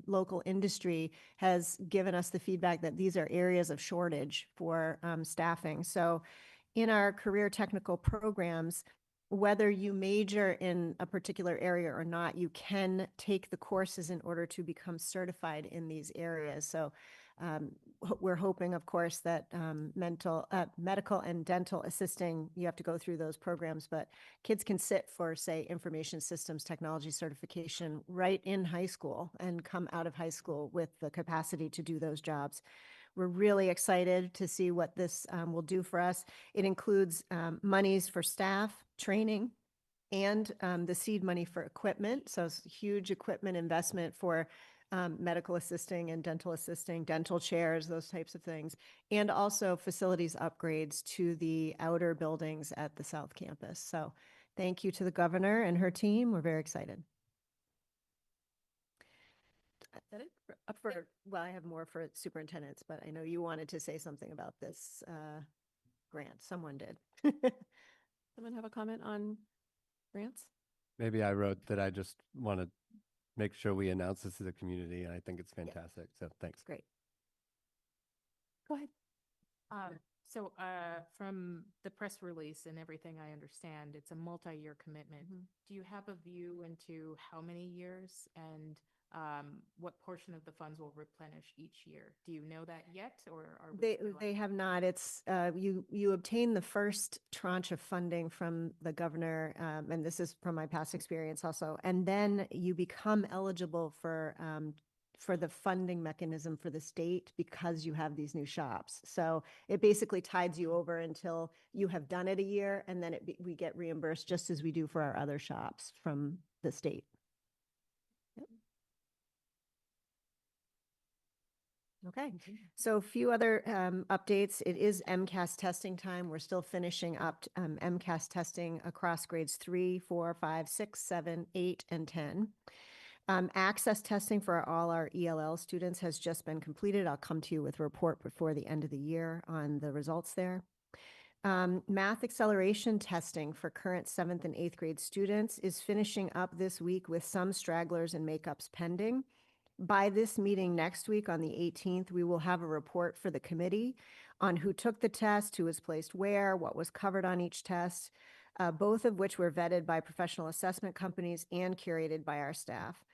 local industry has given us the feedback that these are areas of shortage for staffing. So in our career technical programs, whether you major in a particular area or not, you can take the courses in order to become certified in these areas. So we're hoping, of course, that medical and dental assisting, you have to go through those programs, but kids can sit for, say, information systems technology certification right in high school and come out of high school with the capacity to do those jobs. We're really excited to see what this will do for us. It includes monies for staff, training, and the seed money for equipment. So it's a huge equipment investment for medical assisting and dental assisting, dental chairs, those types of things, and also facilities upgrades to the outer buildings at the South Campus. So thank you to the governor and her team. We're very excited. Is that it? Up for, well, I have more for superintendents, but I know you wanted to say something about this grant. Someone did. Someone have a comment on grants? Maybe I wrote that I just want to make sure we announce this to the community, and I think it's fantastic. So thanks. Great. Go ahead. So from the press release and everything I understand, it's a multi-year commitment. Do you have a view into how many years and what portion of the funds will replenish each year? Do you know that yet, or are we They have not. It's you obtain the first tranche of funding from the governor, and this is from my past experience also, and then you become eligible for the funding mechanism for the state because you have these new shops. So it basically tides you over until you have done it a year, and then we get reimbursed just as we do for our other shops from the state. Okay, so a few other updates. It is MCAS testing time. We're still finishing up MCAS testing across grades 3, 4, 5, 6, 7, 8, and 10. Access testing for all our ELL students has just been completed. I'll come to you with a report before the end of the year on the results there. Math acceleration testing for current 7th and 8th grade students is finishing up this week with some stragglers and makeups pending. By this meeting next week on the 18th, we will have a report for the committee on who took the test, who was placed where, what was covered on each test, both of which were vetted by professional assessment companies and curated by our staff.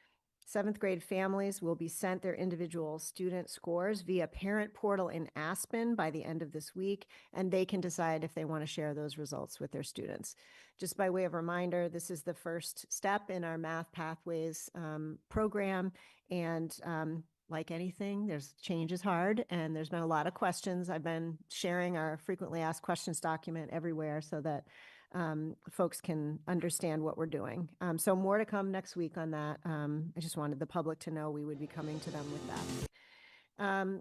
7th grade families will be sent their individual student scores via parent portal in Aspen by the end of this week, and they can decide if they want to share those results with their students. Just by way of reminder, this is the first step in our Math Pathways program, and like anything, change is hard, and there's been a lot of questions. I've been sharing our frequently asked questions document everywhere so that folks can understand what we're doing. So more to come next week on that. I just wanted the public to know we would be coming to them with that.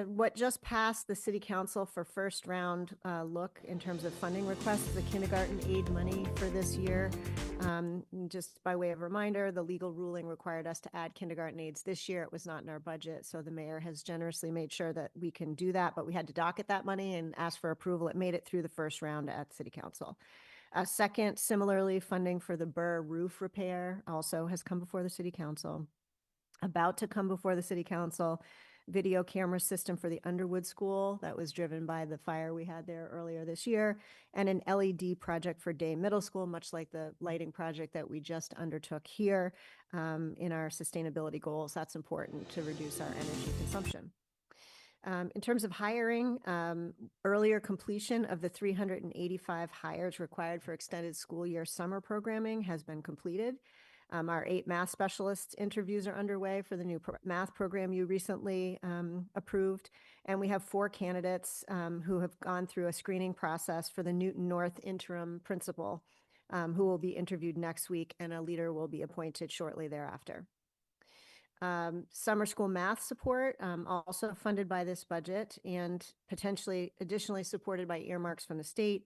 What just passed the City Council for first round look in terms of funding requests, the kindergarten aid money for this year. Just by way of reminder, the legal ruling required us to add kindergarten aids this year. It was not in our budget, so the mayor has generously made sure that we can do that, but we had to docket that money and ask for approval. It made it through the first round at City Council. Second, similarly, funding for the Burr roof repair also has come before the City Council. About to come before the City Council, video camera system for the Underwood School that was driven by the fire we had there earlier this year, and an LED project for Day Middle School, much like the lighting project that we just undertook here in our sustainability goals. That's important to reduce our energy consumption. In terms of hiring, earlier completion of the 385 hires required for extended school year summer programming has been completed. Our 8 math specialists interviews are underway for the new math program you recently approved. And we have 4 candidates who have gone through a screening process for the Newton North interim principal, who will be interviewed next week, and a leader will be appointed shortly thereafter. Summer school math support, also funded by this budget and potentially additionally supported by earmarks from the state.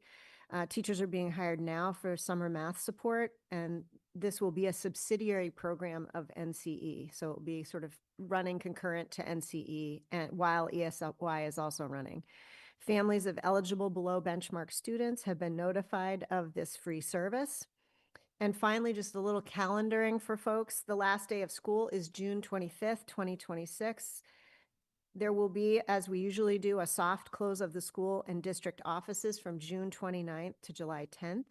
Teachers are being hired now for summer math support, and this will be a subsidiary program of NCE. So it will be sort of running concurrent to NCE and while ESY is also running. Families of eligible below benchmark students have been notified of this free service. And finally, just a little calendaring for folks. The last day of school is June 25th, 2026. There will be, as we usually do, a soft close of the school and district offices from June 29th to July 10th.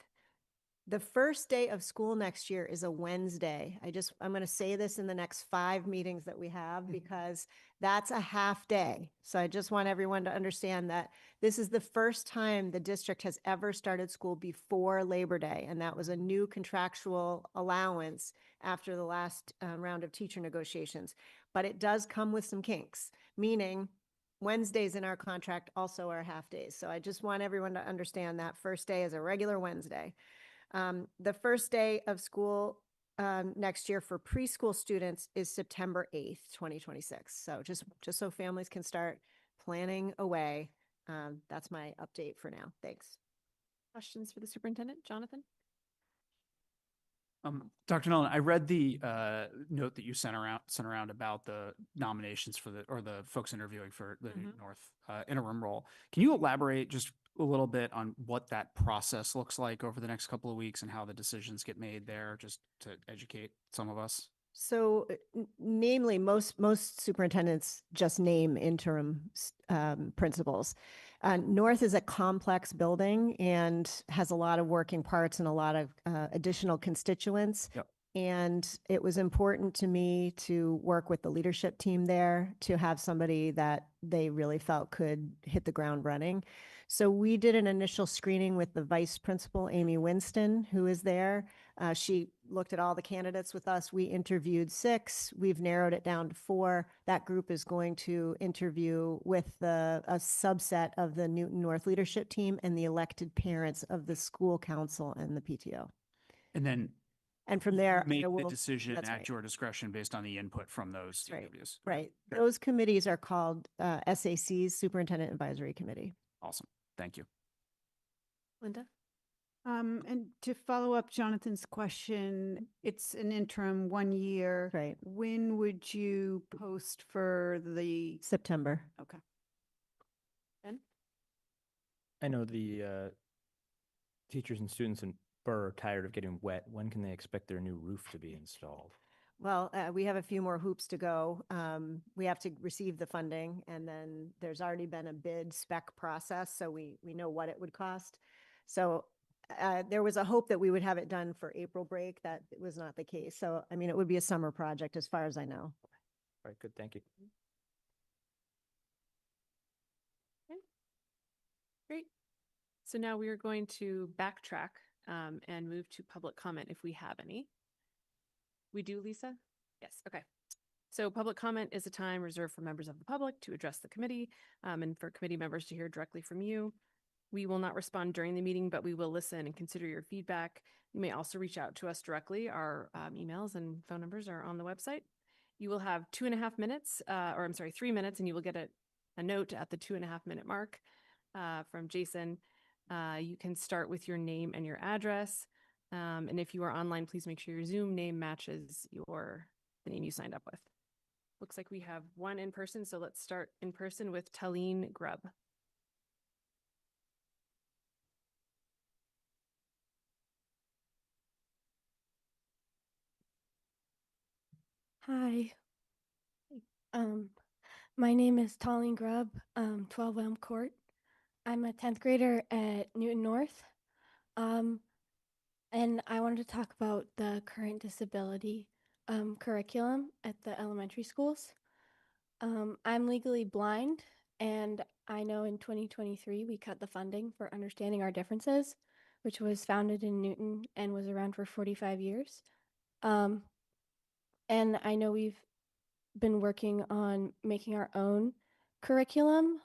The first day of school next year is a Wednesday. I'm going to say this in the next 5 meetings that we have because that's a half day. So I just want everyone to understand that this is the first time the district has ever started school before Labor Day. And that was a new contractual allowance after the last round of teacher negotiations. But it does come with some kinks, meaning Wednesdays in our contract also are half days. So I just want everyone to understand that first day is a regular Wednesday. The first day of school next year for preschool students is September 8th, 2026. So just so families can start planning away. That's my update for now. Thanks. Questions for the superintendent? Jonathan? Dr. Nolan, I read the note that you sent around about the nominations for the folks interviewing for the Newton North interim role. Can you elaborate just a little bit on what that process looks like over the next couple of weeks and how the decisions get made there, just to educate some of us? So namely, most superintendents just name interim principals. North is a complex building and has a lot of working parts and a lot of additional constituents. Yep. And it was important to me to work with the leadership team there to have somebody that they really felt could hit the ground running. So we did an initial screening with the vice principal, Amy Winston, who is there. She looked at all the candidates with us. We interviewed 6. We've narrowed it down to 4. That group is going to interview with a subset of the Newton North leadership team and the elected parents of the school council and the PTO. And then And from there, make there the will- decision that's at right. your discretion based on the input from those right. interviews. Right. Okay. Those committees are called SACs, Superintendent Advisory Committee. Awesome. Thank you. Linda? And to follow up Jonathan's question, it's an interim 1 year. Right. When would you post for the, September. okay. Ben? I know the teachers and students in Burr are tired of getting wet. When can they expect their new roof to be installed? Well, we have a few more hoops to go. We have to receive the funding, and then there's already been a bid spec process, so we know what it would cost. So there was a hope that we would have it done for April break. That was not the case. So, I mean, it would be a summer project as far as I know. All right, good, thank you. Great. So now we are going to backtrack and move to public comment if we have any. We do, Lisa? Yes, okay. So public comment is a time reserved for members of the public to address the committee and for committee members to hear directly from you. We will not respond during the meeting, but we will listen and consider your feedback. You may also reach out to us directly. Our emails and phone numbers are on the website. You will have 2.5 minutes, 3 minutes, and you will get a note at the 2.5 minute mark from Jason. You can start with your name and your address. And if you are online, please make sure your Zoom name matches the name you signed up with. Looks like we have one in person, so let's start in person with Talene Grubb. Hi. My name is Talene Grubb, 12 Elm Court. I'm a 10th grader at Newton North. And I wanted to talk about the current disability curriculum at the elementary schools. I'm legally blind, and I know in 2023 we cut the funding for Understanding Our Differences, which was founded in Newton and was around for 45 years. And I know we've been working on making our own curriculum,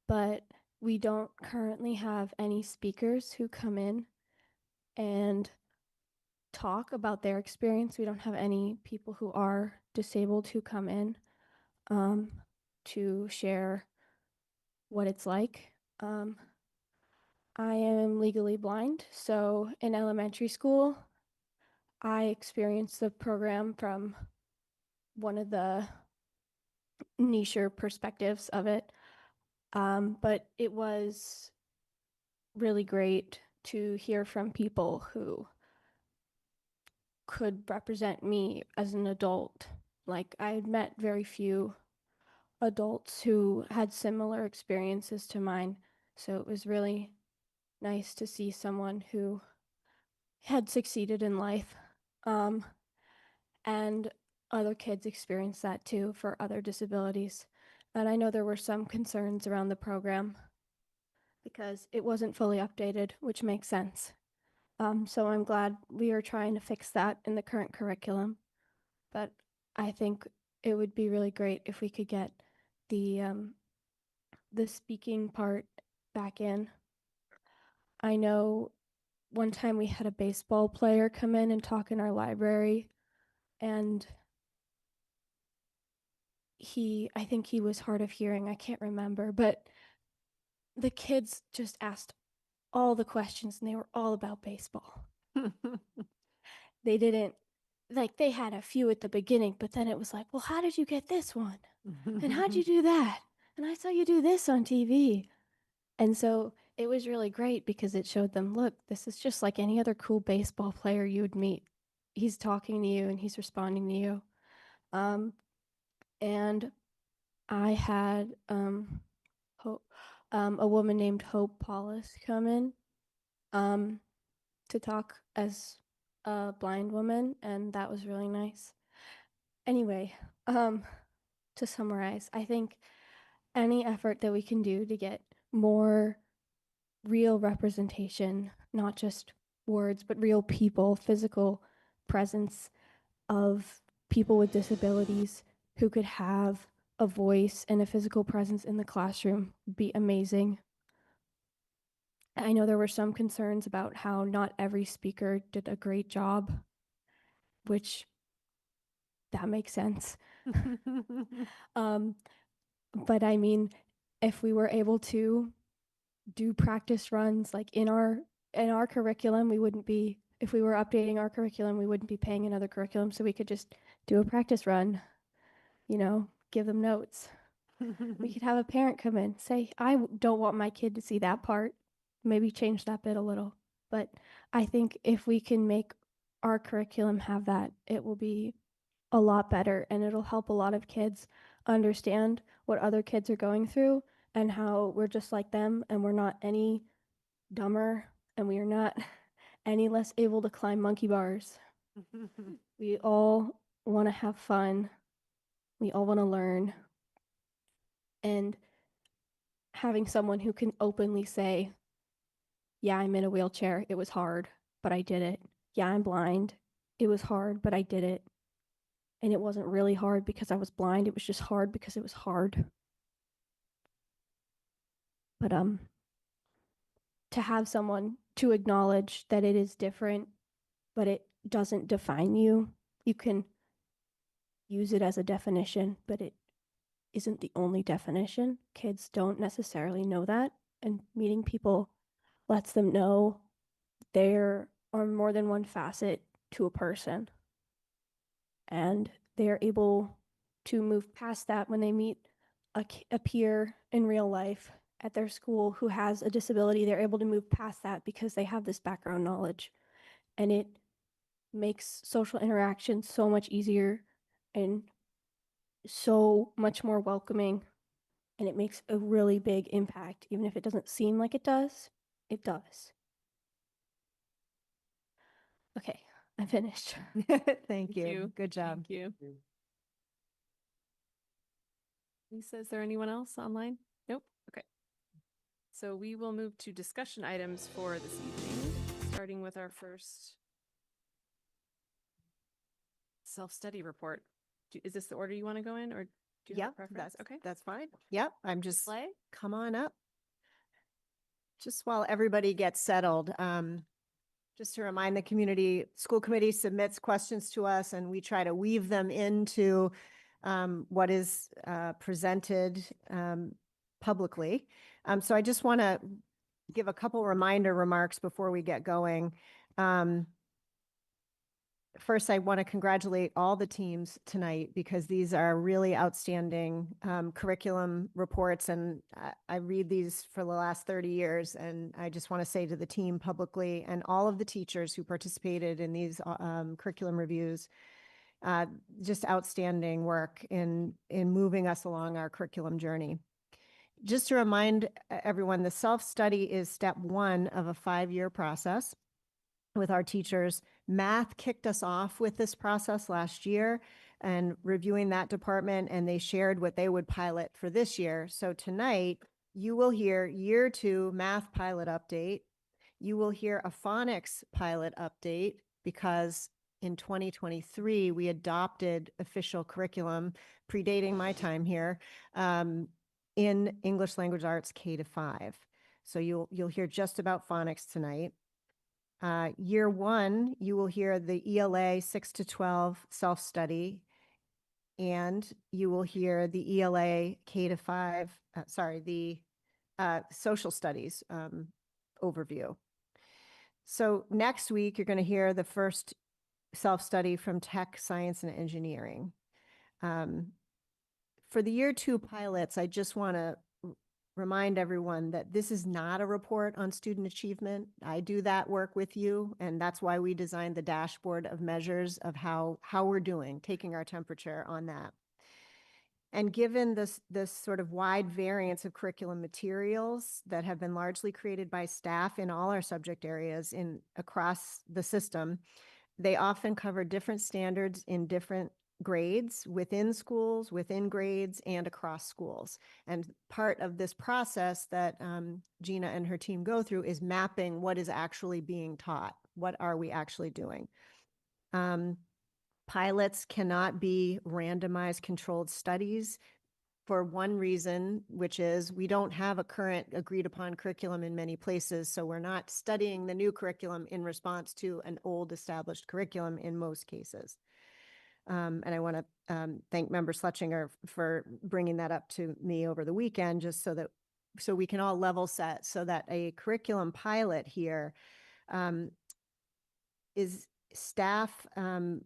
but we don't currently have any speakers who come in and talk about their experience. We don't have any people who are disabled who come in to share what it's like. I am legally blind, so in elementary school, I experienced the program from one of the niche perspectives of it. But it was really great to hear from people who could represent me as an adult. Like, I had met very few adults who had similar experiences to mine. So it was really nice to see someone who had succeeded in life. And other kids experience that too for other disabilities. And I know there were some concerns around the program because it wasn't fully updated, which makes sense. So I'm glad we are trying to fix that in the current curriculum. But I think it would be really great if we could get the speaking part back in. I know one time we had a baseball player come in and talk in our library, and I think he was hard of hearing. I can't remember, but the kids just asked all the questions and they were all about baseball. They didn't, like, they had a few at the beginning, but then it was like, well, how did you get this one? And how'd you do that? And I saw you do this on TV. And so it was really great because it showed them, look, this is just like any other cool baseball player you would meet. He's talking to you and he's responding to you. And I had a woman named Hope Paulus come in to talk as a blind woman, and that was really nice. Anyway, to summarize, I think any effort that we can do to get more real representation, not just words, but real people, physical presence of people with disabilities who could have a voice and a physical presence in the classroom would be amazing. I know there were some concerns about how not every speaker did a great job, which that makes sense. But I mean, if we were able to do practice runs like in our curriculum, we wouldn't be, if we were updating our curriculum, we wouldn't be paying another curriculum, so we could just do a practice run, give them notes. We could have a parent come in, say, don't want my kid to see that part, maybe change that bit a little. But I think if we can make our curriculum have that, it will be a lot better, and it'll help a lot of kids understand what other kids are going through and how we're just like them and we're not any dumber and we are not any less able to climb monkey bars. We all want to have fun. We all want to learn. And having someone who can openly say, yeah, I'm in a wheelchair. It was hard, but I did it. Yeah, I'm blind. It was hard, but I did it. And it wasn't really hard because I was blind. It was just hard because it was hard. But to have someone to acknowledge that it is different, but it doesn't define you. You can use it as a definition, but it isn't the only definition. Kids don't necessarily know that, and meeting people lets them know there are more than one facet to a person. And they are able to move past that when they meet a peer in real life at their school who has a disability. They're able to move past that because they have this background knowledge. And it makes social interaction so much easier and so much more welcoming. And it makes a really big impact. Even if it doesn't seem like it does, it does. Okay, I'm finished. Thank you. Good job. Thank you. Lisa, is there anyone else online? Nope. Okay. So we will move to discussion items for this evening, starting with our first self-study report. Is this the order you want to go in, or do you have Yeah, a preference? Okay. that's fine. Yep, I'm just, Slay? come on up. Just while everybody gets settled, just to remind the community, school committee submits questions to us and we try to weave them into what is presented publicly. So I just want to give a couple reminder remarks before we get going. first, I want to congratulate all the teams tonight because these are really outstanding curriculum reports. And I read these for the last 30 years. And I just want to say to the team publicly and all of the teachers who participated in these curriculum reviews, just outstanding work in moving us along our curriculum journey. Just to remind everyone, the self-study is step one of a 5-year process with our teachers. Math kicked us off with this process last year and reviewing that department, and they shared what they would pilot for this year. So tonight, you will hear year 2 math pilot update. You will hear a phonics pilot update because in 2023, we adopted official curriculum, predating my time here, in English Language Arts K-5. So you'll hear just about phonics tonight. Year 1, you will hear the ELA 6 to 12 self-study, and you will hear the ELA K-5, the social studies overview. So next week, you're going to hear the first self-study from tech, science, and engineering. For the year 2 pilots, I just want to remind everyone that this is not a report on student achievement. I do that work with you, and that's why we designed the dashboard of measures of how we're doing, taking our temperature on that. And given this sort of wide variance of curriculum materials that have been largely created by staff in all our subject areas across the system, they often cover different standards in different grades, within schools, within grades, and across schools. And part of this process that Gina and her team go through is mapping what is actually being taught. What are we actually doing? Pilots cannot be randomized controlled studies for one reason, which is we don't have a current agreed upon curriculum in many places. So we're not studying the new curriculum in response to an old established curriculum in most cases. And I want to thank Member Schlesinger for bringing that up to me over the weekend, just so we can all level set, so that a curriculum pilot here is staff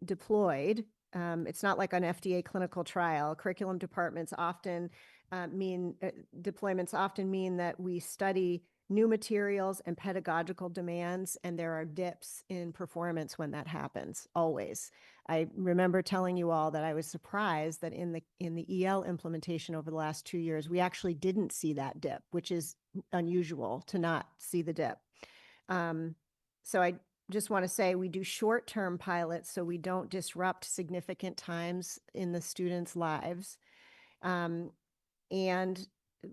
deployed. It's not like an FDA clinical trial. Curriculum departments often deployments often mean that we study new materials and pedagogical demands, and there are dips in performance when that happens, always. I remember telling you all that I was surprised that in the EL implementation over the last 2 years, we actually didn't see that dip, which is unusual to not see the dip. So I just want to say we do short-term pilots so we don't disrupt significant times in the students' lives. And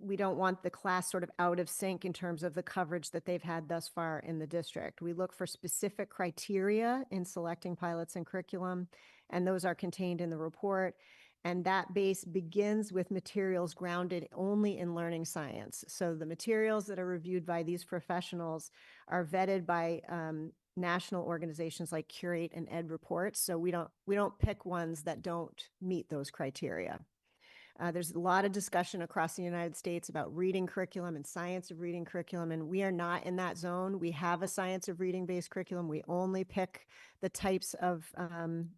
we don't want the class sort of out of sync in terms of the coverage that they've had thus far in the district. We look for specific criteria in selecting pilots and curriculum, and those are contained in the report. And that base begins with materials grounded only in learning science. So the materials that are reviewed by these professionals are vetted by national organizations like Curate and Ed Reports. So we don't pick ones that don't meet those criteria. There's a lot of discussion across the United States about reading curriculum and science of reading curriculum, and we are not in that zone. We have a science of reading-based curriculum. We only pick the types of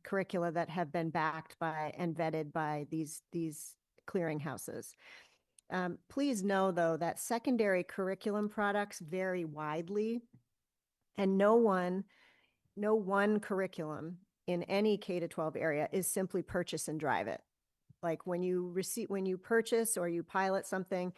curricula that have been backed by and vetted by these clearinghouses. Please know, though, that secondary curriculum products vary widely, and no one curriculum in any K-12 area is simply purchase and drive it. Like when you purchase or you pilot something,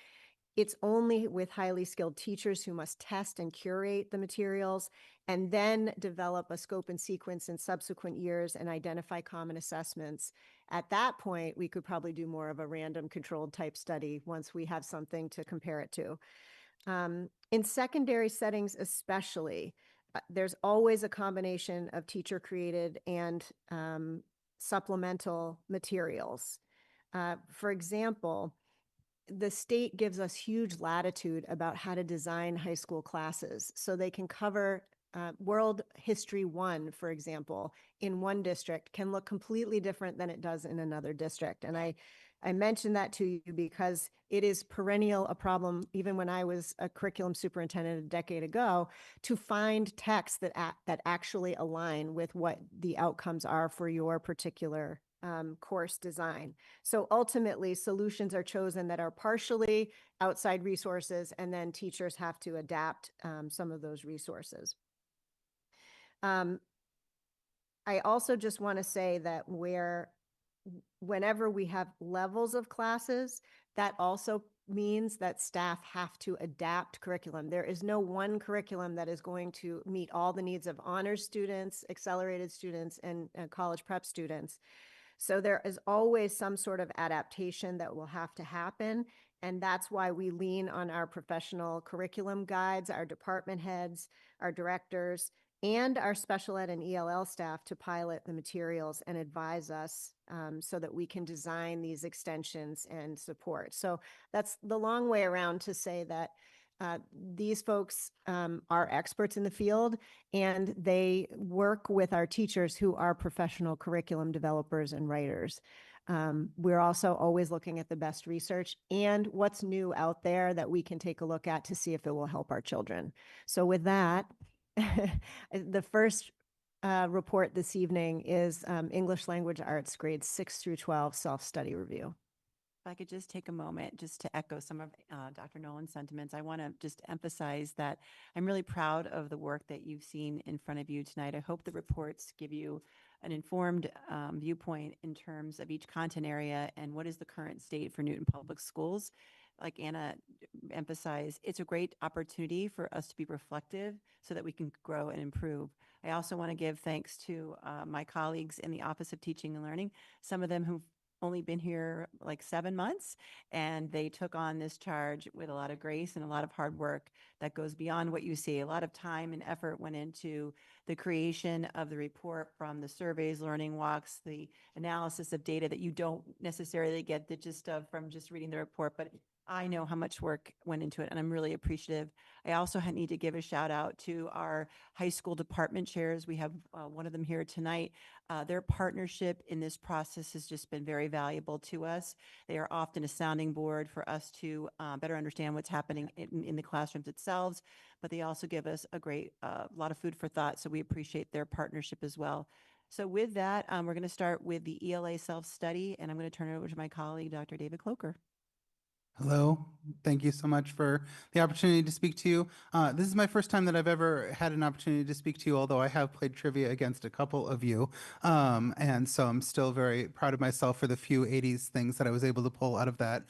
it's only with highly skilled teachers who must test and curate the materials and then develop a scope and sequence in subsequent years and identify common assessments. At that point, we could probably do more of a random controlled type study once we have something to compare it to. In secondary settings especially, there's always a combination of teacher created and supplemental materials. For example, the state gives us huge latitude about how to design high school classes. So they can cover World History 1, for example, in one district can look completely different than it does in another district. And I I mention that to you because it is perennial a problem, even when I was a curriculum superintendent a decade ago, to find texts that actually align with what the outcomes are for your particular course design. So ultimately, solutions are chosen that are partially outside resources, and then teachers have to adapt some of those resources. I also just want to say that whenever we have levels of classes, that also means that staff have to adapt curriculum. There is no one curriculum that is going to meet all the needs of honors students, accelerated students, and college prep students. So there is always some sort of adaptation that will have to happen. And that's why we lean on our professional curriculum guides, our department heads, our directors, and our special ed and ELL staff to pilot the materials and advise us so that we can design these extensions and support. So that's the long way around to say that these folks are experts in the field, and they work with our teachers who are professional curriculum developers and writers. We're also always looking at the best research and what's new out there that we can take a look at to see if it will help our children. So with that, the first report this evening is English Language Arts grades 6 through 12 self-study review. If I could just take a moment just to echo some of Dr. Nolan's sentiments, I want to just emphasize that I'm really proud of the work that you've seen in front of you tonight. I hope the reports give you an informed viewpoint in terms of each content area and what is the current state for Newton Public Schools. Like Anna emphasized, it's a great opportunity for us to be reflective so that we can grow and improve. I also want to give thanks to my colleagues in the Office of Teaching and Learning, some of them who've only been here like 7 months, and they took on this charge with a lot of grace and a lot of hard work that goes beyond what you see. A lot of time and effort went into the creation of the report, from the surveys, learning walks, the analysis of data that you don't necessarily get the gist of from just reading the report, but I know how much work went into it, and I'm really appreciative. I also need to give a shout out to our high school department chairs. We have one of them here tonight. Their partnership in this process has just been very valuable to us. They are often a sounding board for us to better understand what's happening in the classrooms themselves, but they also give us a great lot of food for thought, so we appreciate their partnership as well. So with that, we're going to start with the ELA self-study, and I'm going to turn it over to my colleague, Dr. David Cloker. Hello. Thank you so much for the opportunity to speak to you. This is my first time that I've ever had an opportunity to speak to you, although I have played trivia against a couple of you. And so I'm still very proud of myself for the few 80s things that I was able to pull out of that.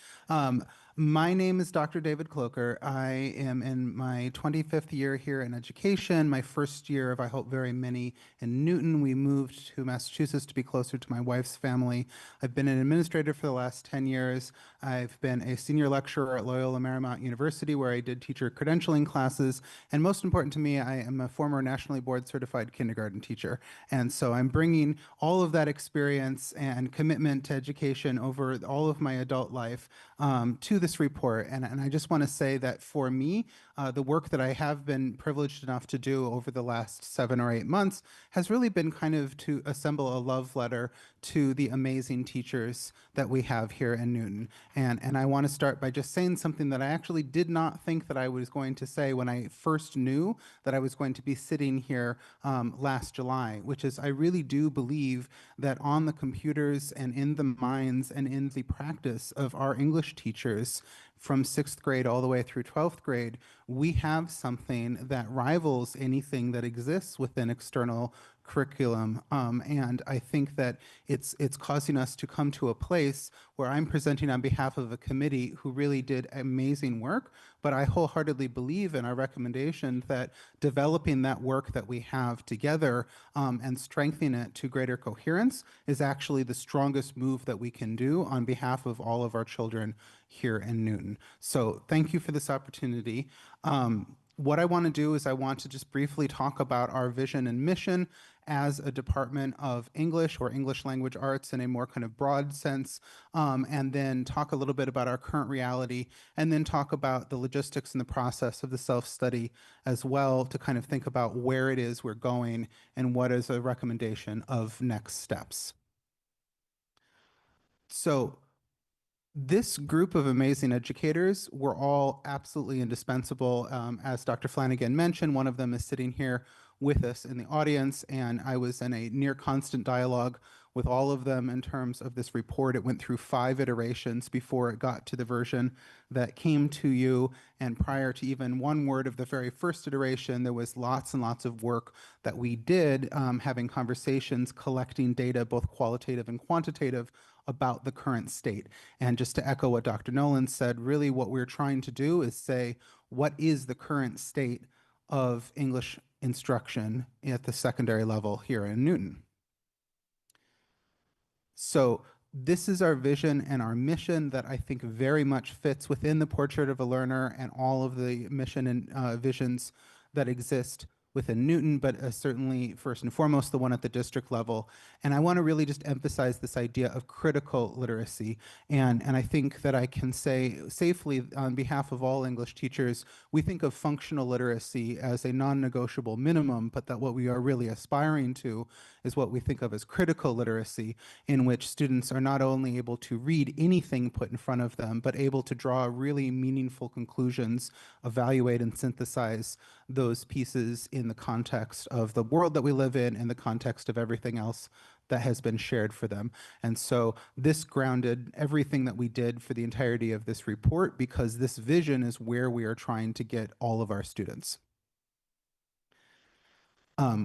My name is Dr. David Cloker. I am in my 25th year here in education, my first year of, I hope, very many in Newton. We moved to Massachusetts to be closer to my wife's family. I've been an administrator for the last 10 years. I've been a senior lecturer at Loyola Marymount University, where I did teacher credentialing classes. And most important to me, I am a former nationally board certified kindergarten teacher. And so I'm bringing all of that experience and commitment to education over all of my adult life to this report. And I just want to say that for me, the work that I have been privileged enough to do over the last 7 or 8 months has really been kind of to assemble a love letter to the amazing teachers that we have here in Newton. And I want to start by just saying something that I actually did not think that I was going to say when I first knew that I was going to be sitting here last July, which is I really do believe that on the computers and in the minds and in the practice of our English teachers from 6th grade all the way through 12th grade, we have something that rivals anything that exists within external curriculum. And I think that it's causing us to come to a place where I'm presenting on behalf of a committee who really did amazing work, but I wholeheartedly believe in our recommendation that developing that work that we have together and strengthening it to greater coherence is actually the strongest move that we can do on behalf of all of our children here in Newton. So thank you for this opportunity. What I want to do is I want to just briefly talk about our vision and mission as a Department of English or English Language Arts in a more kind of broad sense, and then talk a little bit about our current reality, and then talk about the logistics and the process of the self-study as well, to kind of think about where it is we're going and what is a recommendation of next steps. So This group of amazing educators were all absolutely indispensable. As Dr. Flanagan mentioned, one of them is sitting here with us in the audience, and I was in a near constant dialogue with all of them in terms of this report. It went through 5 iterations before it got to the version that came to you. And prior to even one word of the very first iteration, there was lots and lots of work that we did, having conversations, collecting data, both qualitative and quantitative, about the current state. And just to echo what Dr. Nolan said, really what we're trying to do is say, what is the current state of English instruction at the secondary level here in Newton? So this is our vision and our mission that I think very much fits within the Portrait of a Learner and all of the mission and visions that exist within Newton, but certainly first and foremost, the one at the district level. And I want to really just emphasize this idea of critical literacy. And I think that I can say safely on behalf of all English teachers, we think of functional literacy as a non-negotiable minimum, but that what we are really aspiring to is what we think of as critical literacy, in which students are not only able to read anything put in front of them, but able to draw really meaningful conclusions, evaluate and synthesize those pieces in the context of the world that we live in the context of everything else that has been shared for them. And so this grounded everything that we did for the entirety of this report, because this vision is where we are trying to get all of our students.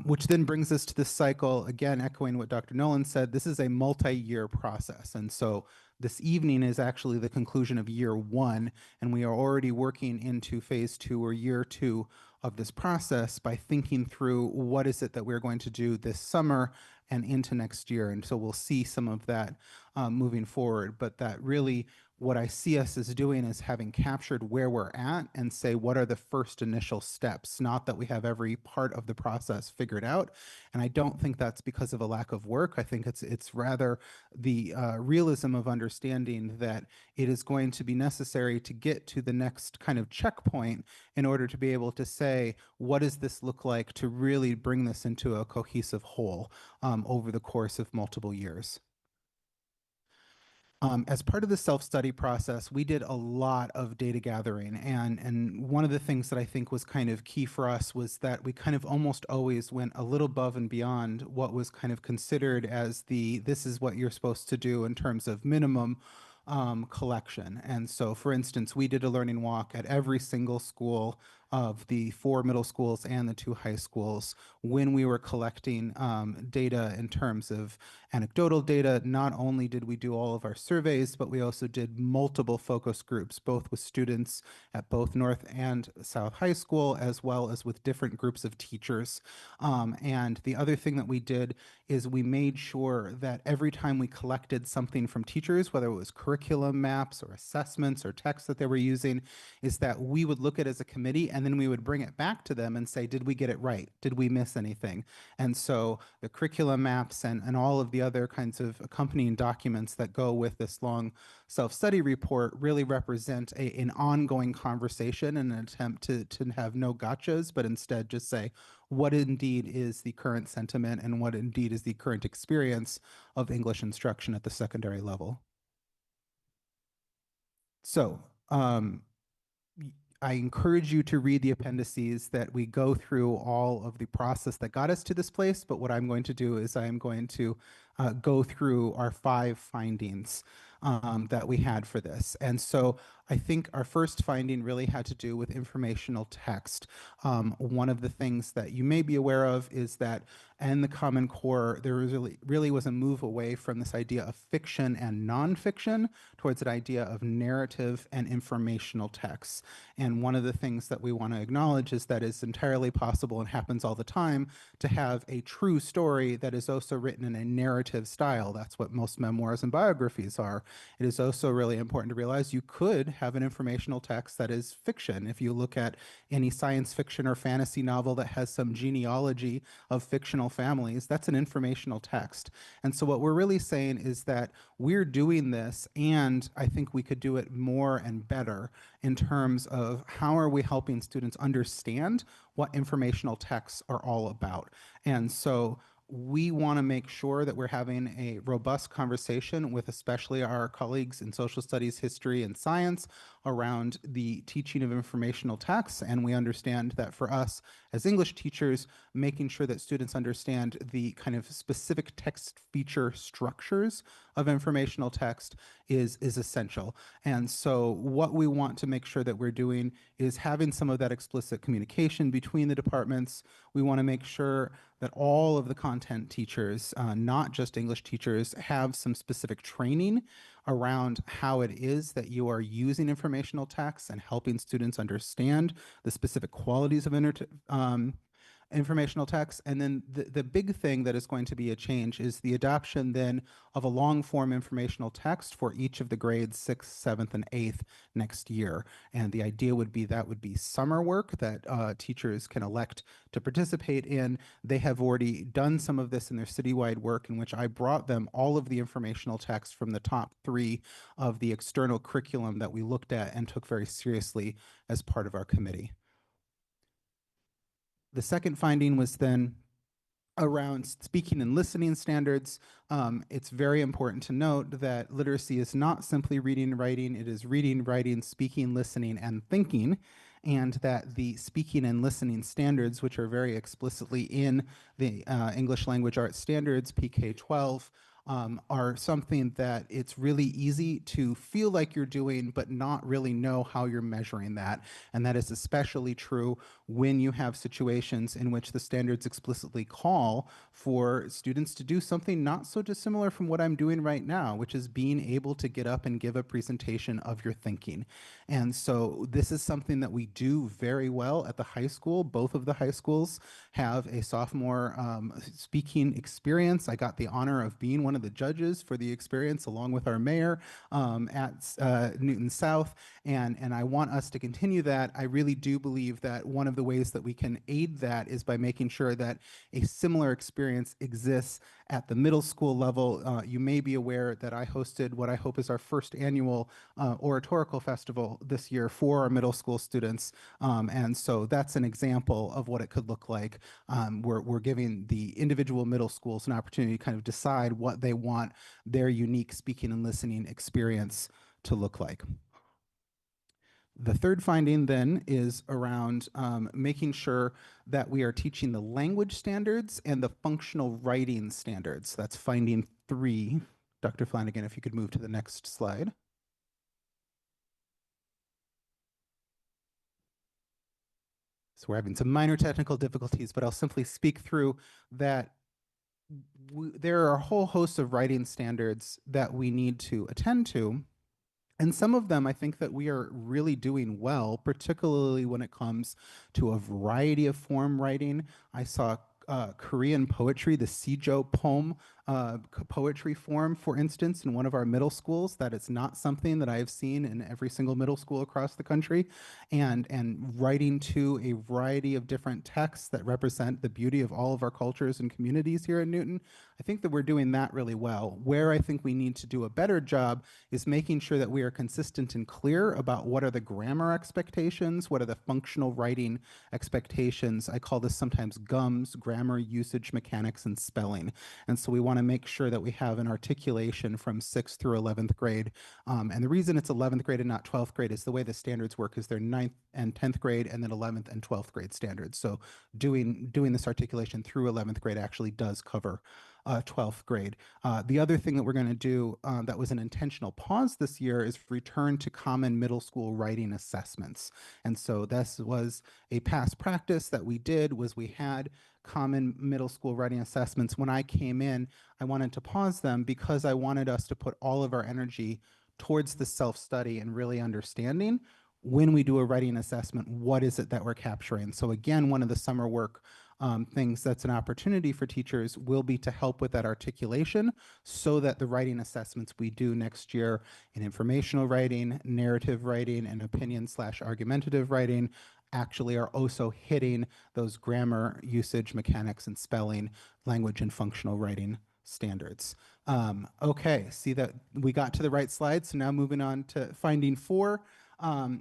Which then brings us to this cycle, again, echoing what Dr. Nolan said, this is a multi-year process. And so this evening is actually the conclusion of year 1, and we are already working into phase 2 or year 2 of this process by thinking through what is it that we're going to do this summer and into next year. And so we'll see some of that moving forward, but that really what I see us as doing is having captured where we're at and say, what are the first initial steps? Not that we have every part of the process figured out. And I don't think that's because of a lack of work. I think it's rather the realism of understanding that it is going to be necessary to get to the next kind of checkpoint in order to be able to say, what does this look like to really bring this into a cohesive whole over the course of multiple years. As part of the self-study process, we did a lot of data gathering. And one of the things that I think was kind of key for us was that we kind of almost always went a little above and beyond what was kind of considered as this is what you're supposed to do in terms of minimum collection. And so, for instance, we did a learning walk at every single school of the 4 middle schools and the 2 high schools when we were collecting data in terms of anecdotal data. Not only did we do all of our surveys, but we also did multiple focus groups, both with students at both North and South High School, as well as with different groups of teachers. And the other thing that we did is we made sure that every time we collected something from teachers, whether it was curriculum maps or assessments or texts that they were using, is that we would look at it as a committee and then we would bring it back to them and say, did we get it right? Did we miss anything? And so the curriculum maps and all of the other kinds of accompanying documents that go with this long self-study report really represent an ongoing conversation and an attempt to have no gotchas, but instead just say, what indeed is the current sentiment and what indeed is the current experience of English instruction at the secondary level. So I encourage you to read the appendices that we go through all of the process that got us to this place, but what I'm going to do is I'm going to go through our 5 findings that we had for this. And so I think our first finding really had to do with informational text. One of the things that you may be aware of is that in the Common Core, there really was a move away from this idea of fiction and nonfiction towards an idea of narrative and informational texts. And one of the things that we want to acknowledge is that it's entirely possible and happens all the time to have a true story that is also written in a narrative style. That's what most memoirs and biographies are. It is also really important to realize you could have an informational text that is fiction. If you look at any science fiction or fantasy novel that has some genealogy of fictional families, that's an informational text. And so what we're really saying is that we're doing this, and I think we could do it more and better in terms of how are we helping students understand what informational texts are all about. And so we want to make sure that we're having a robust conversation with especially our colleagues in social studies, history, and science around the teaching of informational texts. And we understand that for us as English teachers, making sure that students understand the kind of specific text feature structures of informational text is essential. And so what we want to make sure that we're doing is having some of that explicit communication between the departments. We want to make sure that all of the content teachers, not just English teachers, have some specific training around how it is that you are using informational texts and helping students understand the specific qualities of informational text. And then the big thing that is going to be a change is the adoption then of a long form informational text for each of the grades 6th, 7th, and 8th next year. And the idea would be that would be summer work that teachers can elect to participate in. They have already done some of this in their citywide work, in which I brought them all of the informational text from the top 3 of the external curriculum that we looked at and took very seriously as part of our committee. The second finding was then around speaking and listening standards. It's very important to note that literacy is not simply reading and writing, it is reading, writing, speaking, listening, and thinking. And that the speaking and listening standards, which are very explicitly in the English Language Arts Standards, PK-12, are something that it's really easy to feel like you're doing, but not really know how you're measuring that. And that is especially true when you have situations in which the standards explicitly call for students to do something not so dissimilar from what I'm doing right now, which is being able to get up and give a presentation of your thinking. And so this is something that we do very well at the high school. Both of the high schools have a sophomore speaking experience. I got the honor of being one of the judges for the experience along with our mayor at Newton South. And I want us to continue that. I really do believe that one of the ways that we can aid that is by making sure that a similar experience exists at the middle school level. You may be aware that I hosted what I hope is our first annual oratorical festival this year for our middle school students. And so that's an example of what it could look like. We're giving the individual middle schools an opportunity to kind of decide what they want their unique speaking and listening experience to look like. The third finding then is around making sure that we are teaching the language standards and the functional writing standards. That's finding 3. Dr. Flanagan, if you could move to the next slide. So we're having some minor technical difficulties, but I'll simply speak through that. There are a whole host of writing standards that we need to attend to. And some of them I think that we are really doing well, particularly when it comes to a variety of form writing. I saw Korean poetry, the Sijo poem poetry form, for instance, in one of our middle schools. That is not something that I have seen in every single middle school across the country. And writing to a variety of different texts that represent the beauty of all of our cultures and communities here in Newton. I think that we're doing that really well. Where I think we need to do a better job is making sure that we are consistent and clear about what are the grammar expectations, what are the functional writing expectations. I call this sometimes GUMS, grammar, usage, mechanics, and spelling. And so we want to make sure that we have an articulation from 6th through 11th grade. And the reason it's 11th grade and not 12th grade is the way the standards work is they're 9th and 10th grade and then 11th and 12th grade standards. So doing this articulation through 11th grade actually does cover 12th grade. The other thing that we're going to do that was an intentional pause this year is return to common middle school writing assessments. And so this was a past practice that we did, was we had common middle school writing assessments. When I came in, I wanted to pause them because I wanted us to put all of our energy towards the self-study and really understanding when we do a writing assessment, what is it that we're capturing? So again, one of the summer work things that's an opportunity for teachers will be to help with that articulation so that the writing assessments we do next year in informational writing, narrative writing, and opinion/argumentative writing actually are also hitting those grammar, usage, mechanics, and spelling, language, and functional writing standards. Okay, see that we got to the right slide. So now moving on to finding 4.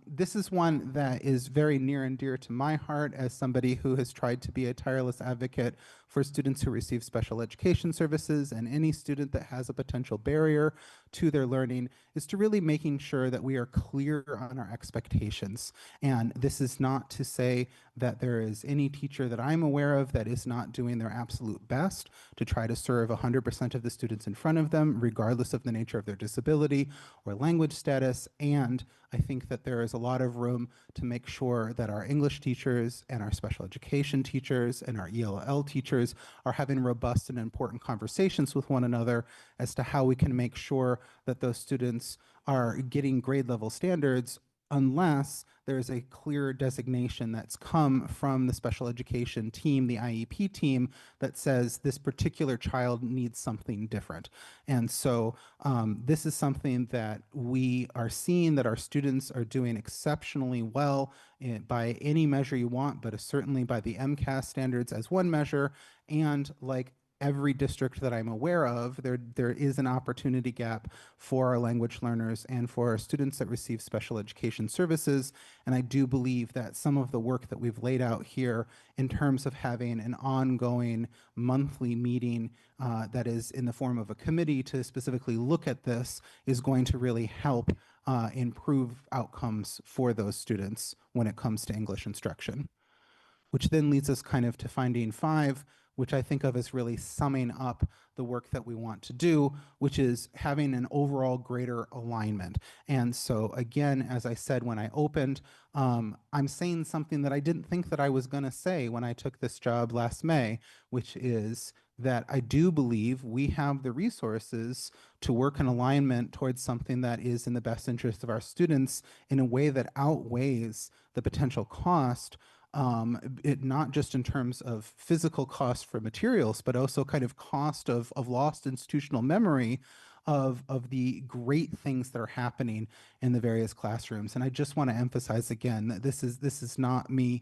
This is one that is very near and dear to my heart as somebody who has tried to be a tireless advocate for students who receive special education services and any student that has a potential barrier to their learning, is to really making sure that we are clear on our expectations. And this is not to say that there is any teacher that I'm aware of that is not doing their absolute best to try to serve 100% of the students in front of them, regardless of the nature of their disability or language status. And I think that there is a lot of room to make sure that our English teachers and our special education teachers and our ELL teachers are having robust and important conversations with one another as to how we can make sure that those students are getting grade level standards, unless there's a clear designation that's come from the special education team, the IEP team, that says this particular child needs something different. And so this is something that we are seeing that our students are doing exceptionally well by any measure you want, but certainly by the MCAS standards as one measure. And like every district that I'm aware of, there is an opportunity gap for our language learners and for our students that receive special education services. And I do believe that some of the work that we've laid out here in terms of having an ongoing monthly meeting that is in the form of a committee to specifically look at this is going to really help improve outcomes for those students when it comes to English instruction. Which then leads us kind of to finding 5, which I think of as really summing up the work that we want to do, which is having an overall greater alignment. And so again, as I said when I opened, I'm saying something that I didn't think that I was going to say when I took this job last May, which is that I do believe we have the resources to work in alignment towards something that is in the best interest of our students in a way that outweighs the potential cost, it not just in terms of physical cost for materials, but also kind of cost of lost institutional memory of the great things that are happening in the various classrooms. And I just want to emphasize again that this is not me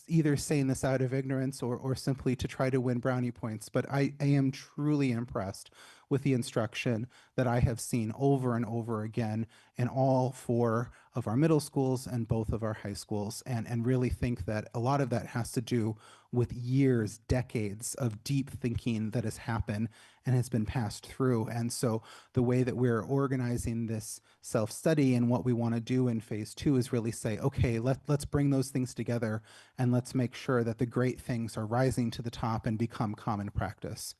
either saying this out of ignorance or simply to try to win brownie points, but I am truly impressed with the instruction that I have seen over and over again in all 4 of our middle schools and both of our high schools, and really think that a lot of that has to do with years, decades of deep thinking that has happened and has been passed through. And so the way that we're organizing this self-study and what we want to do in phase 2 is really say, okay, let's bring those things together and let's make sure that the great things are rising to the top and become common practice.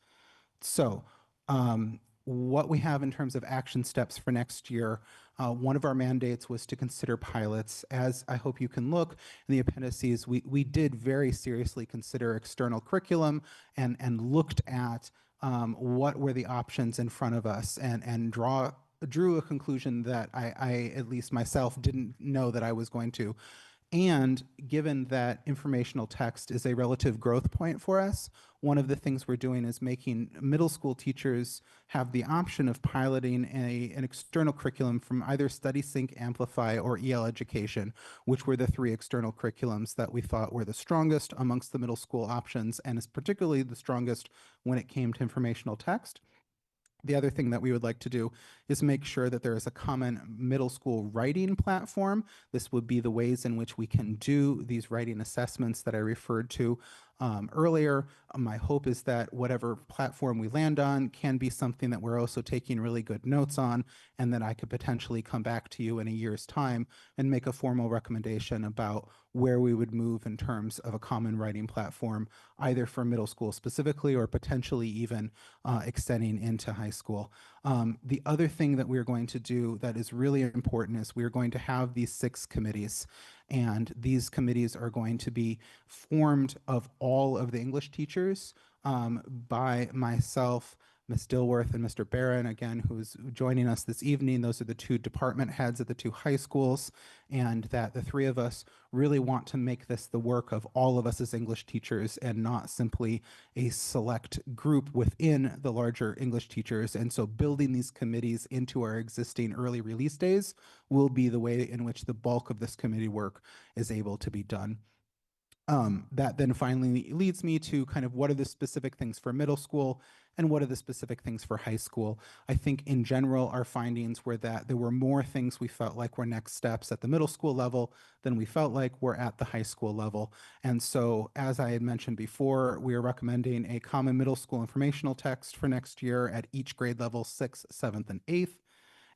So what we have in terms of action steps for next year, one of our mandates was to consider pilots. As I hope you can look in the appendices, we did very seriously consider external curriculum and looked at what were the options in front of us and drew a conclusion that I, at least myself, didn't know that I was going to. And given that informational text is a relative growth point for us, one of the things we're doing is making middle school teachers have the option of piloting an external curriculum from either StudySync, Amplify, or EL Education, which were the 3 external curriculums that we thought were the strongest amongst the middle school options, and is particularly the strongest when it came to informational text. The other thing that we would like to do is make sure that there is a common middle school writing platform. This would be the ways in which we can do these writing assessments that I referred to earlier. My hope is that whatever platform we land on can be something that we're also taking really good notes on, and that I could potentially come back to you in a year's time and make a formal recommendation about where we would move in terms of a common writing platform, either for middle school specifically or potentially even extending into high school. The other thing that we're going to do that is really important is we're going to have these 6 committees. And these committees are going to be formed of all of the English teachers by myself, Ms. Dilworth, and Mr. Barron, again, who's joining us this evening. Those are the 2 department heads at the 2 high schools, and that the 3 of us really want to make this the work of all of us as English teachers and not simply a select group within the larger English teachers. And so building these committees into our existing early release days will be the way in which the bulk of this committee work is able to be done. That then finally leads me to kind of what are the specific things for middle school and what are the specific things for high school. I think in general, our findings were that there were more things we felt like were next steps at the middle school level than we felt like were at the high school level. And so, as I had mentioned before, we are recommending a common middle school informational text for next year at each grade level, 6th, 7th, and 8th.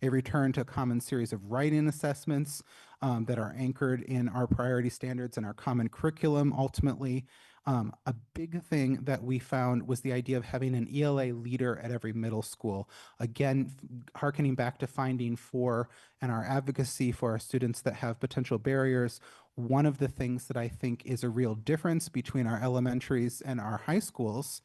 A return to a common series of writing assessments that are anchored in our priority standards and our common curriculum ultimately. A big thing that we found was the idea of having an ELA leader at every middle school. Again, hearkening back to finding 4 and our advocacy for our students that have potential barriers, one of the things that I think is a real difference between our elementaries and our high schools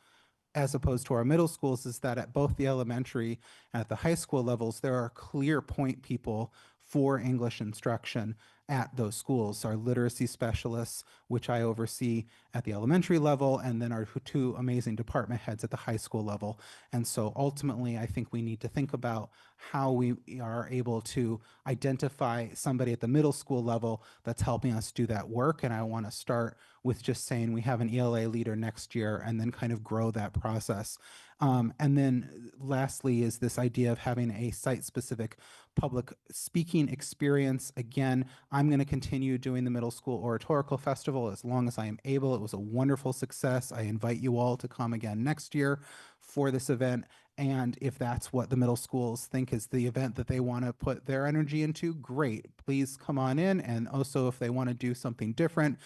as opposed to our middle schools is that at both the elementary and at the high school levels, there are clear point people for English instruction at those schools. Our literacy specialists, which I oversee at the elementary level, and then our 2 amazing department heads at the high school level. And so ultimately, I think we need to think about how we are able to identify somebody at the middle school level that's helping us do that work. And I want to start with just saying we have an ELA leader next year and then kind of grow that process. And then lastly is this idea of having a site-specific public speaking experience. Again, I'm going to continue doing the middle school oratorical festival as long as I am able. It was a wonderful success. I invite you all to come again next year for this event. And if that's what the middle schools think is the event that they want to put their energy into, great. Please come on in. And also, if they want to do something different,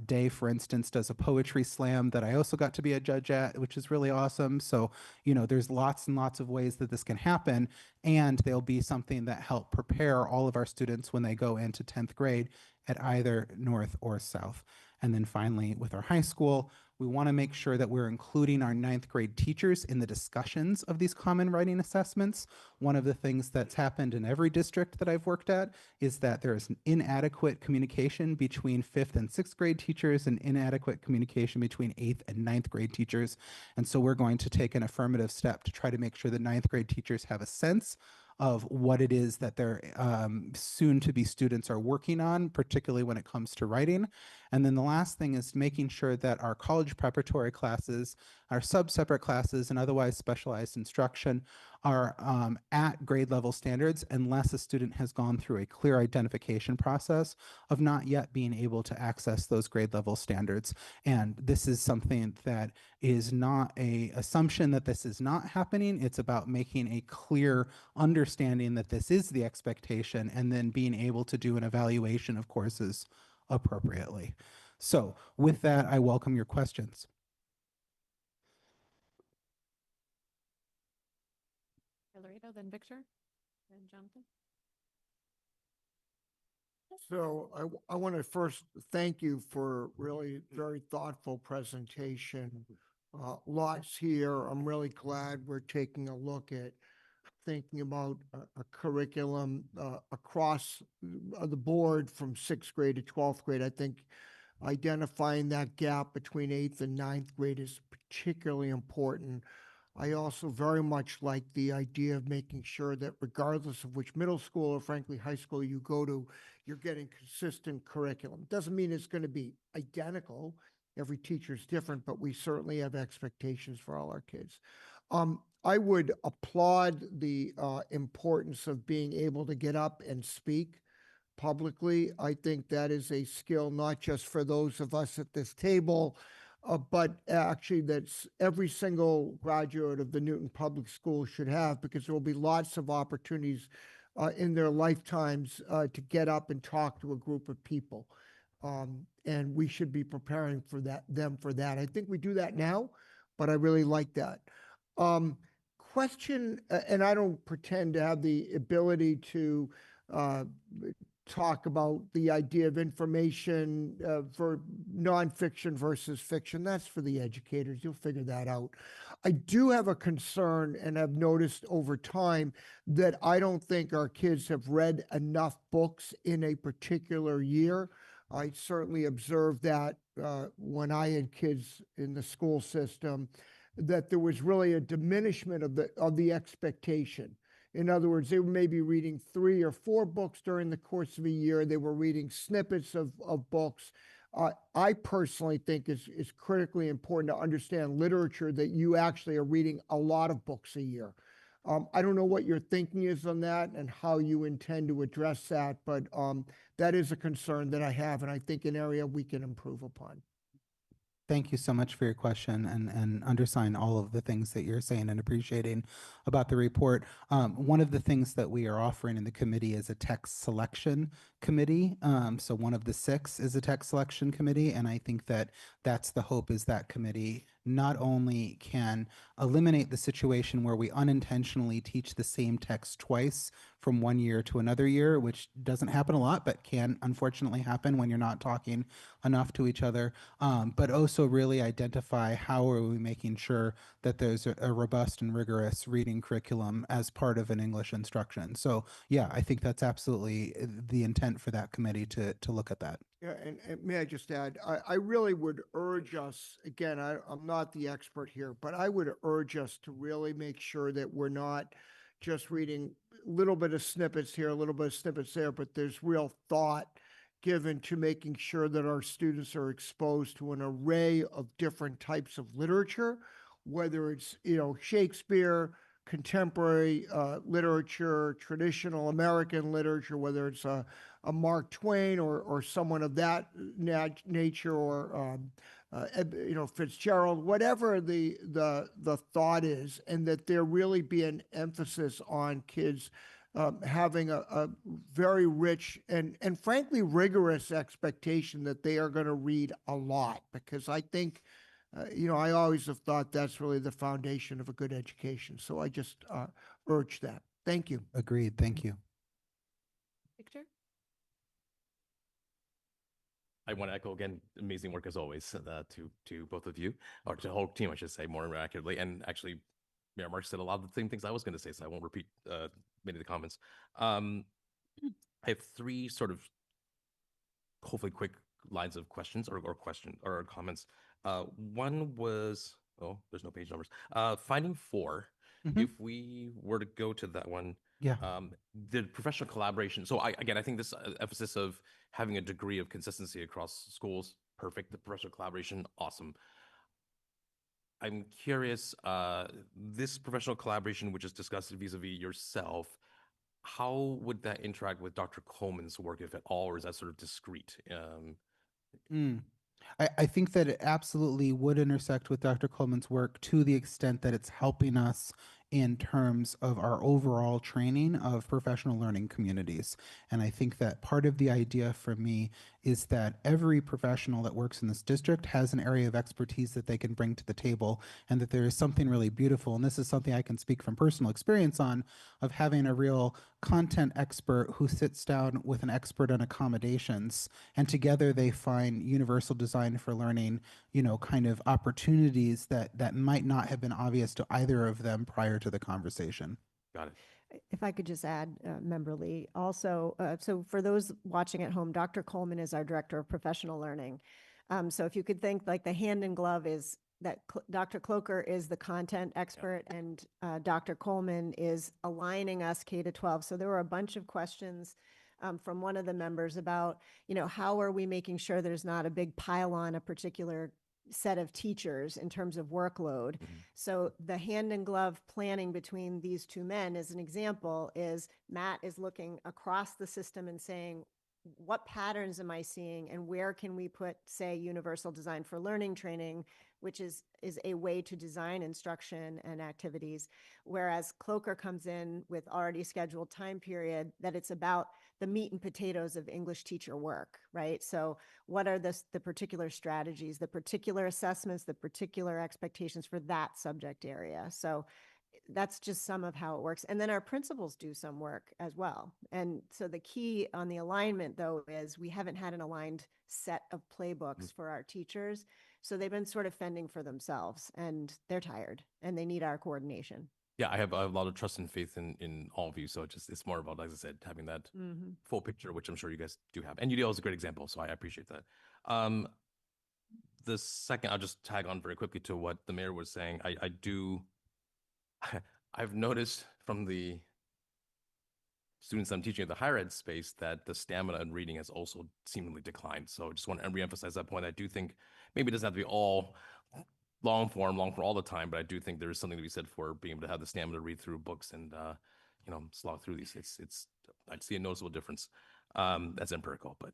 Day, for instance, does a poetry slam that I also got to be a judge at, which is really awesome. So, there's lots and lots of ways that this can happen. And there'll be something that help prepare all of our students when they go into 10th grade at either North or South. And then finally, with our high school, we want to make sure that we're including our 9th grade teachers in the discussions of these common writing assessments. One of the things that's happened in every district that I've worked at is that there is inadequate communication between 5th and 6th grade teachers and inadequate communication between 8th and 9th grade teachers. And so we're going to take an affirmative step to try to make sure that 9th grade teachers have a sense of what it is that their soon-to-be students are working on, particularly when it comes to writing. And then the last thing is making sure that our college preparatory classes, our sub-separate classes, and otherwise specialized instruction are at grade level standards unless a student has gone through a clear identification process of not yet being able to access those grade level standards. And this is something that is not an assumption that this is not happening. It's about making a clear understanding that this is the expectation and then being able to do an evaluation of courses appropriately. So with that, I welcome your questions. Laredo, then Victor, then Jonathan. So I want to first thank you for really very thoughtful presentation. Lots here. I'm really glad we're taking a look at thinking about a curriculum across the board from 6th grade to 12th grade. I think identifying that gap between 8th and 9th grade is particularly important. I also very much like the idea of making sure that regardless of which middle school or frankly high school you go to, you're getting consistent curriculum. Doesn't mean it's going to be identical. Every teacher is different, but we certainly have expectations for all our kids. I would applaud the importance of being able to get up and speak publicly. I think that is a skill not just for those of us at this table, but actually that's every single graduate of the Newton Public Schools should have, because there will be lots of opportunities in their lifetimes to get up and talk to a group of people. And we should be preparing for them for that. I think we do that now, but I really like that. Question, and I don't pretend to have the ability to talk about the idea of information for nonfiction versus fiction. That's for the educators. You'll figure that out. I do have a concern, and I've noticed over time that I don't think our kids have read enough books in a particular year. I certainly observed that when I had kids in the school system, that there was really a diminishment of the expectation. In other words, they were maybe reading 3 or 4 books during the course of a year. They were reading snippets of books. I personally think is critically important to understand literature, that you actually are reading a lot of books a year. I don't know what your thinking is on that and how you intend to address that, but that is a concern that I have, and I think an area we can improve upon. Thank you so much for your question, and undersign all of the things that you're saying and appreciating about the report. One of the things that we are offering in the committee is a text selection committee. So one of the 6 is a text selection committee, and I think that that's the hope, is that committee not only can eliminate the situation where we unintentionally teach the same text twice from one year to another year, which doesn't happen a lot, but can unfortunately happen when you're not talking enough to each other, but also really identify how are we making sure that there's a robust and rigorous reading curriculum as part of an English instruction. So yeah, I think that's absolutely the intent for that committee to look at that. Yeah, and may I just add, I really would urge us, again, I'm not the expert here, but I would urge us to really make sure that we're not just reading a little bit of snippets here, a little bit of snippets there, but there's real thought given to making sure that our students are exposed to an array of different types of literature, whether it's, Shakespeare, contemporary literature, traditional American literature, whether it's a Mark Twain or someone of that nature, or Fitzgerald, whatever the thought is, and that there really be an emphasis on kids having a very rich and frankly rigorous expectation that they are going to read a lot, because I think I always have thought that's really the foundation of a good education. So I just urge that. Thank you. Agreed. Thank you. Victor? I want to echo again, amazing work as always, to both of you, or to the whole team, I should say, more accurately. And actually, Mayor Mark said a lot of the same things I was going to say, so I won't repeat many of the comments. I have 3 sort of hopefully quick lines of questions or comments. One was, oh, there's no page numbers. Finding 4. Mhm. If we were to go to that one, Yeah. the professional collaboration. So I think this emphasis of having a degree of consistency across schools, perfect. The professional collaboration, awesome. I'm curious, this professional collaboration, which is discussed vis-a-vis yourself, how would that interact with Dr. Coleman's work, if at all, or is that sort of discrete? I think that it absolutely would intersect with Dr. Coleman's work to the extent that it's helping us in terms of our overall training of professional learning communities. And I think that part of the idea for me is that every professional that works in this district has an area of expertise that they can bring to the table, and that there is something really beautiful. And this is something I can speak from personal experience on, of having a real content expert who sits down with an expert on accommodations, and together they find universal design for learning, kind of opportunities that might not have been obvious to either of them prior to the conversation. Got it. If I could just add, Member Lee, also, so for those watching at home, Dr. Coleman is our Director of Professional Learning. So if you could think like the hand in glove is that Dr. Cloaker is the content expert, and Dr. Coleman is aligning us K-12. So there were a bunch of questions from one of the members about, how are we making sure there's not a big pile on a particular set of teachers in terms of workload. So the hand in glove planning between these 2 men, as an example, is Matt is looking across the system and saying, what patterns am I seeing, and where can we put, say, universal design for learning training, which is a way to design instruction and activities, whereas Cloaker comes in with already scheduled time period that it's about the meat and potatoes of English teacher work, right? So what are the particular strategies, the particular assessments, the particular expectations for that subject area? So that's just some of how it works. And then our principals do some work as well. And so the key on the alignment, though, is we haven't had an aligned set of playbooks for our teachers. So they've been sort of fending for themselves, and they're tired and they need our coordination. Yeah, I have a lot of trust and faith in all of you. So it's more about, as I said, having that full picture, which I'm sure you guys do have. And UDL is a great example, so I appreciate that. The second, I'll just tag on very quickly to what the mayor was saying. I've noticed from the students I'm teaching at the higher ed space that the stamina in reading has also seemingly declined. So I just want to reemphasize that point. I do think maybe it doesn't have to be all long form all the time, but I do think there is something to be said for being able to have the stamina to read through books and slog through these. It's I'd see a noticeable difference. That's empirical, but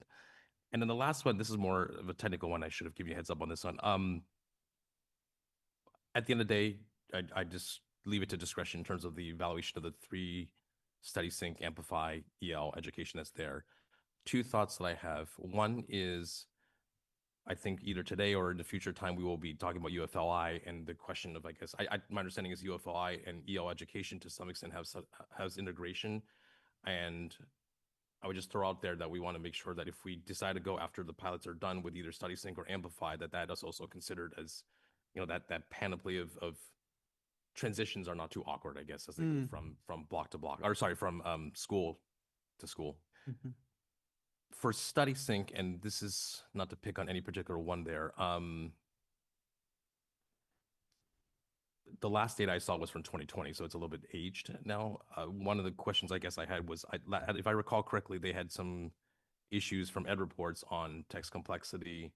and then the last one, this is more of a technical one. I should have given you a heads up on this one. At the end of the day, I just leave it to discretion in terms of the evaluation of the 3 study sync, amplify, EL education that's there. 2 thoughts that I have. One is, I think either today or in the future time, we will be talking about UFLI and the question of, I guess, my understanding is UFLI and EL education to some extent has integration. And I would just throw out there that we want to make sure that if we decide to go after the pilots are done with either study sync or amplify, that is also considered as, that panoply of transitions are not too awkward, I guess, as they go from block to block, or sorry, from school to school. For study sync, and this is not to pick on any particular one there, the last data I saw was from 2020, so it's a little bit aged now. One of the questions I guess I had was, if I recall correctly, they had some issues from Ed Reports on text complexity,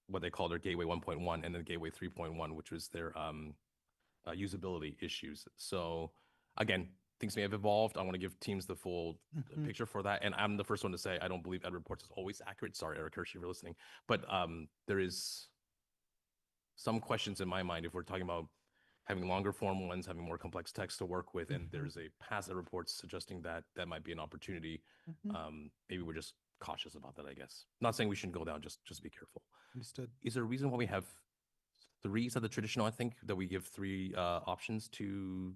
what they call their Gateway 1.1 and then Gateway 3.1, which was their usability issues. So again, things may have evolved. I want to give teams the full picture for that. And I'm the first one to say, I don't believe Ed Reports is always accurate. Sorry, Eric Hershey, for listening. But there is some questions in my mind if we're talking about having longer form ones, having more complex text to work with, and there's a past Ed Reports suggesting that that might be an opportunity. Maybe we're just cautious about that, I guess. Not saying we shouldn't go down, just be careful. Understood. Is there a reason why we have 3 instead of the traditional, I think, that we give 3 options to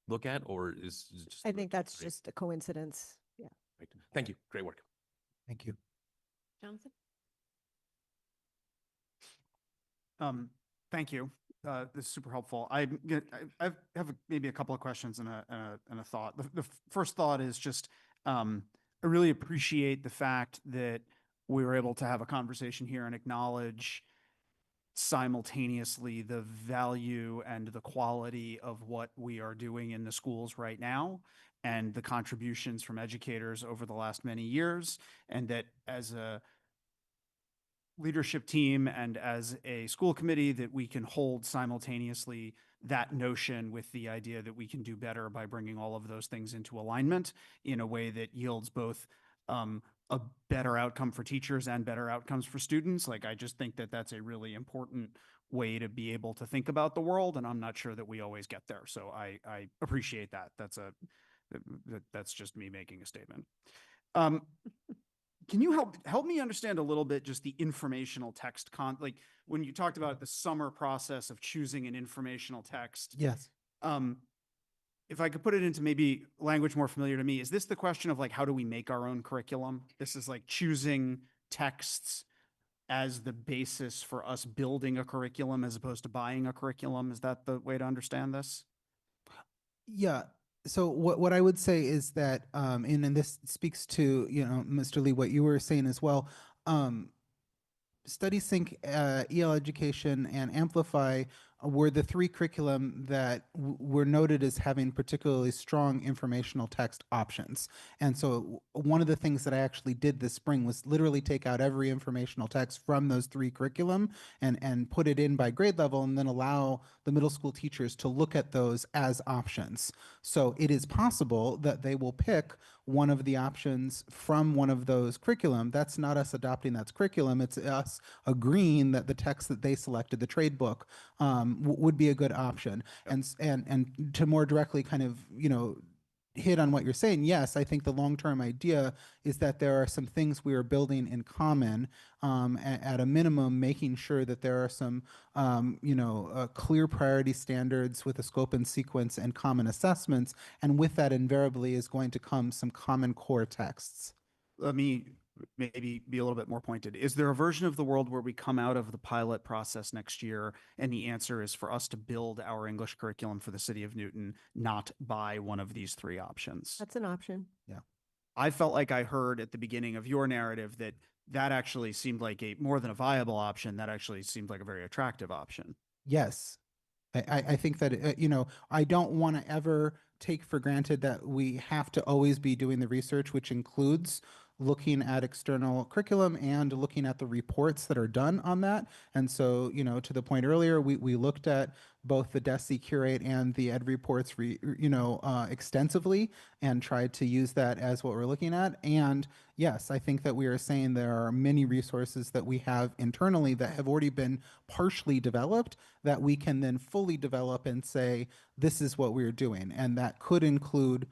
look at, or is it just? I think that's 3? just a coincidence. Yeah. Right. Thank you. Great work. Thank you. Jonathan? Thank you. This is super helpful. I have maybe a couple of questions and a thought. The first thought is just, I really appreciate the fact that we were able to have a conversation here and acknowledge simultaneously the value and the quality of what we are doing in the schools right now and the contributions from educators over the last many years, and that as a leadership team and as a school committee that we can hold simultaneously that notion with the idea that we can do better by bringing all of those things into alignment in a way that yields both a better outcome for teachers and better outcomes for students. Like, I just think that that's a really important way to be able to think about the world, and I'm not sure that we always get there. So I appreciate that. That's just me making a statement. Can you help me understand a little bit just the informational text like when you talked about the summer process of choosing an informational text? Yes. If I could put it into maybe language more familiar to me, is this the question of like, how do we make our own curriculum? This is like choosing texts as the basis for us building a curriculum as opposed to buying a curriculum. Is that the way to understand this? Yeah. So what I would say is that, and this speaks to, Mr. Lee, what you were saying as well. Study Sync, EL Education, and Amplify were the 3 curriculum that were noted as having particularly strong informational text options. And so one of the things that I actually did this spring was literally take out every informational text from those 3 curriculum and put it in by grade level, and then allow the middle school teachers to look at those as options. So it is possible that they will pick one of the options from one of those curriculum. That's not us adopting that curriculum. It's us agreeing that the text that they selected, the trade book, would be a good option. Yep. And to more directly kind of, hit on what you're saying, yes, I think the long-term idea is that there are some things we are building in common, at a minimum, making sure that there are some, clear priority standards with a scope and sequence and common assessments. And with that invariably is going to come some common core texts. Let me maybe be a little bit more pointed. Is there a version of the world where we come out of the pilot process next year and the answer is for us to build our English curriculum for the city of Newton, not buy one of these 3 options? That's an option. Yeah. I felt like I heard at the beginning of your narrative that actually seemed like more than a viable option. That actually seemed like a very attractive option. Yes. I think that, I don't want to ever take for granted that we have to always be doing the research, which includes looking at external curriculum and looking at the reports that are done on that. And so, to the point earlier, we looked at both the DESI Curate and the Ed reports, extensively and tried to use that as what we're looking at. And yes, I think that we are saying there are many resources that we have internally that have already been partially developed that we can then fully develop and say, this is what we're doing. And that could include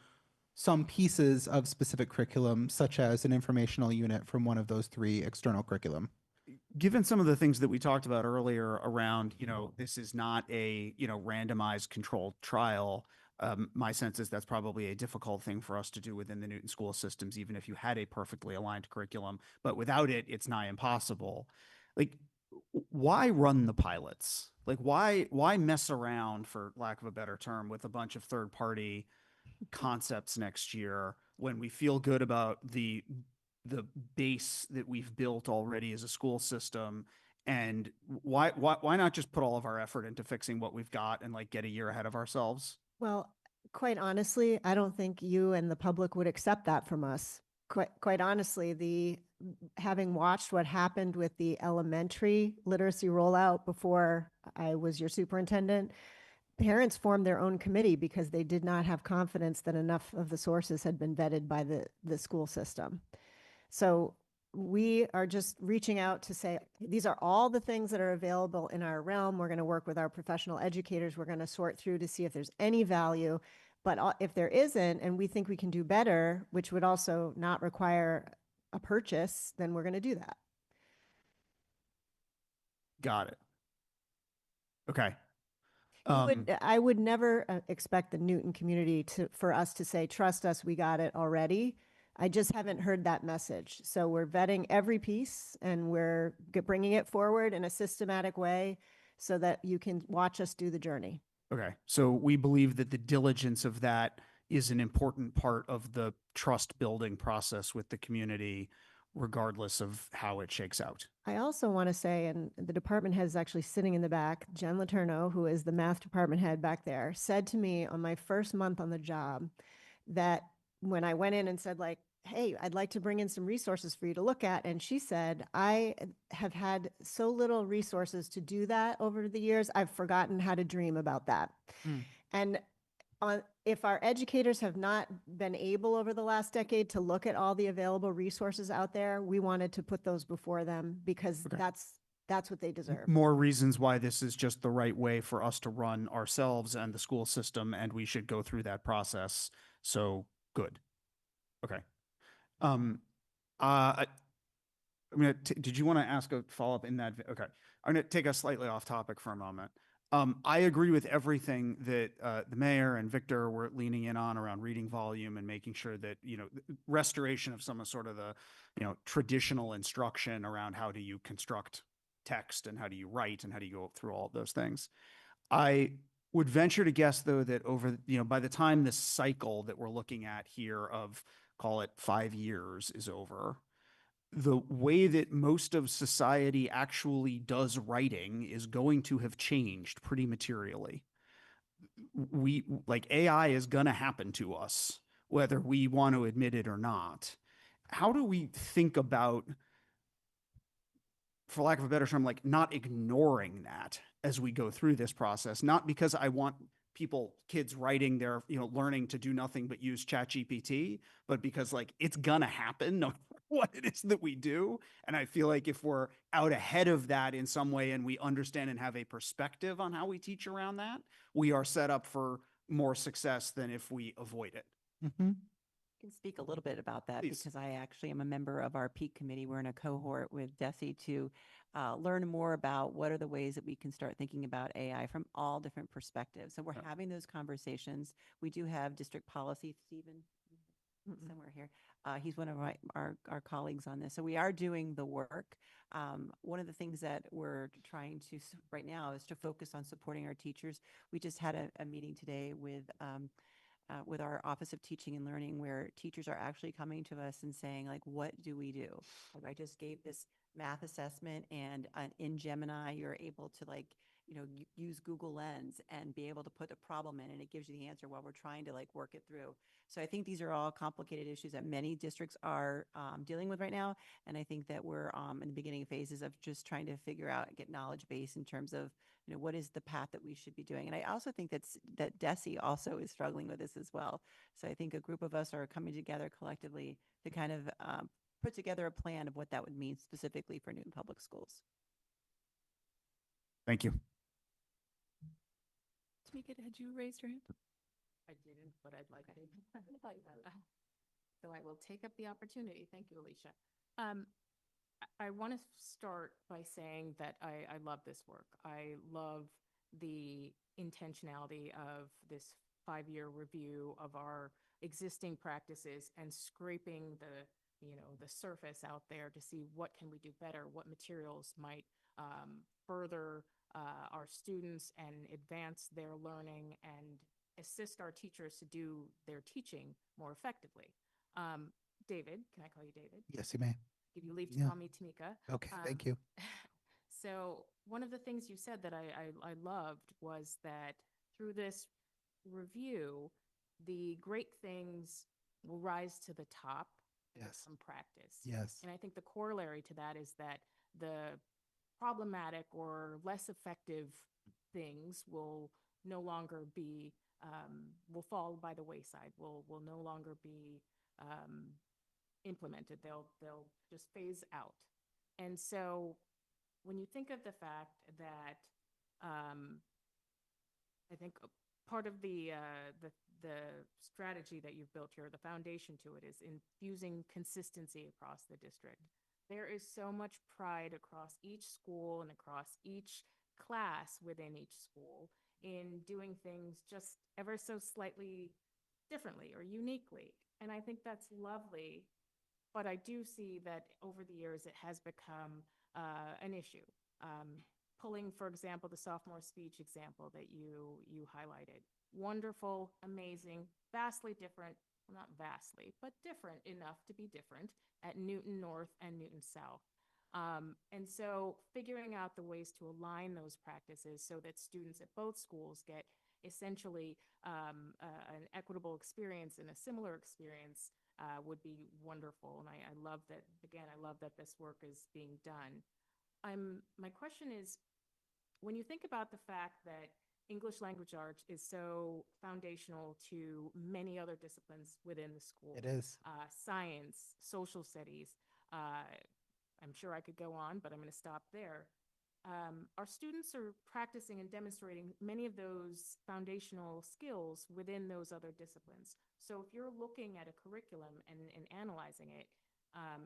some pieces of specific curriculum, such as an informational unit from one of those 3 external curriculum. Given some of the things that we talked about earlier around, this is not a, randomized controlled trial. My sense is that's probably a difficult thing for us to do within the Newton school systems, even if you had a perfectly aligned curriculum. But without it, it's nigh impossible. Like, why run the pilots? Like, why mess around, for lack of a better term, with a bunch of third-party concepts next year when we feel good about the base that we've built already as a school system? And why not just put all of our effort into fixing what we've got and get a year ahead of ourselves? Well, quite honestly, I don't think you and the public would accept that from us. Quite honestly, having watched what happened with the elementary literacy rollout before I was your superintendent, parents formed their own committee because they did not have confidence that enough of the sources had been vetted by the school system. So we are just reaching out to say, these are all the things that are available in our realm. We're going to work with our professional educators. We're going to sort through to see if there's any value. But if there isn't, and we think we can do better, which would also not require a purchase, then we're going to do that. Got it. Okay. I would never expect the Newton community for us to say, trust us, we got it already. I just haven't heard that message. So we're vetting every piece and we're bringing it forward in a systematic way so that you can watch us do the journey. Okay. So we believe that the diligence of that is an important part of the trust building process with the community, regardless of how it shakes out. I also want to say, and the department head is actually sitting in the back, Jen Letourneau, who is the math department head back there, said to me on my first month on the job that when I went in and said, hey, I'd like to bring in some resources for you to look at. And she said, I have had so little resources to do that over the years. I've forgotten how to dream about that. And if our educators have not been able over the last decade to look at all the available resources out there, we wanted to put those before them because that's what they deserve. More reasons why this is just the right way for us to run ourselves and the school system, and we should go through that process. So good. Okay. Did you want to ask a follow-up in that? Okay. I'm going to take us slightly off topic for a moment. I agree with everything that the mayor and Victor were leaning in on around reading volume and making sure that, restoration of some sort of the, traditional instruction around how do you construct text and how do you write and how do you go through all of those things. I would venture to guess, though, that by the time this cycle that we're looking at here of, call it 5 years, is over, the way that most of society actually does writing is going to have changed pretty materially. AI is going to happen to us, whether we want to admit it or not. How do we think about, for lack of a better term, not ignoring that as we go through this process? Not because I want kids writing their, learning to do nothing but use ChatGPT, but because it's gonna happen no matter what it is that we do. And I feel like if we're out ahead of that in some way and we understand and have a perspective on how we teach around that, we are set up for more success than if we avoid it. I can speak a little bit about that Please. because I actually am a member of our peak committee. We're in a cohort with DESI to learn more about what are the ways that we can start thinking about AI from all different perspectives. So we're having those conversations. We do have district policy, Stephen, somewhere here. He's one of our colleagues on this. So we are doing the work. One of the things that we're trying to right now is to focus on supporting our teachers. We just had a meeting today with our Office of Teaching and Learning, where teachers are actually coming to us and saying, what do we do? I just gave this math assessment, and in Gemini, you're able to use Google Lens and be able to put a problem in and it gives you the answer while we're trying to like work it through. So I think these are all complicated issues that many districts are dealing with right now. And I think that we're in the beginning phases of just trying to figure out and get knowledge base in terms of, what is the path that we should be doing. And I also think that DESE also is struggling with this as well. So I think a group of us are coming together collectively to kind of put together a plan of what that would mean specifically for Newton Public Schools. Thank you. Tamika, had you raised your hand? I didn't, but I'd like to. So I will take up the opportunity. Thank you, Alicia. I want to start by saying that I love this work. I love the intentionality of this 5-year review of our existing practices and scraping the surface out there to see what can we do better, what materials might further our students and advance their learning and assist our teachers to do their teaching more effectively. David, can I call you David? Yes, you may. Give you leave to Yeah. call me Tamika. Okay, thank you. So one of the things you said that I loved was that through this review, the great things will rise to the top Yes. from practice. Yes. And I think the corollary to that is that the problematic or less effective things will no longer be, will fall by the wayside, will no longer be implemented. They'll just phase out. And so when you think of the fact that I think part of the strategy that you've built here, the foundation to it, is infusing consistency across the district. There is so much pride across each school and across each class within each school in doing things just ever so slightly differently or uniquely. And I think that's lovely. But I do see that over the years, it has become an issue. Pulling, for example, the sophomore speech example that you highlighted. Wonderful, amazing, vastly different, well, not vastly, but different enough to be different at Newton North and Newton South. And so figuring out the ways to align those practices so that students at both schools get essentially an equitable experience and a similar experience would be wonderful. And I love that, again, I love that this work is being done. My question is, when you think about the fact that English language arts is so foundational to many other disciplines within the school. It is. Science, social studies. I'm sure I could go on, but I'm going to stop there. Our students are practicing and demonstrating many of those foundational skills within those other disciplines. So if you're looking at a curriculum and analyzing it,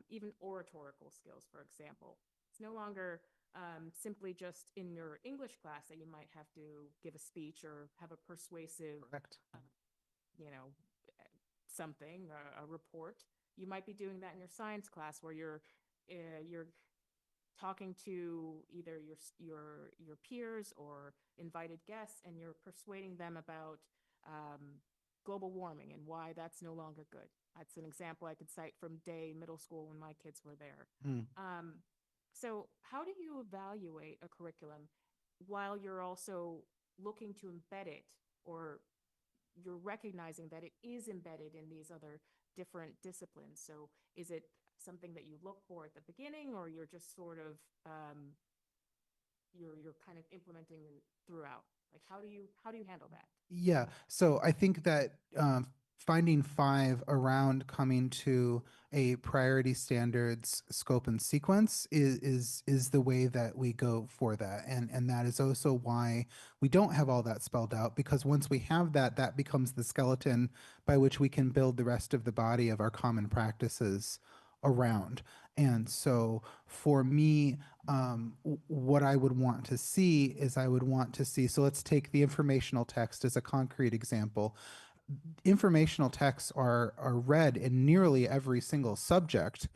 even oratorical skills, for example, it's no longer simply just in your English class that you might have to give a speech or have a persuasive, Correct. Something, a report. You might be doing that in your science class where you're talking to either your peers or invited guests, and you're persuading them about global warming and why that's no longer good. That's an example I could cite from Day Middle School when my kids were there. So how do you evaluate a curriculum while you're also looking to embed it, or you're recognizing that it is embedded in these other different disciplines? So is it something that you look for at the beginning, or you're just sort of you're kind of implementing throughout? Like how do you handle that? Yeah. So I think that finding 5 around coming to a priority standards scope and sequence is the way that we go for that. And that is also why we don't have all that spelled out, because once we have that, that becomes the skeleton by which we can build the rest of the body of our common practices around. And so for me, what I would want to see is so let's take the informational text as a concrete example. Informational texts are read in nearly every single subject.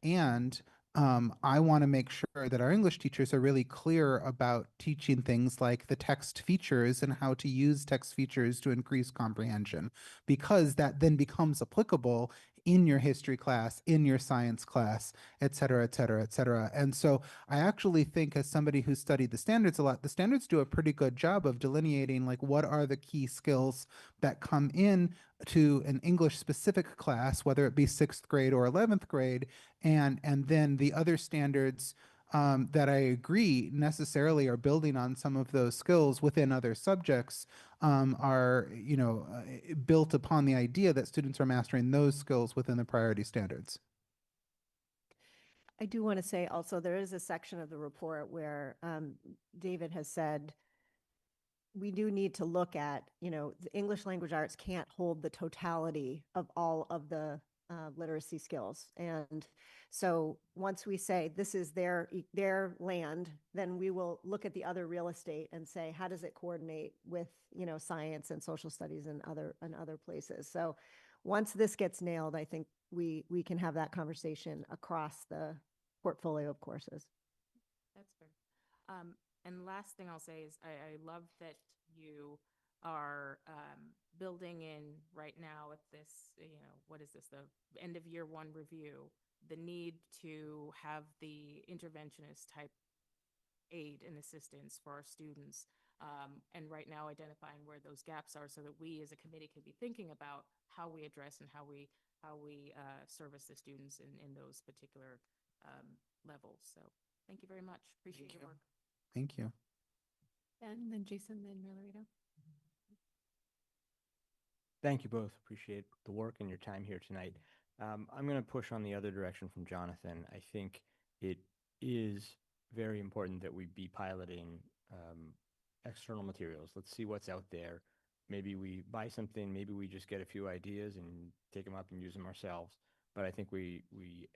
And I want to make sure that our English teachers are really clear about teaching things like the text features and how to use text features to increase comprehension, because that then becomes applicable in your history class, in your science class, et cetera, et cetera, et cetera. And so I actually think, as somebody who's studied the standards a lot, the standards do a pretty good job of delineating like what are the key skills that come in to an English specific class, whether it be 6th grade or 11th grade, and then the other standards that I agree necessarily are building on some of those skills within other subjects, are, built upon the idea that students are mastering those skills within the priority standards. I do want to say also, there is a section of the report where David has said, we do need to look at, the English language arts can't hold the totality of all of the literacy skills. And so once we say this is their land, then we will look at the other real estate and say, how does it coordinate with, science and social studies and other places? So once this gets nailed, I think we can have that conversation across the portfolio of courses. That's fair. And last thing I'll say is I love that you are building in right now at this, what is this, the end of year one review, the need to have the interventionist type aid and assistance for our students. And right now identifying where those gaps are so that we as a committee can be thinking about how we address and how we service the students in those particular levels. So thank you very much. Appreciate your work. Thank you. And then Jason, then Margarita. Thank you both. Appreciate the work and your time here tonight. I'm going to push on the other direction from Jonathan. I think it is very important that we be piloting external materials. Let's see what's out there. Maybe we buy something, maybe we just get a few ideas and take them up and use them ourselves. But I think we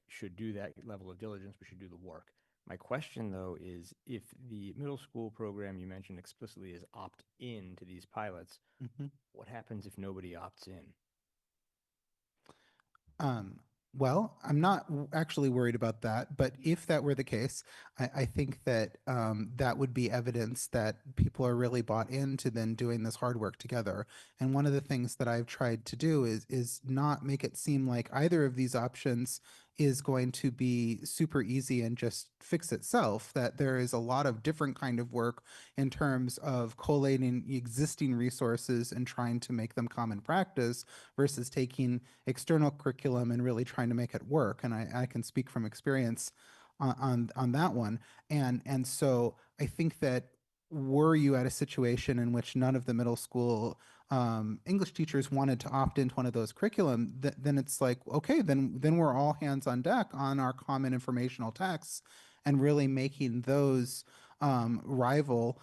should do that level of diligence. We should do the work. My question, though, is if the middle school program you mentioned explicitly is opt-in to these pilots, what happens if nobody opts in? Well, I'm not actually worried about that, but if that were the case, I think that that would be evidence that people are really bought into then doing this hard work together. And one of the things that I've tried to do is not make it seem like either of these options is going to be super easy and just fix itself, that there is a lot of different kind of work in terms of collating existing resources and trying to make them common practice versus taking external curriculum and really trying to make it work. And I can speak from experience on that one. And so I think that were you at a situation in which none of the middle school English teachers wanted to opt into one of those curriculum, then it's like, okay, then we're all hands on deck on our common informational texts and really making those rival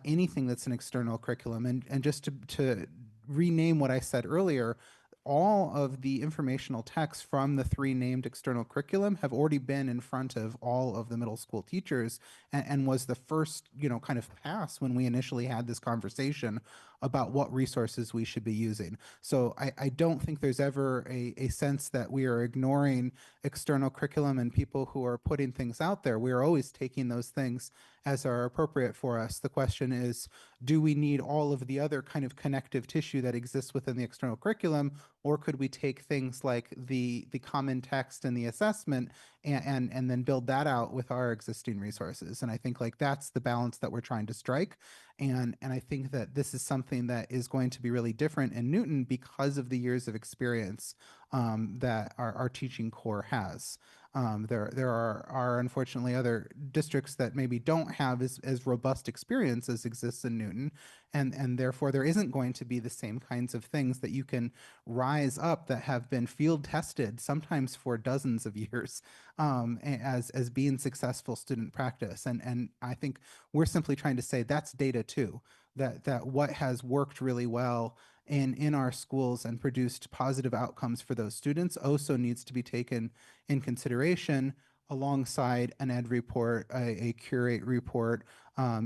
anything that's an external curriculum. And just to rename what I said earlier, all of the informational texts from the 3 named external curriculum have already been in front of all of the middle school teachers, and was the first, kind of pass when we initially had this conversation about what resources we should be using. So I don't think there's ever a sense that we are ignoring external curriculum and people who are putting things out there. We are always taking those things as are appropriate for us. The question is, do we need all of the other kind of connective tissue that exists within the external curriculum, or could we take things like the common text and the assessment and then build that out with our existing resources? And I think like that's the balance that we're trying to strike. And I think that this is something that is going to be really different in Newton because of the years of experience that our teaching core has. There are unfortunately other districts that maybe don't have as robust experience as exists in Newton, and therefore there isn't going to be the same kinds of things that you can rise up that have been field tested, sometimes for dozens of years, as being successful student practice. And I think we're simply trying to say that's data too, that what has worked really well in our schools and produced positive outcomes for those students also needs to be taken in consideration alongside an ed report, a curate report,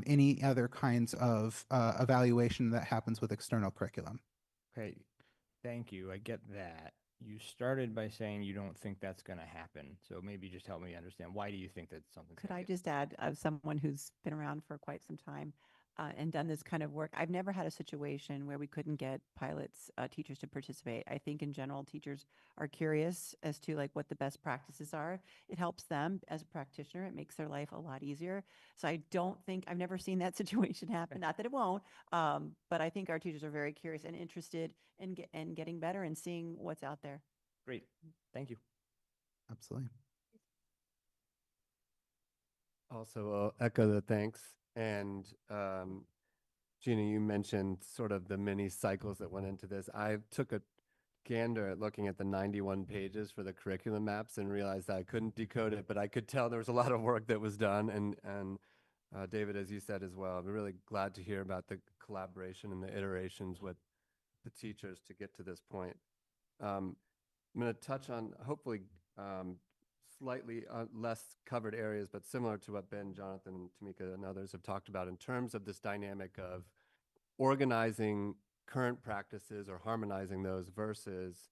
any other kinds of evaluation that happens with external curriculum. Okay, thank you. I get that. You started by saying you don't think that's going to happen. So maybe just help me understand. Why do you think that something? Could I just add, as someone who's been around for quite some time, and done this kind of work, I've never had a situation where we couldn't get pilots, teachers to participate. I think in general, teachers are curious as to like what the best practices are. It helps them as a practitioner. It makes their life a lot easier. So I don't think, I've never seen that situation happen. Not that it won't, but I think our teachers are very curious and interested in getting better and seeing what's out there. Great. Thank you. Absolutely. Also, echo the thanks. And Gina, you mentioned sort of the many cycles that went into this. I took a gander at looking at the 91 pages for the curriculum maps and realized I couldn't decode it, but I could tell there was a lot of work that was done. And David, as you said as well, I'm really glad to hear about the collaboration and the iterations with the teachers to get to this point. I'm going to touch on hopefully slightly less covered areas, but similar to what Ben, Jonathan, Tamika, and others have talked about in terms of this dynamic of organizing current practices or harmonizing those versus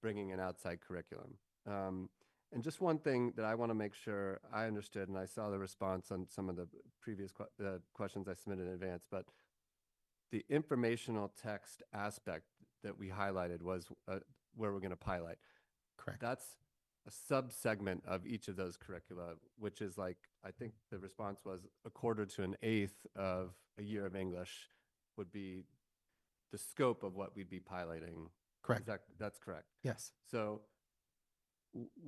bringing an outside curriculum. And just one thing that I want to make sure I understood, and I saw the response on some of the previous questions I submitted in advance, but the informational text aspect that we highlighted was where we're going to pilot. Correct. That's a subsegment of each of those curricula, which is like, I think the response was a quarter to an eighth of a year of English would be the scope of what we'd be piloting. Correct. That's correct. Yes. So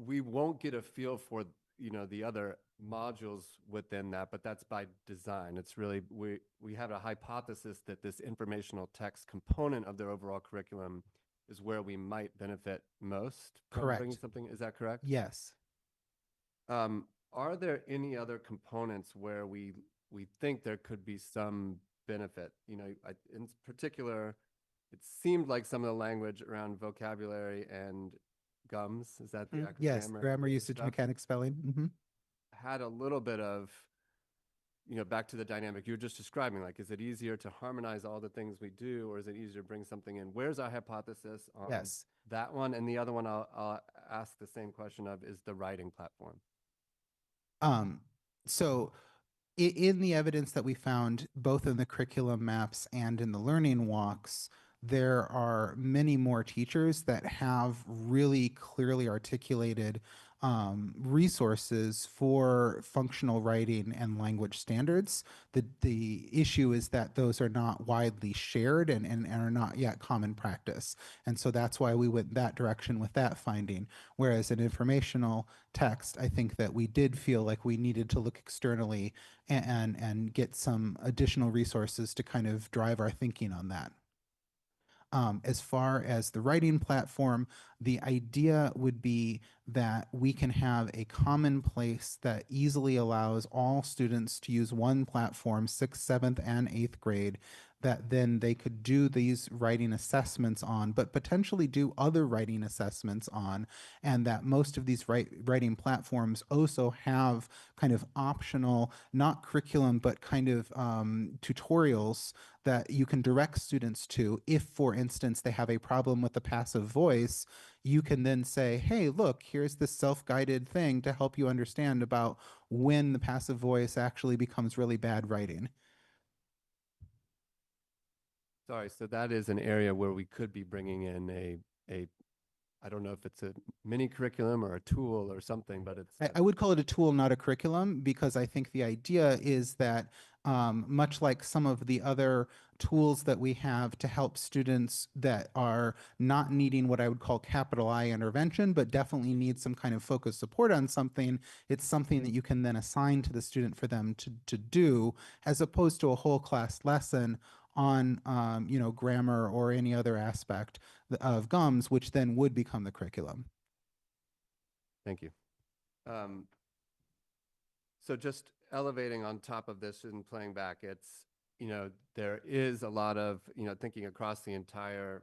we won't get a feel for, the other modules within that, but that's by design. It's really, we have a hypothesis that this informational text component of their overall curriculum is where we might benefit most from Correct. bringing something. Is that correct? Yes. Are there any other components where we think there could be some benefit? In particular, it seemed like some of the language around vocabulary and gums, is that the Yes, grammar, usage, stuff, mechanics, spelling. had a little bit of, back to the dynamic you were just describing, like, is it easier to harmonize all the things we do, or is it easier to bring something in? Where's our hypothesis on Yes. that one? And the other one I'll ask the same question of is the writing platform. So in the evidence that we found, both in the curriculum maps and in the learning walks, there are many more teachers that have really clearly articulated resources for functional writing and language standards. The issue is that those are not widely shared and are not yet common practice. And so that's why we went that direction with that finding. Whereas in informational text, I think that we did feel like we needed to look externally and get some additional resources to kind of drive our thinking on that. As far as the writing platform, the idea would be that we can have a common place that easily allows all students to use one platform, 6th, 7th, and 8th grade, that then they could do these writing assessments on, but potentially do other writing assessments on, and that most of these writing platforms also have kind of optional, not curriculum, but kind of tutorials that you can direct students to. If, for instance, they have a problem with the passive voice, you can then say, hey, look, here's this self-guided thing to help you understand about when the passive voice actually becomes really bad writing. Sorry, so that is an area where we could be bringing in I don't know if it's a mini curriculum or a tool or something, but it's. I would call it a tool, not a curriculum, because I think the idea is that much like some of the other tools that we have to help students that are not needing what I would call capital I intervention, but definitely need some kind of focused support on something, it's something that you can then assign to the student for them to do, as opposed to a whole class lesson on grammar or any other aspect of gums, which then would become the curriculum. Thank you. So just elevating on top of this and playing back, it's, there is a lot of, thinking across the entire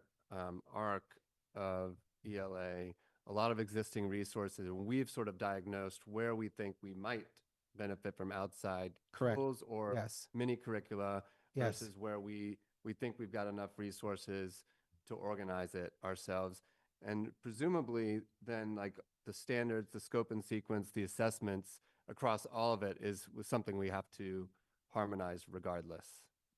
arc of ELA, a lot of existing resources, and we've sort of diagnosed where we think we might benefit from outside Correct. tools or Yes. mini curricula Yes. versus where we think we've got enough resources to organize it ourselves. And presumably then, like, the standards, the scope and sequence, the assessments across all of it was something we have to harmonized regardless.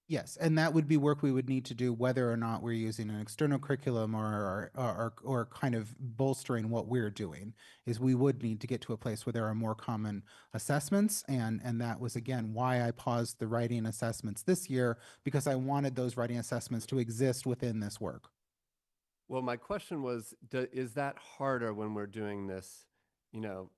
Yes, and that would be work we would need to do whether or not we're using an external curriculum or kind of bolstering what we're doing, is we would need to get to a place where there are more common assessments. And that was, again, why I paused the writing assessments this year, because I wanted those writing assessments to exist within this work. Well, my question was, is that harder when we're doing this, you know,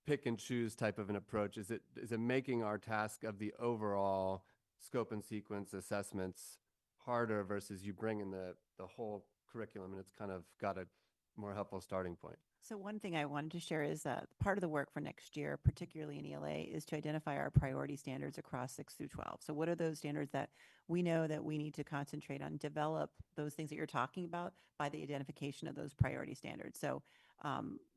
pick and choose type of an approach? Is it making our task of the overall scope and sequence assessments harder versus you bring in the whole curriculum and it's kind of got a more helpful starting point? So one thing I wanted to share is that part of the work for next year, particularly in ELA, is to identify our priority standards across 6 through 12. So what are those standards that we know that we need to concentrate on, develop those things that you're talking about by the identification of those priority standards. So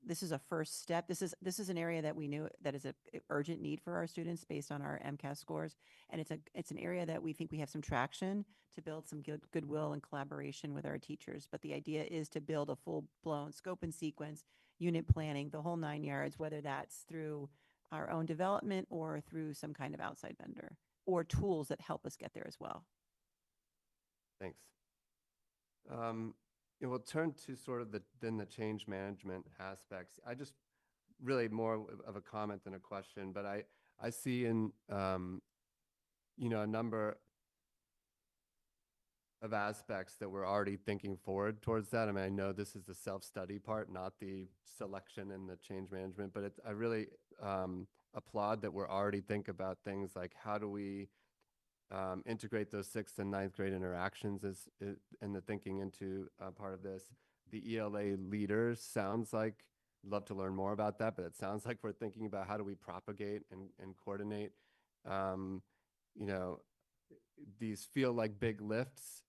this is a first step. This is an area that we knew that is a urgent need for our students based on our MCAS scores. And it's an area that we think we have some traction to build some goodwill and collaboration with our teachers. But the idea is to build a full-blown scope and sequence, unit planning, the whole 9 yards, whether that's through our own development or through some kind of outside vendor or tools that help us get there as well. Thanks. We'll turn to sort of the change management aspects. I just really more of a comment than a question, but I see in a number of aspects that we're already thinking forward towards that. I mean, I know this is the self-study part, not the selection and the change management, but I really applaud that we're already think about things like how do we integrate those 6th and 9th grade interactions and the thinking into part of this. The ELA leaders sounds like, love to learn more about that, but it sounds like we're thinking about how do we propagate and coordinate. These feel like big lifts.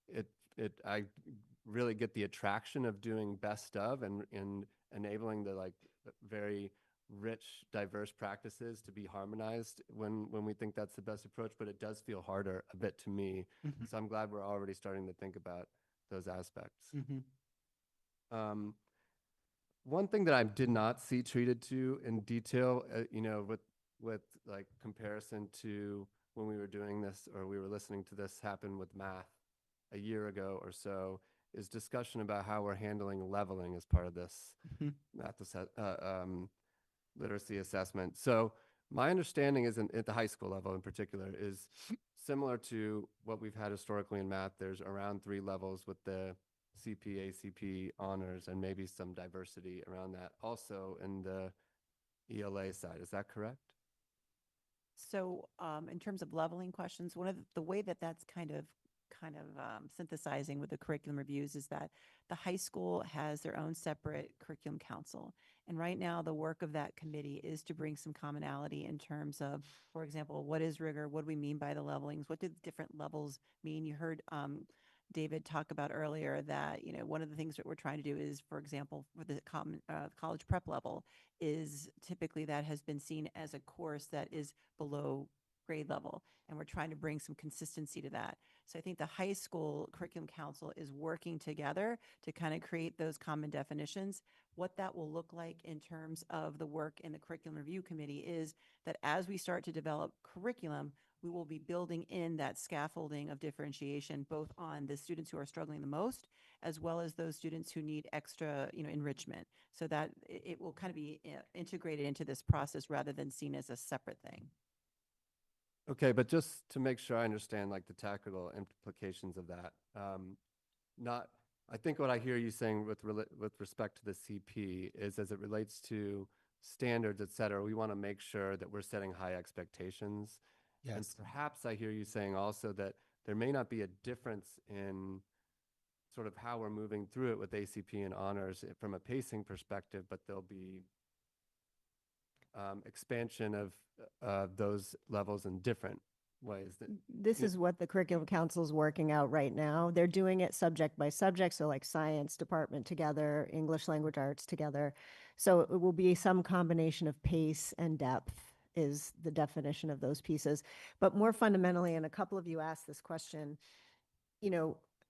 I really get the attraction of doing best of and enabling the like very rich, diverse practices to be harmonized when we think that's the best approach, but it does feel harder a bit to me. Mhm. So I'm glad we're already starting to think about those aspects. One thing that I did not see treated to in detail, with like comparison to when we were doing this or we were listening to this happen with math a year ago or so, is discussion about how we're handling leveling as part of this math literacy assessment. So my understanding is at the high school level in particular is similar to what we've had historically in math. There's around 3 levels with the CP, ACP, honors, and maybe some diversity around that also in the ELA side. Is that correct? So in terms of leveling questions, one of the way that that's kind of synthesizing with the curriculum reviews is that the high school has their own separate curriculum council. And right now, the work of that committee is to bring some commonality in terms of, for example, what is rigor? What do we mean by the levelings? What do the different levels mean? You heard David talk about earlier that, one of the things that we're trying to do is, for example, for the college prep level, is typically that has been seen as a course that is below grade level. And we're trying to bring some consistency to that. So I think the high school curriculum council is working together to kind of create those common definitions. What that will look like in terms of the work in the curriculum review committee is that as we start to develop curriculum, we will be building in that scaffolding of differentiation, both on the students who are struggling the most, as well as those students who need extra, enrichment, so that it will kind of be integrated into this process rather than seen as a separate thing. Okay, but just to make sure I understand like the tactical implications of that, I think what I hear you saying with respect to the CP is as it relates to standards, et cetera, we want to make sure that we're setting high expectations. Yes. And perhaps I hear you saying also that there may not be a difference in sort of how we're moving through it with ACP and honors from a pacing perspective, but there'll be expansion of those levels in different ways. This is what the curriculum council is working out right now. They're doing it subject by subject, so like science department together, English language arts together. So it will be some combination of pace and depth is the definition of those pieces. But more fundamentally, and a couple of you asked this question,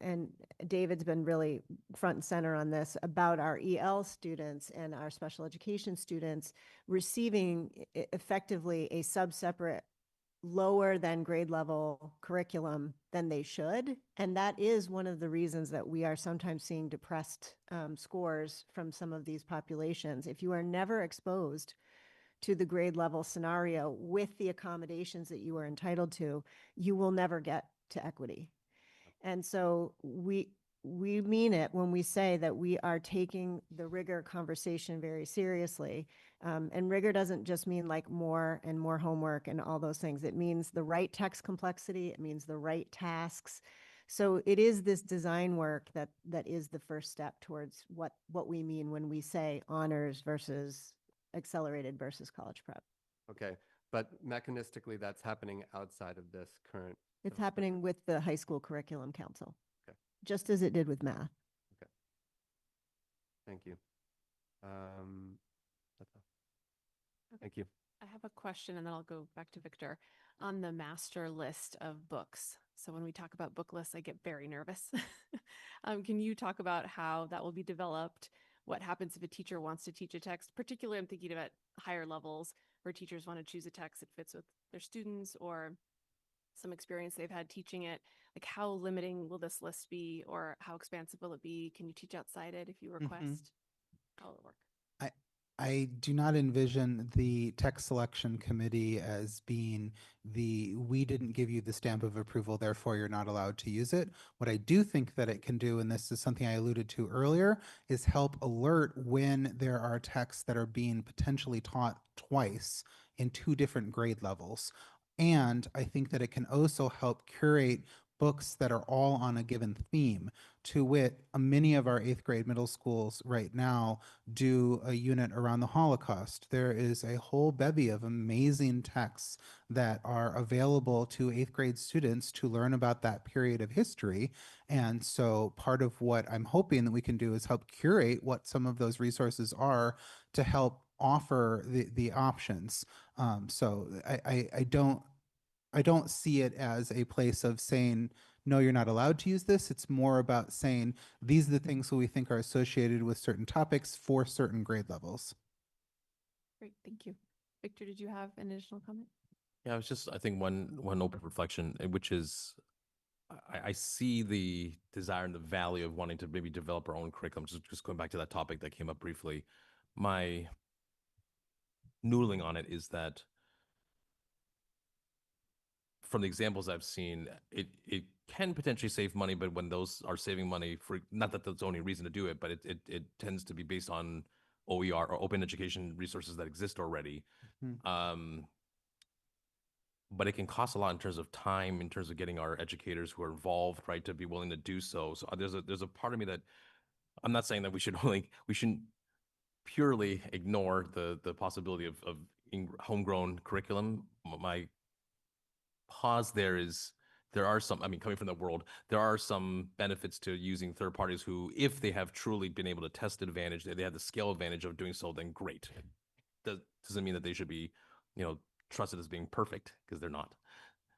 and David's been really front and center on this, about our EL students and our special education students receiving effectively a sub-separate lower than grade level curriculum than they should. And that is one of the reasons that we are sometimes seeing depressed scores from some of these populations. If you are never exposed to the grade level scenario with the accommodations that you are entitled to, you will never get to equity. And so we mean it when we say that we are taking the rigor conversation very seriously. And rigor doesn't just mean like more and more homework and all those things. It means the right text complexity. It means the right tasks. So it is this design work that is the first step towards what we mean when we say honors versus accelerated versus college prep. Okay, but mechanistically, that's happening outside of this current. It's happening with the high school curriculum council, Okay. just as it did with math. Okay. Thank you. That's all. Okay. Thank you. I have a question and then I'll go back to Victor on the master list of books. So when we talk about book lists, I get very nervous. Can you talk about how that will be developed? What happens if a teacher wants to teach a text? Particularly, I'm thinking about higher levels where teachers want to choose a text that fits with their students or some experience they've had teaching it. Like, how limiting will this list be, or how expansive will it be? Can you teach outside it if you request? How will it work? I do not envision the text selection committee as being we didn't give you the stamp of approval, therefore you're not allowed to use it. What I do think that it can do, and this is something I alluded to earlier, is help alert when there are texts that are being potentially taught twice in 2 different grade levels. And I think that it can also help curate books that are all on a given theme. To wit, many of our 8th grade middle schools right now do a unit around the Holocaust. There is a whole bevy of amazing texts that are available to 8th grade students to learn about that period of history. And so part of what I'm hoping that we can do is help curate what some of those resources are to help offer the options. So I don't see it as a place of saying, no, you're not allowed to use this. It's more about saying, these are the things that we think are associated with certain topics for certain grade levels. Great, thank you. Victor, did you have an additional comment? Yeah, it's just, I think one open reflection, which is I see the desire and the value of wanting to maybe develop our own curriculum. Just going back to that topic that came up briefly, my noodling on it is that from the examples I've seen, it can potentially save money, but when those are saving money for, not that that's the only reason to do it, but it tends to be based on OER or open education resources that exist already. But it can cost a lot in terms of time, in terms of getting our educators who are involved, right, to be willing to do so. So there's a part of me that I'm not saying that we shouldn't purely ignore the possibility of homegrown curriculum. My pause there is there are some, I mean, coming from the world, there are some benefits to using third parties who, if they have truly been able to test advantage, they have the scale advantage of doing so, then great. Doesn't mean that they should be, trusted as being perfect, because they're not.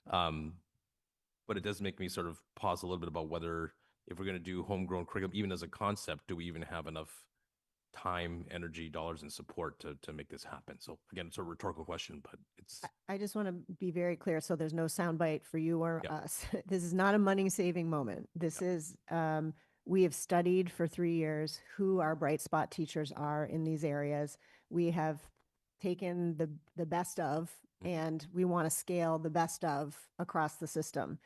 But it does make me sort of pause a little bit about whether, if we're going to do homegrown curriculum, even as a concept, do we even have enough time, energy, dollars, and support to make this happen? So again, it's a rhetorical question, but it's. I just want to be very clear, so there's no soundbite for you or Yep. us. This is not a money-saving moment. This is, we have studied for 3 years who our bright spot teachers are in these areas. We have taken the best of, and we want to scale the best of across the system.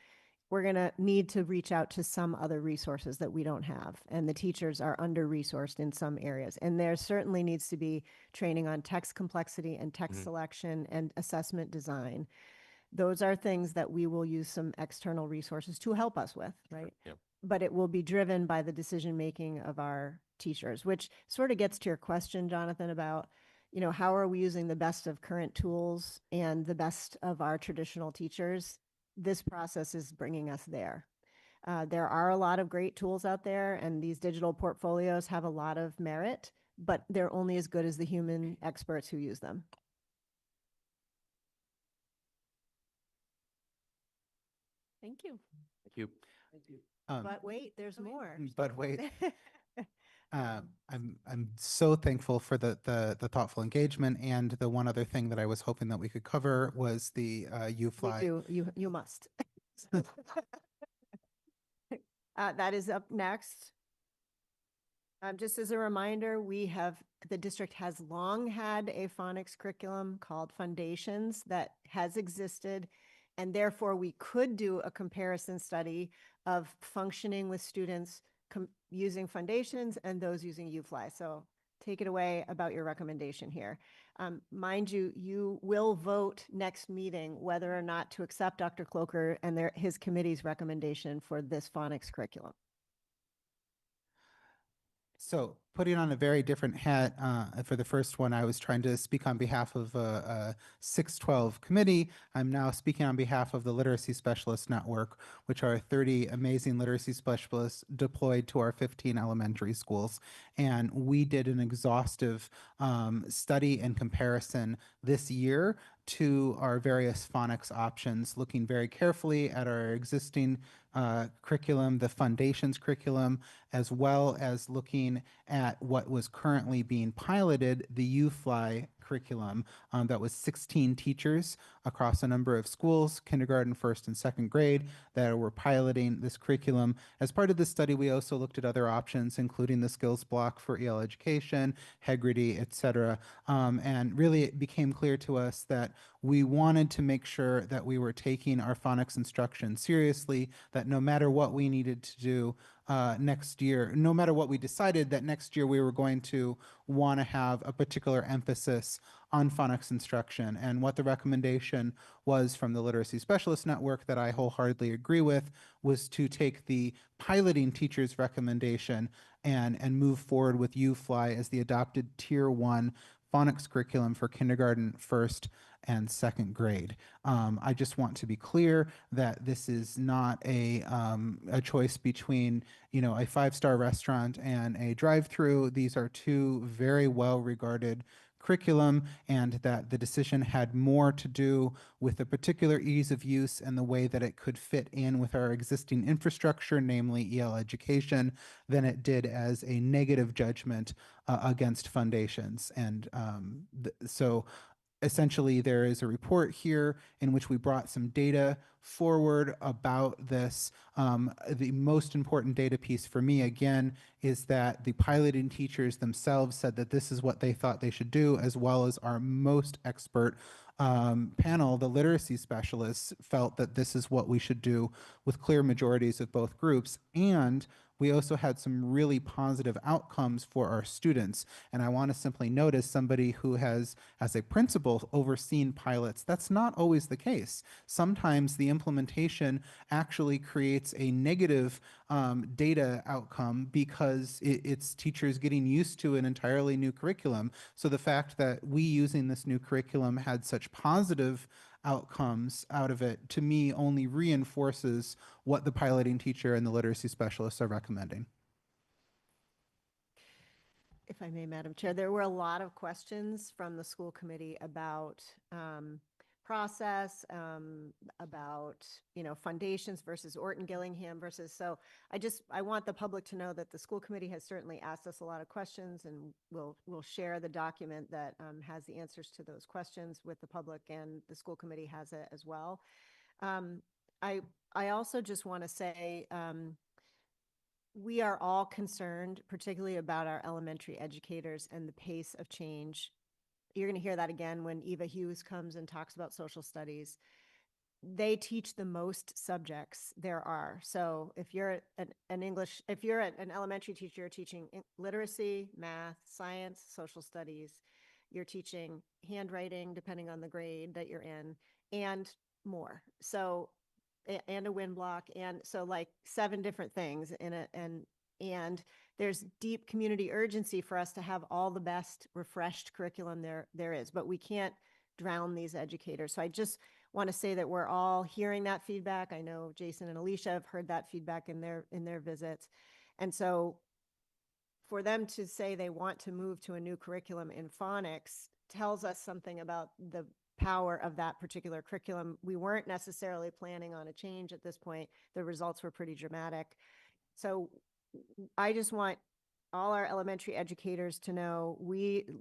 We're going to need to reach out to some other resources that we don't have. And the teachers are under-resourced in some areas. And there certainly needs to be training on text complexity and text selection and assessment design. Those are things that we will use some external resources to help us with, right? Yep. But it will be driven by the decision-making of our teachers, which sort of gets to your question, Jonathan, about, how are we using the best of current tools and the best of our traditional teachers? This process is bringing us there. There are a lot of great tools out there, and these digital portfolios have a lot of merit, but they're only as good as the human experts who use them. Thank you. Thank you. But wait, there's more. But wait, I'm so thankful for the thoughtful engagement, and the one other thing that I was hoping that we could cover was the We UFly. do, you must. That is up next. Just as a reminder, the district has long had a phonics curriculum called Foundations that has existed, and therefore we could do a comparison study of functioning with students using Foundations and those using UFly. So take it away about your recommendation here. Mind you, you will vote next meeting whether or not to accept Dr. Cloker and his committee's recommendation for this phonics curriculum. So putting on a very different hat, for the first one, I was trying to speak on behalf of a 612 committee. I'm now speaking on behalf of the Literacy Specialist Network, which are 30 amazing literacy specialists deployed to our 15 elementary schools. And we did an exhaustive study and comparison this year to our various phonics options, looking very carefully at our existing curriculum, the Foundations curriculum, as well as looking at what was currently being piloted, the UFly curriculum, that was 16 teachers across a number of schools, kindergarten, first and second grade, that were piloting this curriculum. As part of this study, we also looked at other options, including the skills block for EL education, Hegrity, et cetera. And really it became clear to us that we wanted to make sure that we were taking our phonics instruction seriously, that no matter what we needed to do next year, no matter what we decided, that next year we were going to want to have a particular emphasis on phonics instruction. And what the recommendation was from the Literacy Specialist Network that I wholeheartedly agree with was to take the piloting teacher's recommendation and move forward with UFly as the adopted Tier 1 phonics curriculum for kindergarten, first, and second grade. I just want to be clear that this is not a choice between, you know, a five-star restaurant and a drive-through. These are two very well-regarded curriculum, and that the decision had more to do with the particular ease of use and the way that it could fit in with our existing infrastructure, namely EL education, than it did as a negative judgment against Foundations. And so essentially there is a report here in which we brought some data forward about this. The most important data piece for me, again, is that the piloting teachers themselves said that this is what they thought they should do, as well as our most expert panel, the literacy specialists, felt that this is what we should do, with clear majorities of both groups. And we also had some really positive outcomes for our students. And I want to simply note, as somebody who has, as a principal, overseen pilots, that's not always the case. Sometimes the implementation actually creates a negative data outcome because it's teachers getting used to an entirely new curriculum. So the fact that we, using this new curriculum, had such positive outcomes out of it, to me, only reinforces what the piloting teacher and the literacy specialists are recommending. If I may, Madam Chair, there were a lot of questions from the school committee about process, about, you know, Foundations versus Orton Gillingham versus, so I want the public to know that the school committee has certainly asked us a lot of questions, and we'll share the document that has the answers to those questions with the public, and the school committee has it as well. I also just want to say, we are all concerned, particularly about our elementary educators and the pace of change. You're going to hear that again when Eva Hughes comes and talks about social studies. They teach the most subjects there are. So if you're if you're an elementary teacher, you're teaching literacy, math, science, social studies, you're teaching handwriting, depending on the grade that you're in, and more. So and a wind block, and so like 7 different things in it, and there's deep community urgency for us to have all the best refreshed curriculum there is, but we can't drown these educators. So I just want to say that we're all hearing that feedback. I know Jason and Alicia have heard that feedback in their visits, and so for them to say they want to move to a new curriculum in phonics tells us something about the power of that particular curriculum. We weren't necessarily planning on a change at this point. The results were pretty dramatic. So I just want all our elementary educators to know,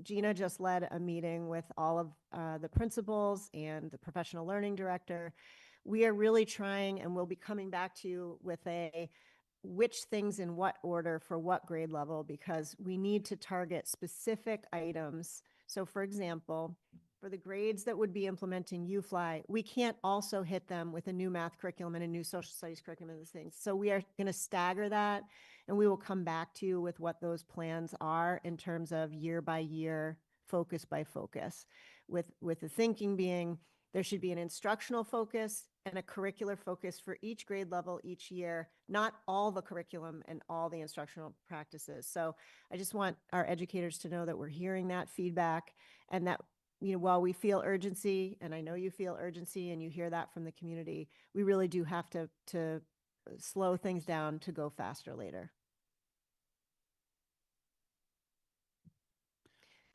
Gina just led a meeting with all of the principals and the professional learning director. We are really trying, and we'll be coming back to you with which things in what order for what grade level, because we need to target specific items. So for example, for the grades that would be implementing UFly, we can't also hit them with a new math curriculum and a new social studies curriculum and those things. So we are going to stagger that, and we will come back to you with what those plans are in terms of year by year, focus by focus, with the thinking being there should be an instructional focus and a curricular focus for each grade level each year, not all the curriculum and all the instructional practices. So I just want our educators to know that we're hearing that feedback, and that, while we feel urgency, and I know you feel urgency and you hear that from the community, we really do have to slow things down to go faster later.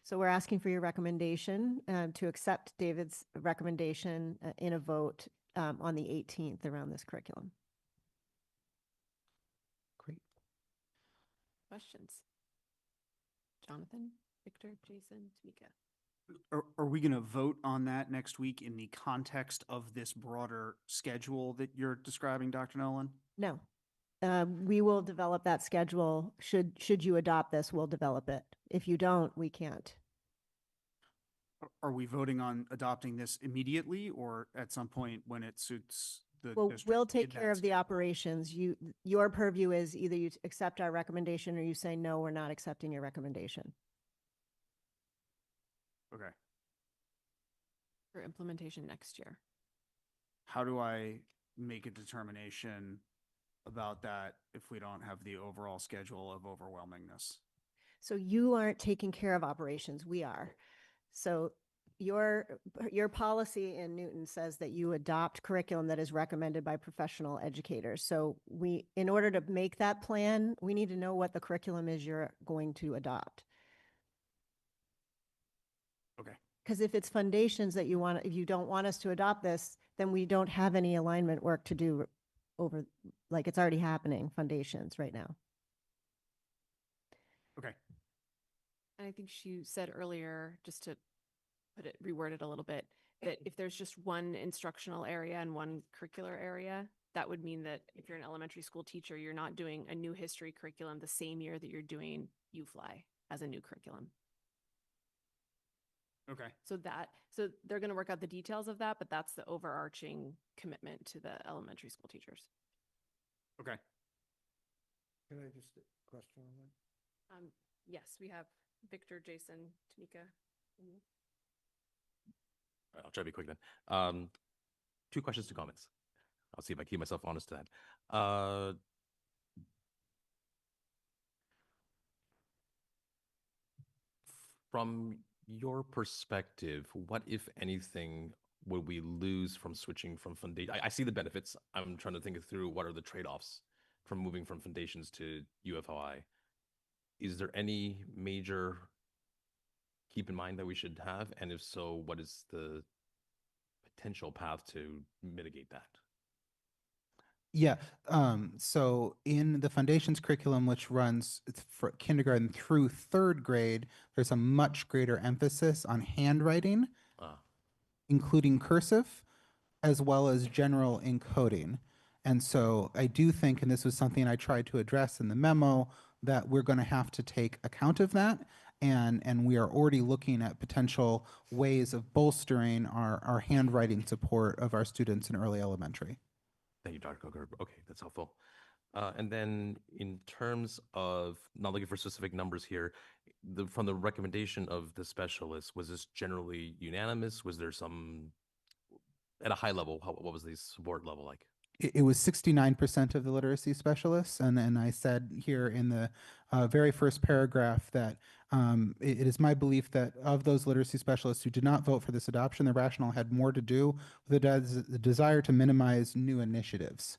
So we're asking for your recommendation to accept David's recommendation in a vote on the 18th around this curriculum. Great. Questions? Jonathan, Victor, Jason, Tamika. Are we going to vote on that next week in the context of this broader schedule that you're describing, Dr. Nolan? No. We will develop that schedule. Should you adopt this, we'll develop it. If you don't, we can't. Are we voting on adopting this immediately or at some point when it suits the Well, district we'll in take that care of the schedule? operations. Your purview is either you accept our recommendation or you say, no, we're not accepting your recommendation. Okay. For implementation next year. How do I make a determination about that if we don't have the overall schedule of overwhelmingness? So you aren't taking care of operations, we are. So your policy in Newton says that you adopt curriculum that is recommended by professional educators. So in order to make that plan, we need to know what the curriculum is you're going to adopt. Okay. Because if it's foundations that if you don't want us to adopt this, then we don't have any alignment work to do over, like it's already happening, foundations right now. Okay. And I think she said earlier, just to reword it a little bit, that if there's just one instructional area and one curricular area, that would mean that if you're an elementary school teacher, you're not doing a new history curriculum the same year that you're doing UFly as a new curriculum. Okay. So they're going to work out the details of that, but that's the overarching commitment to the elementary school teachers. Okay. Can I just question on that? Yes, we have Victor, Jason, Tamika. I'll try to be quick then. 2 questions, 2 comments. I'll see if I keep myself honest to that. From your perspective, what, if anything, would we lose from switching from foundation? I see the benefits. I'm trying to think through what are the trade-offs from moving from foundations to UFOI. Is there any major keep in mind that we should have? And if so, what is the potential path to mitigate that? Yeah. So in the foundations curriculum, which runs for kindergarten through 3rd grade, there's a much greater emphasis on handwriting, including cursive, as well as general encoding. And so I do think, and this was something I tried to address in the memo, that we're going to have to take account of that. And we are already looking at potential ways of bolstering our handwriting support of our students in early elementary. Thank you, Dr. Coker. Okay, that's helpful. And then in terms of, not looking for specific numbers here, from the recommendation of the specialist, was this generally unanimous? Was there some, at a high level, what was the support level like? It was 69% of the literacy specialists. And then I said here in the very first paragraph that it is my belief that of those literacy specialists who did not vote for this adoption, the rationale had more to do with the desire to minimize new initiatives.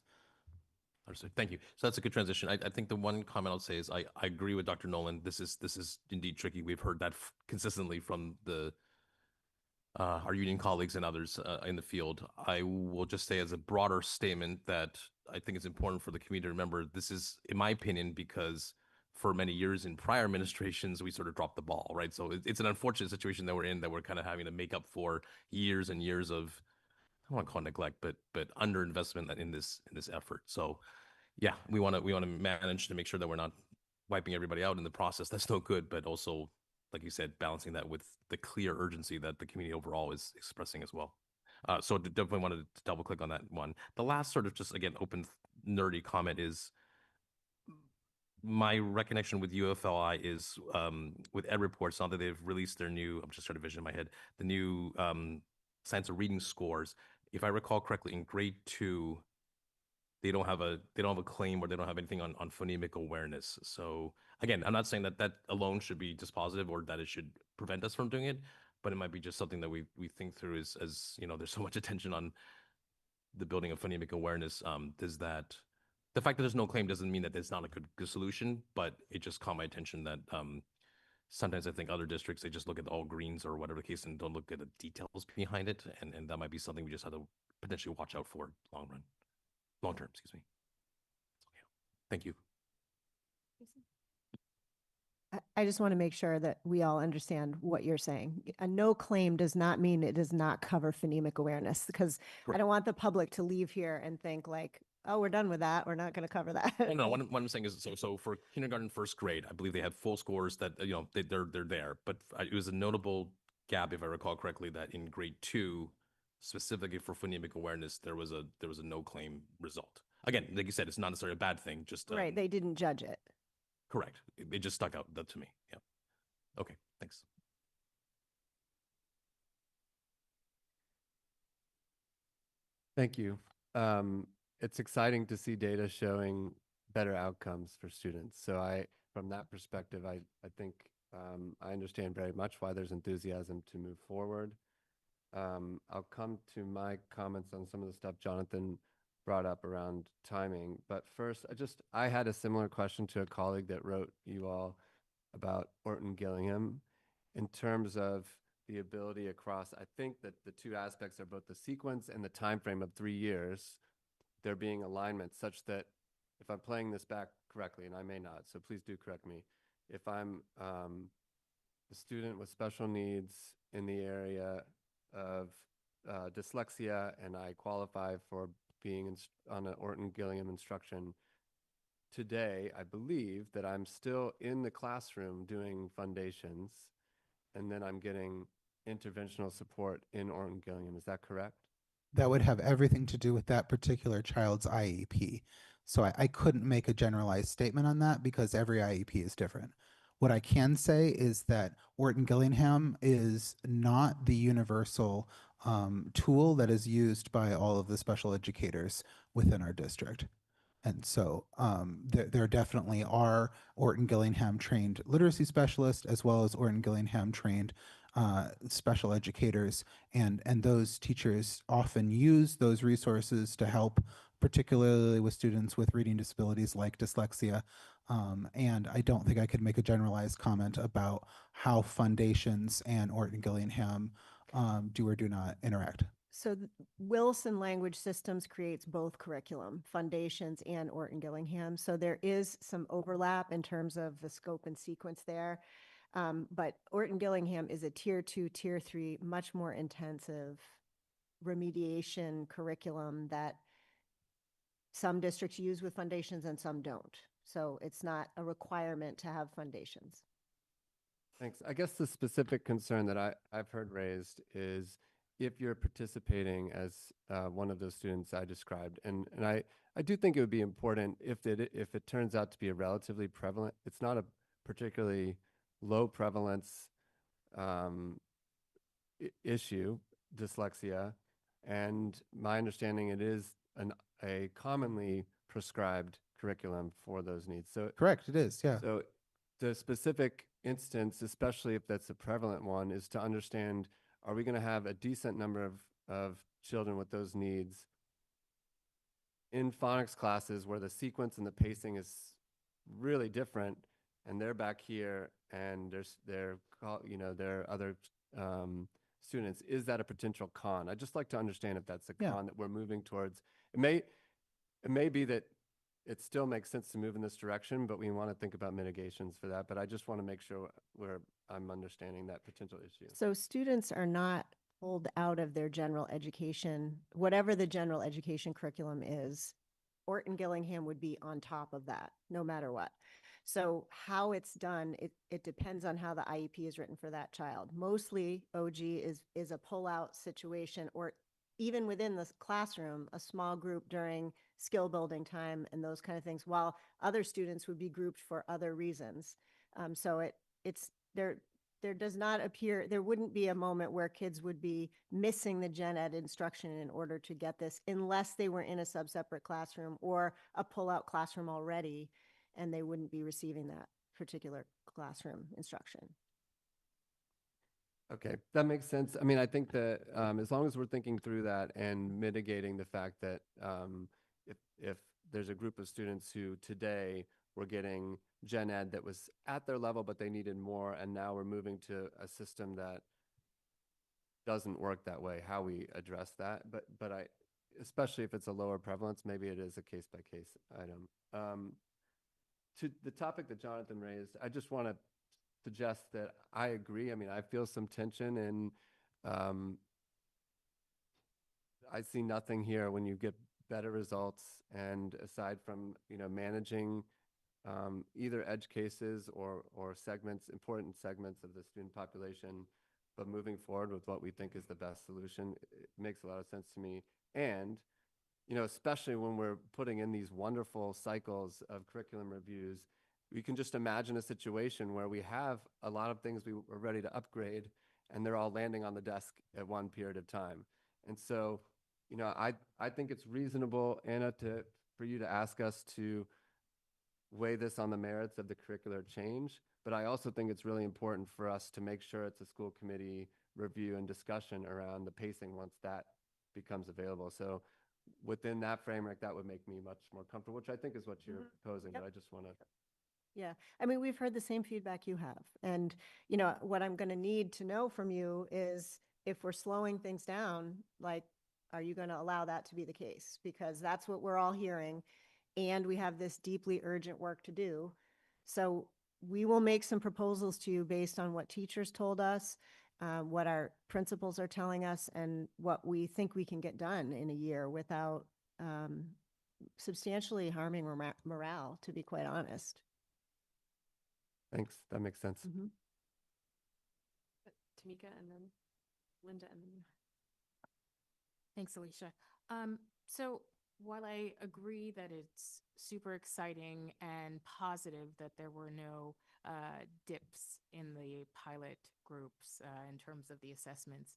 Understood. Thank you. So that's a good transition. I think the one comment I'll say is I agree with Dr. Nolan. This is indeed tricky. We've heard that consistently from our union colleagues and others in the field. I will just say as a broader statement that I think it's important for the community to remember this is, in my opinion, because for many years in prior administrations, we sort of dropped the ball, right? So it's an unfortunate situation that we're in, that we're kind of having to make up for years and years of, I don't want to call it neglect, but underinvestment in this effort. So yeah, we want to manage to make sure that we're not wiping everybody out in the process. That's no good, but also, like you said, balancing that with the clear urgency that the community overall is expressing as well. So definitely wanted to double click on that one. The last sort of just, again, open nerdy comment is my reconnection with UFLI is with Ed Reports, now that they've released their new, I'm just trying to vision in my head, the new science of reading scores. If I recall correctly, in grade 2, they don't have a claim, or they don't have anything on phonemic awareness. So again, I'm not saying that that alone should be dispositive or that it should prevent us from doing it, but it might be just something that we think through as there's so much attention on the building of phonemic awareness. Does that, the fact that there's no claim doesn't mean that it's not a good solution, but it just caught my attention that sometimes I think other districts, they just look at all greens or whatever the case and don't look at the details behind it. And that might be something we just have to potentially watch out for long term, excuse me. So, yeah. Thank you. I just want to make sure that we all understand what you're saying. A no claim does not mean it does not cover phonemic awareness, because I don't want the public to leave here and think like, oh, we're done with that, we're not going to cover that. No, what I'm saying is, so for kindergarten, first grade, I believe they have full scores that they're there, but it was a notable gap, if I recall correctly, that in grade 2, specifically for phonemic awareness, there was a no claim result. Again, like you said, it's not necessarily a bad thing. Just Right, they didn't judge it. correct. It just stuck out to me. Yeah. Okay. Thanks. Thank you. It's exciting to see data showing better outcomes for students. So from that perspective, I think I understand very much why there's enthusiasm to move forward. I'll come to my comments on some of the stuff Jonathan brought up around timing. But first, I had a similar question to a colleague that wrote you all about Orton Gillingham in terms of the ability across. I think that the two aspects are both the sequence and the time frame of 3 years, there being alignment such that if I'm playing this back correctly, and I may not, so please do correct me, if I'm a student with special needs in the area of dyslexia and I qualify for being on an Orton Gillingham instruction today, I believe that I'm still in the classroom doing foundations, and then I'm getting interventional support in Orton Gillingham. Is that correct? That would have everything to do with that particular child's IEP. So I couldn't make a generalized statement on that because every IEP is different. What I can say is that Orton Gillingham is not the universal tool that is used by all of the special educators within our district. And so there definitely are Orton Gillingham trained literacy specialists, as well as Orton Gillingham trained special educators. And those teachers often use those resources to help, particularly with students with reading disabilities like dyslexia. And I don't think I could make a generalized comment about how foundations and Orton Gillingham do or do not interact. So Wilson Language Systems creates both curriculum, Foundations and Orton Gillingham. So there is some overlap in terms of the scope and sequence there. But Orton Gillingham is a tier 2, tier 3, much more intensive remediation curriculum that some districts use with Foundations and some don't. So it's not a requirement to have Foundations. Thanks. I guess the specific concern that I've heard raised is if you're participating as one of those students I described, and I do think it would be important if it turns out to be a relatively prevalent, it's not a particularly low prevalence issue, dyslexia, and my understanding it is a commonly prescribed curriculum for those needs. So Correct, it is, yeah. So the specific instance, especially if that's a prevalent one, is to understand, are we going to have a decent number of children with those needs in phonics classes where the sequence and the pacing is really different, and they're back here and there are other students? Is that a potential con? I'd just like to understand if that's a con that we're moving towards. It may be that it still makes sense to move in this direction, but we want to think about mitigations for that. But I just want to make sure I'm understanding that potential issue. So students are not pulled out of their general education, whatever the general education curriculum is. Orton Gillingham would be on top of that, no matter what. So how it's done, it depends on how the IEP is written for that child. Mostly OG is a pull-out situation, or even within the classroom, a small group during skill building time and those kind of things, while other students would be grouped for other reasons. So it's there does not appear, there wouldn't be a moment where kids would be missing the gen ed instruction in order to get this, unless they were in a sub-separate classroom or a pull-out classroom already, and they wouldn't be receiving that particular classroom instruction. Okay, that makes sense. I mean, I think that as long as we're thinking through that and mitigating the fact that if there's a group of students who today were getting gen ed that was at their level, but they needed more, and now we're moving to a system that doesn't work that way, how we address that. But I, especially if it's a lower prevalence, maybe it is a case by case item. To the topic that Jonathan raised, I just want to suggest that I agree. I mean, I feel some tension, and I see nothing here when you get better results, and aside from, you know, managing either edge cases or segments, important segments of the student population, but moving forward with what we think is the best solution, it makes a lot of sense to me. And, you know, especially when we're putting in these wonderful cycles of curriculum reviews, we can just imagine a situation where we have a lot of things we were ready to upgrade, and they're all landing on the desk at one period of time. And so, you know, I think it's reasonable, Anna, for you to ask us to weigh this on the merits of the curricular change, but I also think it's really important for us to make sure it's a school committee review and discussion around the pacing once that becomes available. So within that framework, that would make me much more comfortable, which I think is what you're proposing, Yep. but I just want to. Yeah, I mean, we've heard the same feedback you have. And, you know, what I'm going to need to know from you is, if we're slowing things down, like, are you going to allow that to be the case? Because that's what we're all hearing. And we have this deeply urgent work to do. So we will make some proposals to you based on what teachers told us, what our principals are telling us, and what we think we can get done in a year without substantially harming morale, to be quite honest. Thanks, that makes sense. Mm-hmm. Tamika, and then Linda, and then you. Thanks, Alicia. So while I agree that it's super exciting and positive that there were no dips in the pilot groups in terms of the assessments,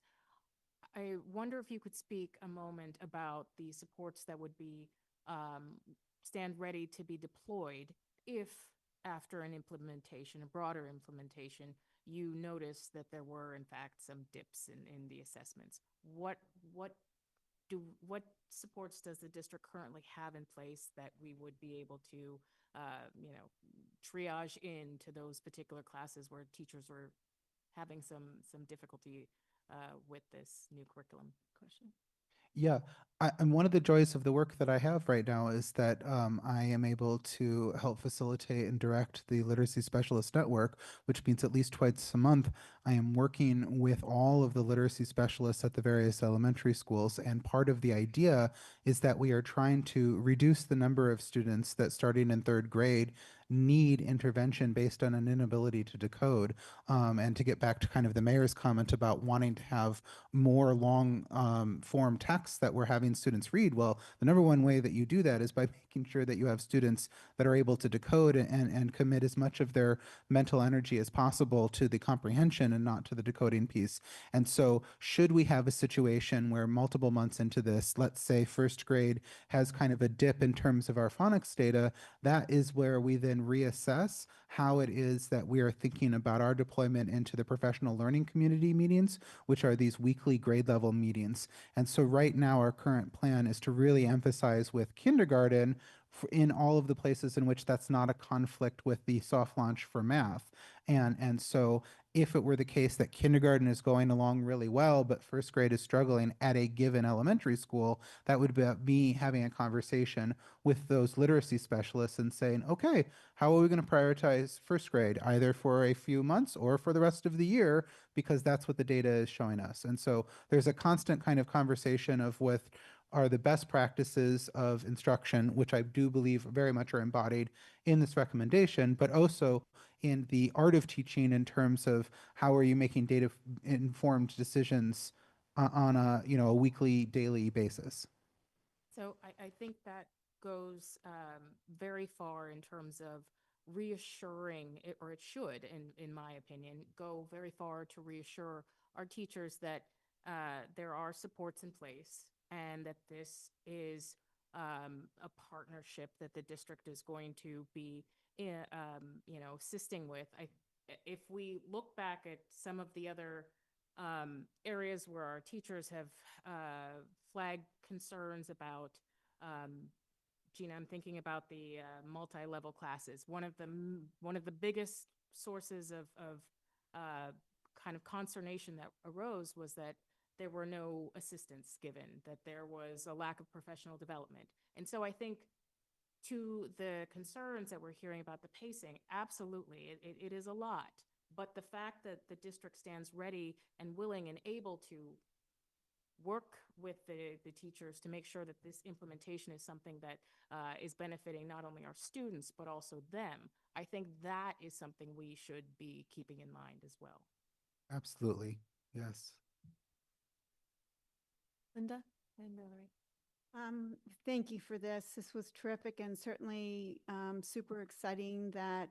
I wonder if you could speak a moment about the supports that would be stand ready to be deployed if, after an implementation, a broader implementation, you notice that there were in fact some dips in the assessments. What supports does the district currently have in place that we would be able to triage into those particular classes where teachers were having some difficulty with this new curriculum? Question. Yeah, and one of the joys of the work that I have right now is that I am able to help facilitate and direct the Literacy Specialist Network, which means at least twice a month I am working with all of the literacy specialists at the various elementary schools. And part of the idea is that we are trying to reduce the number of students that, starting in third grade, need intervention based on an inability to decode. And to get back to kind of the mayor's comment about wanting to have more long form texts that we're having students read, well, the number one way that you do that is by making sure that you have students that are able to decode and commit as much of their mental energy as possible to the comprehension and not to the decoding piece. And so should we have a situation where multiple months into this, let's say first grade has kind of a dip in terms of our phonics data, that is where we then reassess how it is that we are thinking about our deployment into the professional learning community meetings, which are these weekly grade level meetings. And so right now our current plan is to really emphasize with kindergarten in all of the places in which that's not a conflict with the soft launch for math. And so if it were the case that kindergarten is going along really well, but first grade is struggling at a given elementary school, that would be me having a conversation with those literacy specialists and saying, okay, how are we going to prioritize first grade, either for a few months or for the rest of the year, because that's what the data is showing us. And so there's a constant kind of conversation of what are the best practices of instruction, which I do believe very much are embodied in this recommendation, but also in the art of teaching in terms of how are you making data informed decisions on a, a weekly, daily basis. So I think that goes very far in terms of reassuring, or it should, in my opinion, go very far to reassure our teachers that there are supports in place and that this is a partnership that the district is going to be, assisting with. If we look back at some of the other areas where our teachers have flagged concerns about, Gina, I'm thinking about the multi-level classes. One of the biggest sources of kind of consternation that arose was that there were no assistance given, that there was a lack of professional development. And so I think, to the concerns that we're hearing about the pacing, absolutely, it is a lot. But the fact that the district stands ready and willing and able to work with the teachers to make sure that this implementation is something that is benefiting not only our students, but also them, I think that is something we should be keeping in mind as well. Absolutely. Yes. Linda and Hillary. Thank you for this. This was terrific and certainly super exciting. That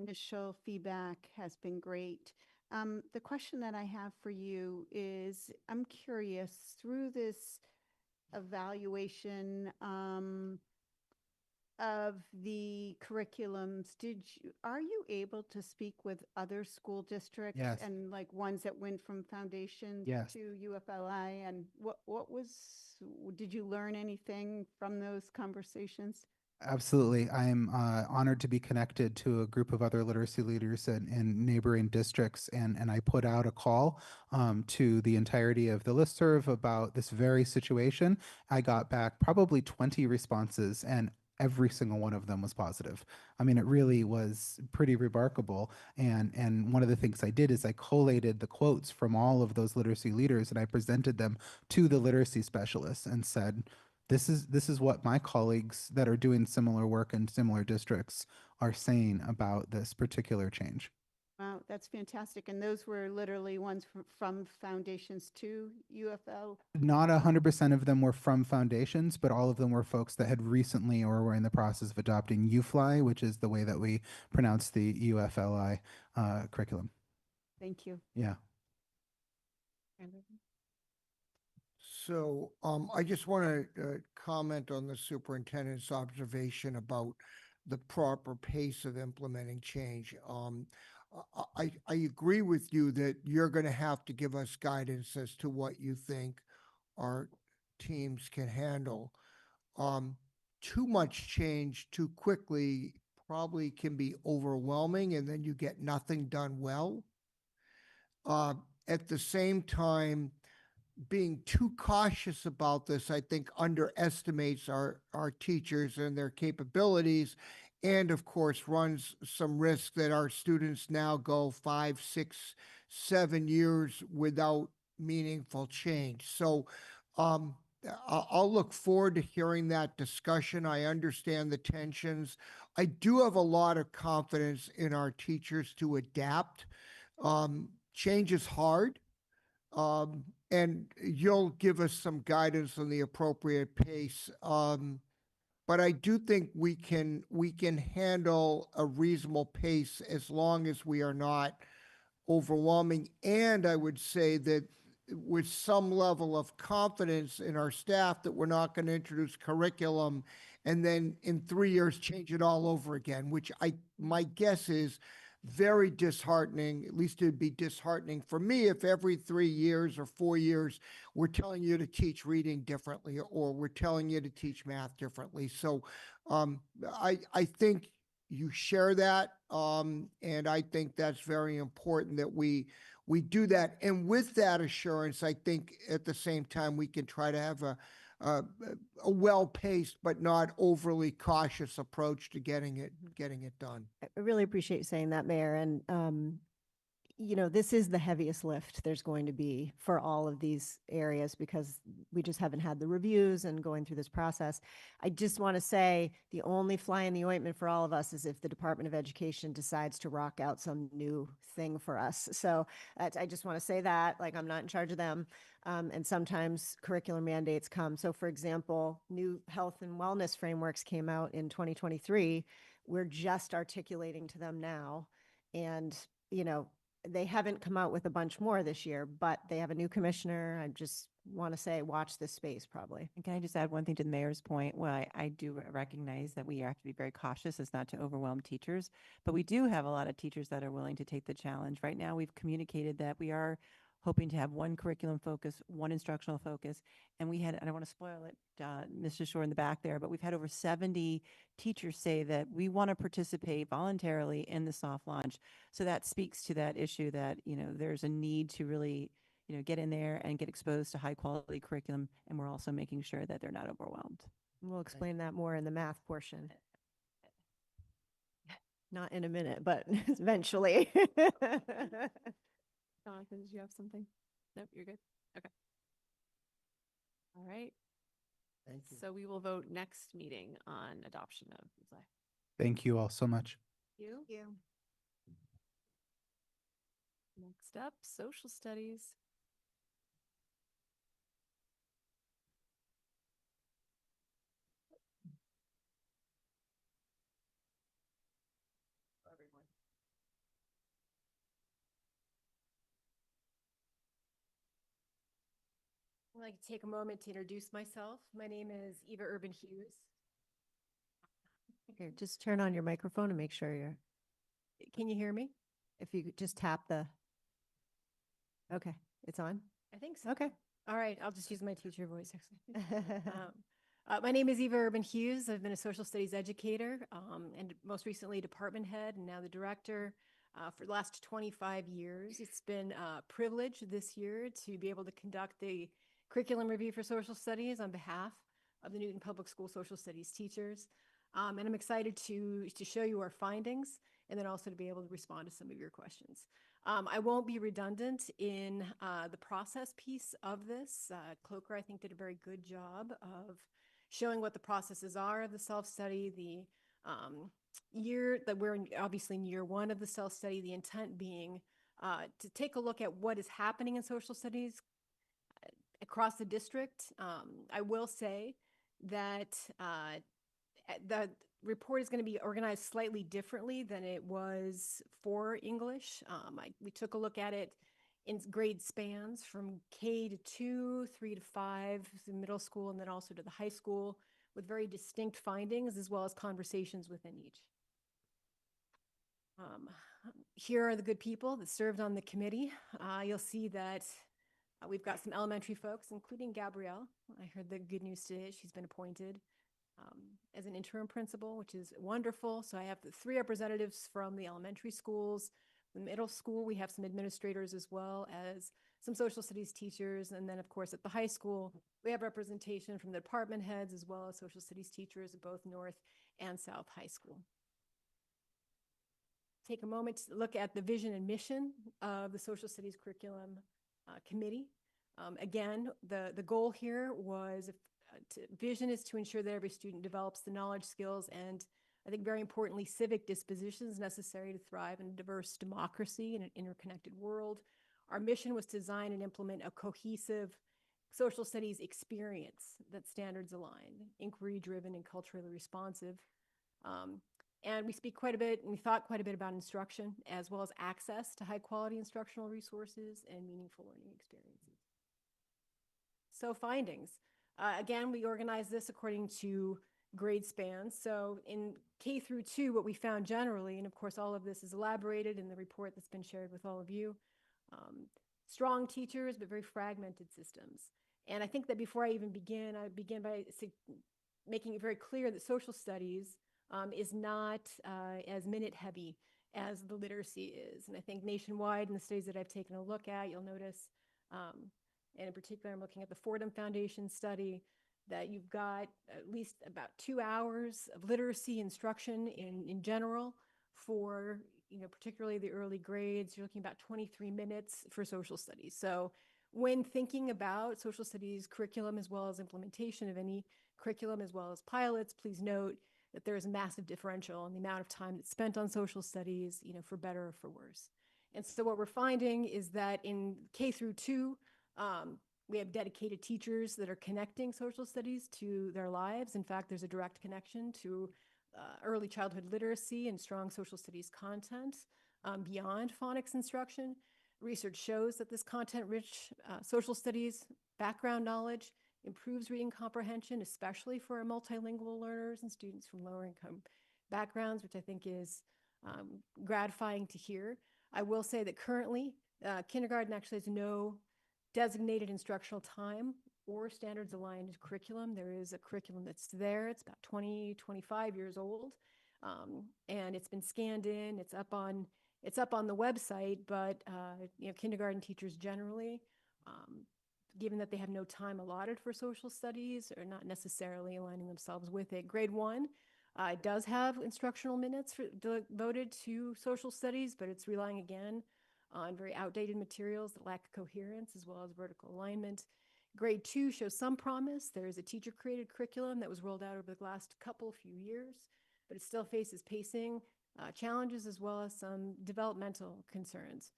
initial feedback has been great. The question that I have for you is, I'm curious, through this evaluation of the curriculums, are you able to speak with other school districts? Yes. And like ones that went from foundation Yes. to UFLI? And did you learn anything from those conversations? Absolutely. I'm honored to be connected to a group of other literacy leaders in neighboring districts. And I put out a call to the entirety of the listserv about this very situation. I got back probably 20 responses, and every single one of them was positive. I mean, it really was pretty remarkable. And one of the things I did is I collated the quotes from all of those literacy leaders, and I presented them to the literacy specialists and said, this is what my colleagues that are doing similar work in similar districts are saying about this particular change. Wow, that's fantastic. And those were literally ones from foundations to UFL? Not 100% of them were from foundations, but all of them were folks that had recently or were in the process of adopting UFLI, which is the way that we pronounce the UFLI curriculum. Thank you. Yeah. So I just want to comment on the superintendent's observation about the proper pace of implementing change. I agree with you that you're going to have to give us guidance as to what you think our teams can handle. Too much change too quickly probably can be overwhelming, and then you get nothing done well. At the same time, being too cautious about this, I think, underestimates our teachers and their capabilities, and of course runs some risk that our students now go 5, 6, 7 years without meaningful change. So I'll look forward to hearing that discussion. I understand the tensions. I do have a lot of confidence in our teachers to adapt. Change is hard. And you'll give us some guidance on the appropriate pace. But I do think we can handle a reasonable pace as long as we are not overwhelming. And I would say that with some level of confidence in our staff that we're not going to introduce curriculum and then in 3 years change it all over again, which my guess is very disheartening. At least it'd be disheartening for me if every 3 years or 4 years we're telling you to teach reading differently or we're telling you to teach math differently. So I think you share that, and I think that's very important that we do that. And with that assurance, I think at the same time, we can try to have a, a well-paced but not overly cautious approach to getting it done. I really appreciate you saying that, Mayor. And, you know, this is the heaviest lift there's going to be for all of these areas because we just haven't had the reviews and going through this process. I just want to say the only fly in the ointment for all of us is if the Department of Education decides to rock out some new thing for us. So I just want to say that, like, I'm not in charge of them. And sometimes curricular mandates come. So, for example, new health and wellness frameworks came out in 2023. We're just articulating to them now. And, you know, they haven't come out with a bunch more this year, but they have a new commissioner. I just want to say, watch this space probably. And can I just add one thing to the mayor's point? Well, I do recognize that we have to be very cautious as not to overwhelm teachers, but we do have a lot of teachers that are willing to take the challenge. Right now, we've communicated that we are hoping to have one curriculum focus, one instructional focus. And we had, and I want to spoil it, Mr. Shore in the back there, but we've had over 70 teachers say that we want to participate voluntarily in the soft launch. So that speaks to that issue that, you know, there's a need to really, you know, get in there and get exposed to high quality curriculum. And we're also making sure that they're not overwhelmed. We'll explain that more in the math portion. Not in a minute, but eventually. Jonathan, did you have something? Nope, you're good. Okay. All right. Thank you. So we will vote next meeting on adoption of these. Thank you all so much. You? Next up, social studies. I'd like to take a moment to introduce myself. My name is Eva Urban Hughes. Here, just turn on your microphone and make sure you're, can you hear me? If you could just tap the, okay, it's on? I think so. Okay. All right, I'll just use my teacher voice. My name is Eva Urban Hughes. I've been a social studies educator and most recently department head and now the director for the last 25 years. It's been a privilege this year to be able to conduct the curriculum review for social studies on behalf of the Newton Public School social studies teachers. And I'm excited to show you our findings and then also to be able to respond to some of your questions. I won't be redundant in the process piece of this. Cloaker, I think, did a very good job of showing what the processes are of the self-study, the year that we're obviously in year one of the self-study, the intent being to take a look at what is happening in social studies across the district. I will say that the report is going to be organized slightly differently than it was for English. We took a look at it in grade spans from K to 2, 3 to 5, the middle school, and then also to the high school with very distinct findings as well as conversations within each. Here are the good people that served on the committee. You'll see that we've got some elementary folks, including Gabrielle. I heard the good news today. She's been appointed as an interim principal, which is wonderful. So I have the 3 representatives from the elementary schools. The middle school, we have some administrators as well as some social studies teachers. And then, of course, at the high school, we have representation from the department heads as well as social studies teachers at both North and South High School. Take a moment to look at the vision and mission of the social studies curriculum committee. Again, the goal here was vision is to ensure that every student develops the knowledge, skills, and I think very importantly, civic dispositions necessary to thrive in a diverse democracy in an interconnected world. Our mission was to design and implement a cohesive social studies experience that's standards aligned, inquiry driven, and culturally responsive. And we speak quite a bit, and we thought quite a bit about instruction, as well as access to high quality instructional resources and meaningful learning experiences. So findings. Again, we organized this according to grade spans. So in K through 2, what we found generally, and of course all of this is elaborated in the report that's been shared with all of you, strong teachers, but very fragmented systems. And I think that before I even begin, I begin by making it very clear that social studies is not as minute heavy as the literacy is. And I think nationwide in the studies that I've taken a look at, you'll notice, and in particular, I'm looking at the Fordham Foundation study, that you've got at least about 2 hours of literacy instruction in general for, particularly the early grades. You're looking about 23 minutes for social studies. So when thinking about social studies curriculum as well as implementation of any curriculum as well as pilots, please note that there is a massive differential in the amount of time that's spent on social studies, for better or for worse. And so what we're finding is that in K through 2, we have dedicated teachers that are connecting social studies to their lives. In fact, there's a direct connection to early childhood literacy and strong social studies content beyond phonics instruction. Research shows that this content-rich social studies background knowledge improves reading comprehension, especially for our multilingual learners and students from lower income backgrounds, which I think is gratifying to hear. I will say that currently, kindergarten actually has no designated instructional time or standards aligned curriculum. There is a curriculum that's there. It's about 20, 25 years old. And it's been scanned in. It's up on the website, but kindergarten teachers generally, given that they have no time allotted for social studies, are not necessarily aligning themselves with it. Grade 1 does have instructional minutes devoted to social studies, but it's relying again on very outdated materials that lack coherence as well as vertical alignment. Grade 2 shows some promise. There is a teacher-created curriculum that was rolled out over the last few years, but it still faces pacing challenges as well as some developmental concerns,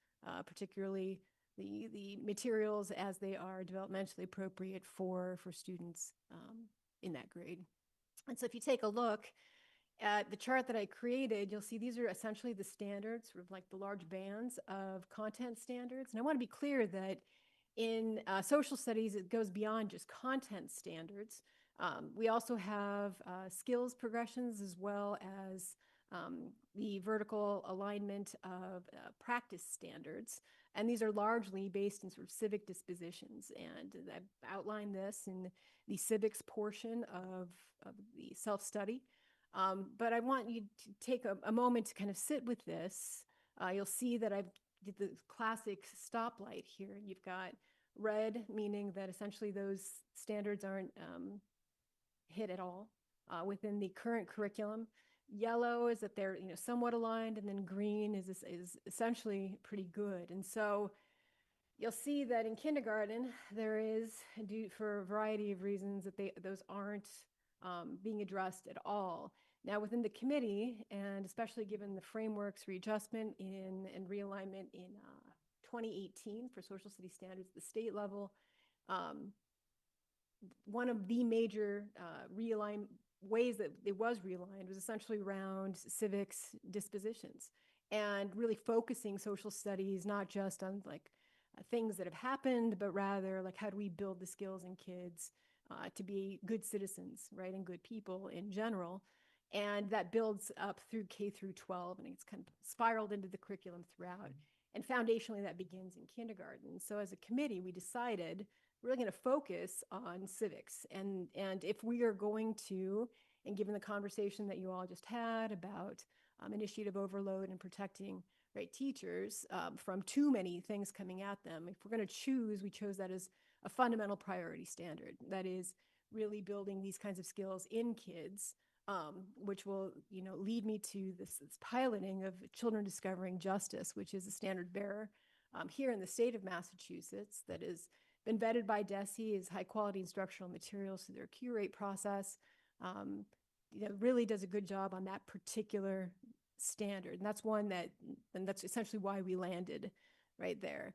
particularly the materials as they are developmentally appropriate for students in that grade. And so if you take a look at the chart that I created, you'll see these are essentially the standards, sort of like the large bands of content standards. And I want to be clear that in social studies, it goes beyond just content standards. We also have skills progressions as well as the vertical alignment of practice standards. And these are largely based in sort of civic dispositions. And I've outlined this in the civics portion of the self-study. But I want you to take a moment to kind of sit with this. You'll see that I've did the classic stoplight here. You've got red, meaning that essentially those standards aren't hit at all within the current curriculum. Yellow is that they're somewhat aligned, and then green is essentially pretty good. And so you'll see that in kindergarten there is, due for a variety of reasons, that those aren't being addressed at all. Now within the committee, and especially given the frameworks readjustment and realignment in 2018 for social studies standards at the state level, one of the major ways that it was realigned was essentially around civics dispositions and really focusing social studies not just on things that have happened, but rather how do we build the skills in kids to be good citizens, right, and good people in general. And that builds up through K through 12, and it's kind of spiraled into the curriculum throughout. And foundationally, that begins in kindergarten. So as a committee, we decided we're really going to focus on civics. And if we are going to, and given the conversation that you all just had about initiative overload and protecting teachers from too many things coming at them, if we're going to choose, we chose that as a fundamental priority standard. That is really building these kinds of skills in kids, which will lead me to this piloting of Children Discovering Justice, which is a standard bearer here in the state of Massachusetts that has been vetted by DESE as high quality instructional materials through their curate process. Really does a good job on that particular standard. And that's essentially why we landed right there.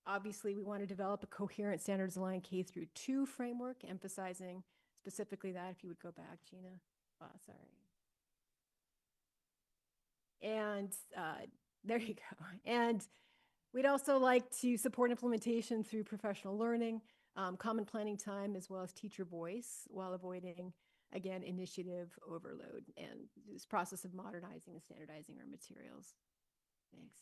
Obviously, we want to develop a coherent standards aligned K through 2 framework, emphasizing specifically that. If you would go back, Gina. Sorry. And there you go. And we'd also like to support implementation through professional learning, common planning time, as well as teacher voice, while avoiding, again, initiative overload and this process of modernizing and standardizing our materials. Thanks.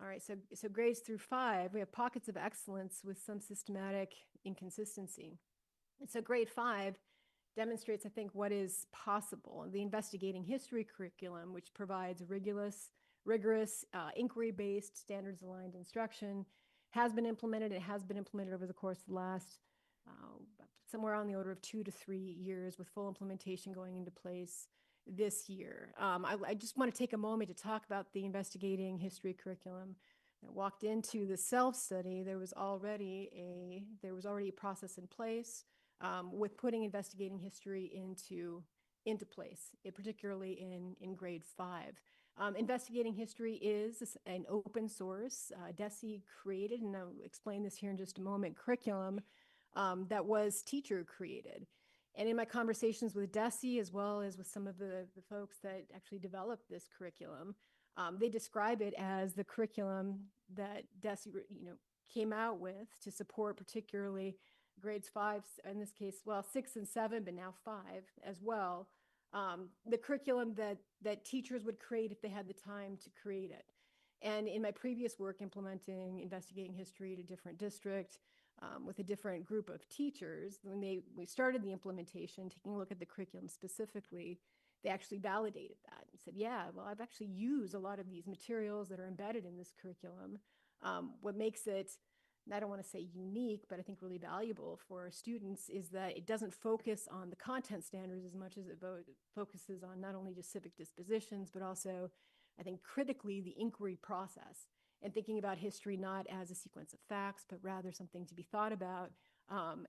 All right, so grades through 5, we have pockets of excellence with some systematic inconsistency. And so grade 5 demonstrates, I think, what is possible. The investigating history curriculum, which provides rigorous inquiry-based, standards-aligned instruction, has been implemented. It has been implemented over the course of the last somewhere on the order of 2 to 3 years, with full implementation going into place this year. I just want to take a moment to talk about the investigating history curriculum. I walked into the self-study. There was already a process in place with putting investigating history into place, particularly in grade 5. Investigating history is an open source, DESE created, and I'll explain this here in just a moment, curriculum that was teacher created. And in my conversations with DESE, as well as with some of the folks that actually developed this curriculum, they describe it as the curriculum that DESE came out with to support particularly grades 5, in this case, well, 6 and 7, but now 5 as well. The curriculum that teachers would create if they had the time to create it. And in my previous work implementing investigating history at a different district with a different group of teachers, when we started the implementation, taking a look at the curriculum specifically, they actually validated that and said, yeah, well, I've actually used a lot of these materials that are embedded in this curriculum. What makes it, and I don't want to say unique, but I think really valuable for our students, is that it doesn't focus on the content standards as much as it focuses on not only just civic dispositions, but also, I think, critically the inquiry process, and thinking about history not as a sequence of facts, but rather something to be thought about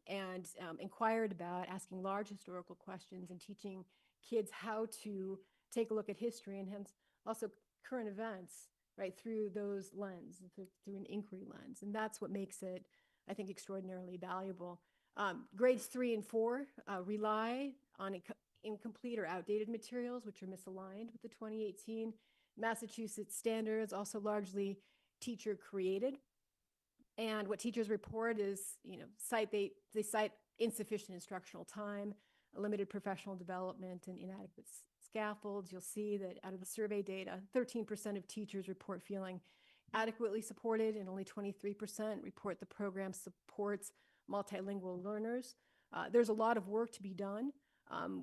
and inquired about, asking large historical questions and teaching kids how to take a look at history and hence also current events, right, through those lens, through an inquiry lens. And that's what makes it, I think, extraordinarily valuable. Grades 3 and 4 rely on incomplete or outdated materials, which are misaligned with the 2018 Massachusetts standards, also largely teacher created. And what teachers report is, they cite insufficient instructional time, limited professional development, and inadequate scaffolds. You'll see that out of the survey data, 13% of teachers report feeling adequately supported, and only 23% report the program supports multilingual learners. There's a lot of work to be done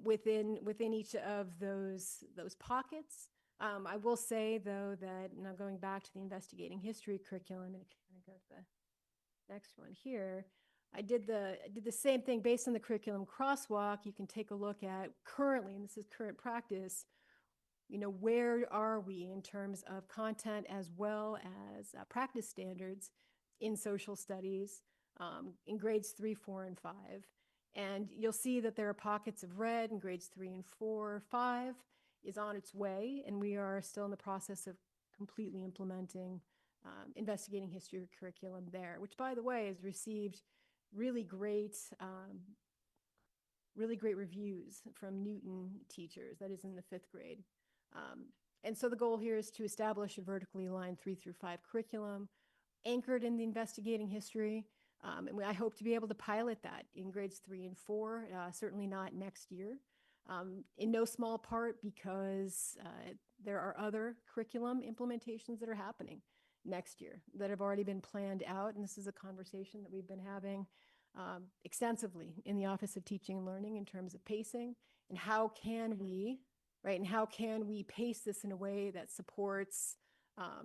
within each of those pockets. I will say, though, that now going back to the investigating history curriculum, and kind of go to the next one here, I did the same thing based on the curriculum crosswalk. You can take a look at currently, and this is current practice, where are we in terms of content as well as practice standards in social studies in grades 3, 4, and 5. And you'll see that there are pockets of red in grades 3 and 4. 5 is on its way, and we are still in the process of completely implementing investigating history curriculum there, which, by the way, has received really great reviews from Newton teachers, that is in the 5th grade. And so the goal here is to establish a vertically aligned 3 through 5 curriculum anchored in the investigating history. And I hope to be able to pilot that in grades 3 and 4, certainly not next year, in no small part because there are other curriculum implementations that are happening next year that have already been planned out. And this is a conversation that we've been having extensively in the Office of Teaching and Learning in terms of pacing and how can we pace this in a way that supports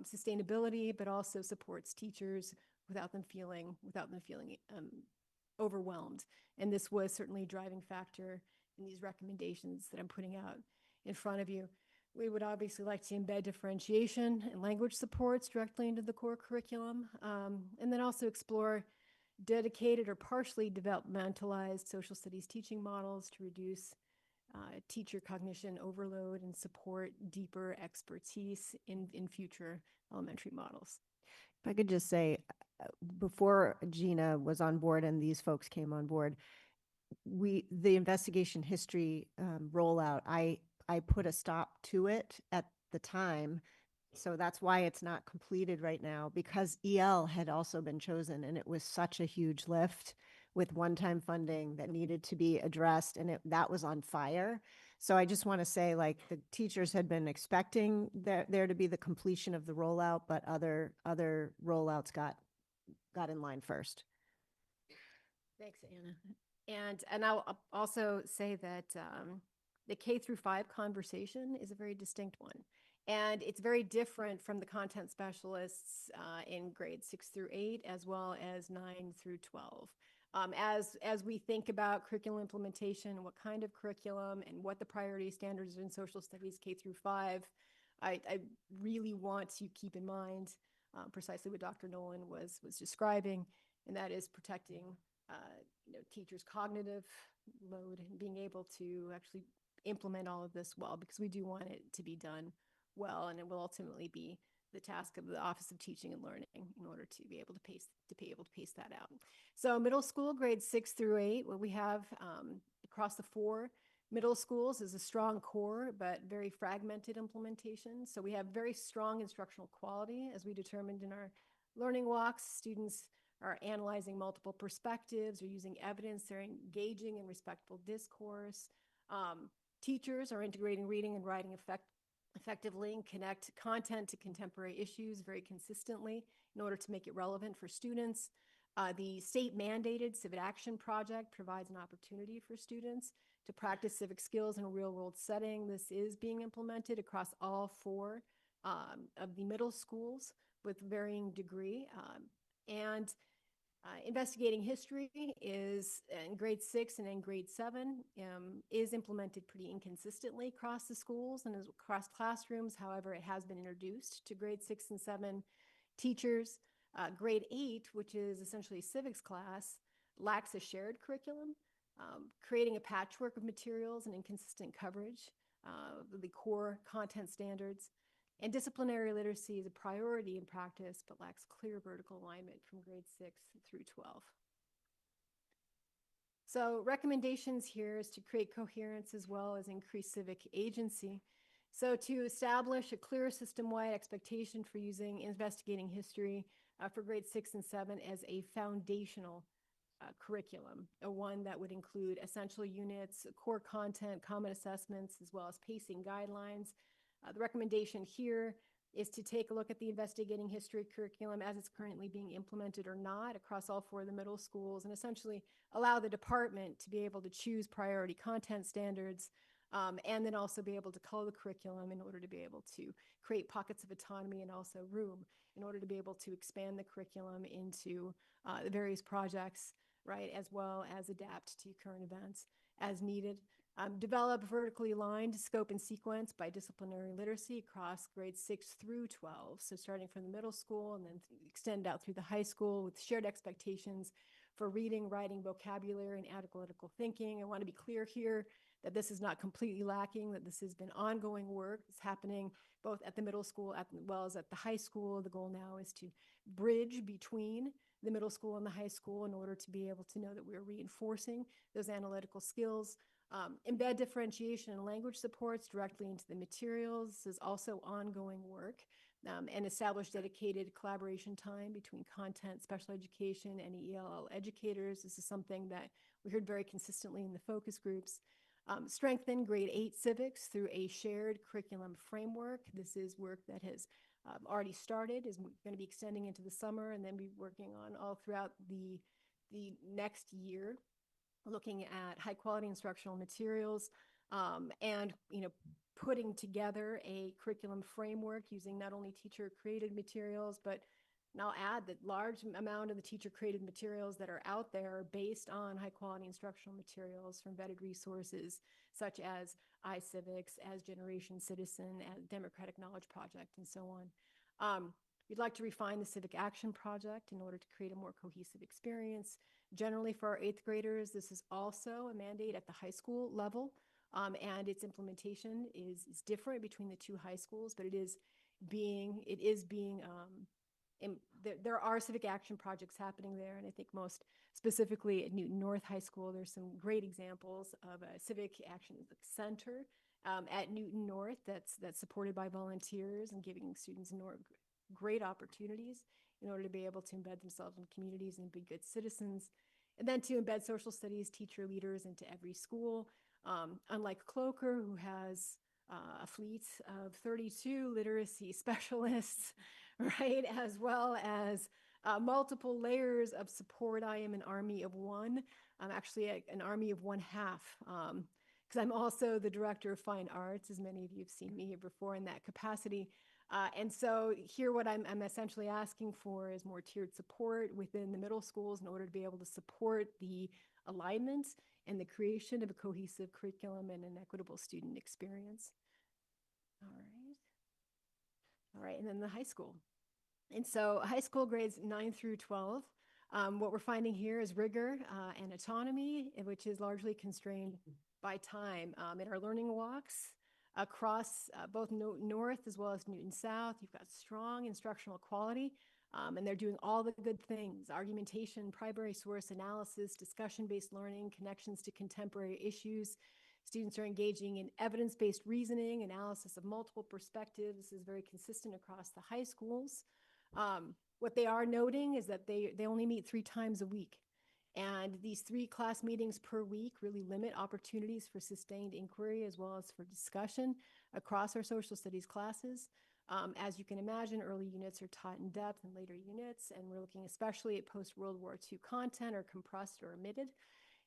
sustainability, but also supports teachers without them feeling overwhelmed. And this was certainly a driving factor in these recommendations that I'm putting out in front of you. We would obviously like to embed differentiation and language supports directly into the core curriculum, and then also explore dedicated or partially developmentalized social studies teaching models to reduce teacher cognition overload and support deeper expertise in future elementary models. If I could just say, before Gina was on board and these folks came on board, the investigation history rollout, I put a stop to it at the time. So that's why it's not completed right now, because EL had also been chosen, and it was such a huge lift with one-time funding that needed to be addressed, and that was on fire. So I just want to say, like, the teachers had been expecting there to be the completion of the rollout, but other rollouts got in line first. Thanks, Anna. And I'll also say that the K through 5 conversation is a very distinct one. And it's very different from the content specialists in grades 6 through 8, as well as 9 through 12. As we think about curriculum implementation, what kind of curriculum and what the priority standards in social studies K through 5, I really want to keep in mind precisely what Dr. Nolan was describing, and that is protecting teachers' cognitive load and being able to actually implement all of this well, because we do want it to be done well, and it will ultimately be the task of the Office of Teaching and Learning in order to be able to pace that out. So middle school, grades 6 through 8, what we have across the 4 middle schools is a strong core, but very fragmented implementation. So we have very strong instructional quality, as we determined in our learning walks. Students are analyzing multiple perspectives, are using evidence, they're engaging in respectful discourse. Teachers are integrating reading and writing effectively and connect content to contemporary issues very consistently in order to make it relevant for students. The state-mandated Civic Action Project provides an opportunity for students to practice civic skills in a real-world setting. This is being implemented across all 4 of the middle schools with varying degree. Investigating history is in grade 6 and in grade 7 is implemented pretty inconsistently across the schools and across classrooms. However, it has been introduced to grade 6 and 7 teachers. Grade 8, which is essentially a civics class, lacks a shared curriculum, creating a patchwork of materials and inconsistent coverage of the core content standards. And disciplinary literacy is a priority in practice, but lacks clear vertical alignment from grade 6 through 12. So recommendations here is to create coherence as well as increase civic agency. So to establish a clear system-wide expectation for using investigating history for grade 6 and 7 as a foundational curriculum, one that would include essential units, core content, common assessments, as well as pacing guidelines. The recommendation here is to take a look at the investigating history curriculum as it's currently being implemented or not across all 4 of the middle schools, and essentially allow the department to be able to choose priority content standards, and then also be able to color the curriculum in order to be able to create pockets of autonomy and also room in order to be able to expand the curriculum into the various projects, right, as well as adapt to current events as needed. Develop vertically aligned scope and sequence by disciplinary literacy across grades 6 through 12. So starting from the middle school and then extend out through the high school with shared expectations for reading, writing, vocabulary, and analytical thinking. I want to be clear here that this is not completely lacking, that this has been ongoing work. It's happening both at the middle school as well as at the high school. The goal now is to bridge between the middle school and the high school in order to be able to know that we're reinforcing those analytical skills. Embed differentiation and language supports directly into the materials. This is also ongoing work, and establish dedicated collaboration time between content, special education, and ELL educators. This is something that we heard very consistently in the focus groups. Strengthen grade 8 civics through a shared curriculum framework. This is work that has already started, is going to be extending into the summer, and then be working on all throughout the next year, looking at high quality instructional materials, and putting together a curriculum framework using not only teacher created materials, but and I'll add that large amount of the teacher created materials that are out there are based on high quality instructional materials from vetted resources such as iCivics, as Generation Citizen, as Democratic Knowledge Project, and so on. We'd like to refine the Civic Action Project in order to create a more cohesive experience. Generally for our 8th graders, this is also a mandate at the high school level, and its implementation is different between the 2 high schools, but there are civic action projects happening there, and I think most specifically at Newton North High School, there's some great examples of a civic action center at Newton North that's supported by volunteers and giving students great opportunities in order to be able to embed themselves in communities and be good citizens. And then to embed social studies teacher leaders into every school. Unlike Cloaker, who has a fleet of 32 literacy specialists, right, as well as multiple layers of support. I am an army of one. I'm actually an army of one half. Because I'm also the director of fine arts, as many of you have seen me here before in that capacity. And so here what I'm essentially asking for is more tiered support within the middle schools in order to be able to support the alignment and the creation of a cohesive curriculum and an equitable student experience. All right. All right, and then the high school. And so high school grades 9 through 12, what we're finding here is rigor and autonomy, which is largely constrained by time. In our learning walks across both North as well as Newton South, you've got strong instructional quality, and they're doing all the good things: argumentation, primary source analysis, discussion-based learning, connections to contemporary issues. Students are engaging in evidence-based reasoning, analysis of multiple perspectives. This is very consistent across the high schools. What they are noting is that they only meet 3 times a week. And these 3 class meetings per week really limit opportunities for sustained inquiry as well as for discussion across our social studies classes. As you can imagine, early units are taught in depth and later units, and we're looking especially at post-World War II content are compressed or omitted.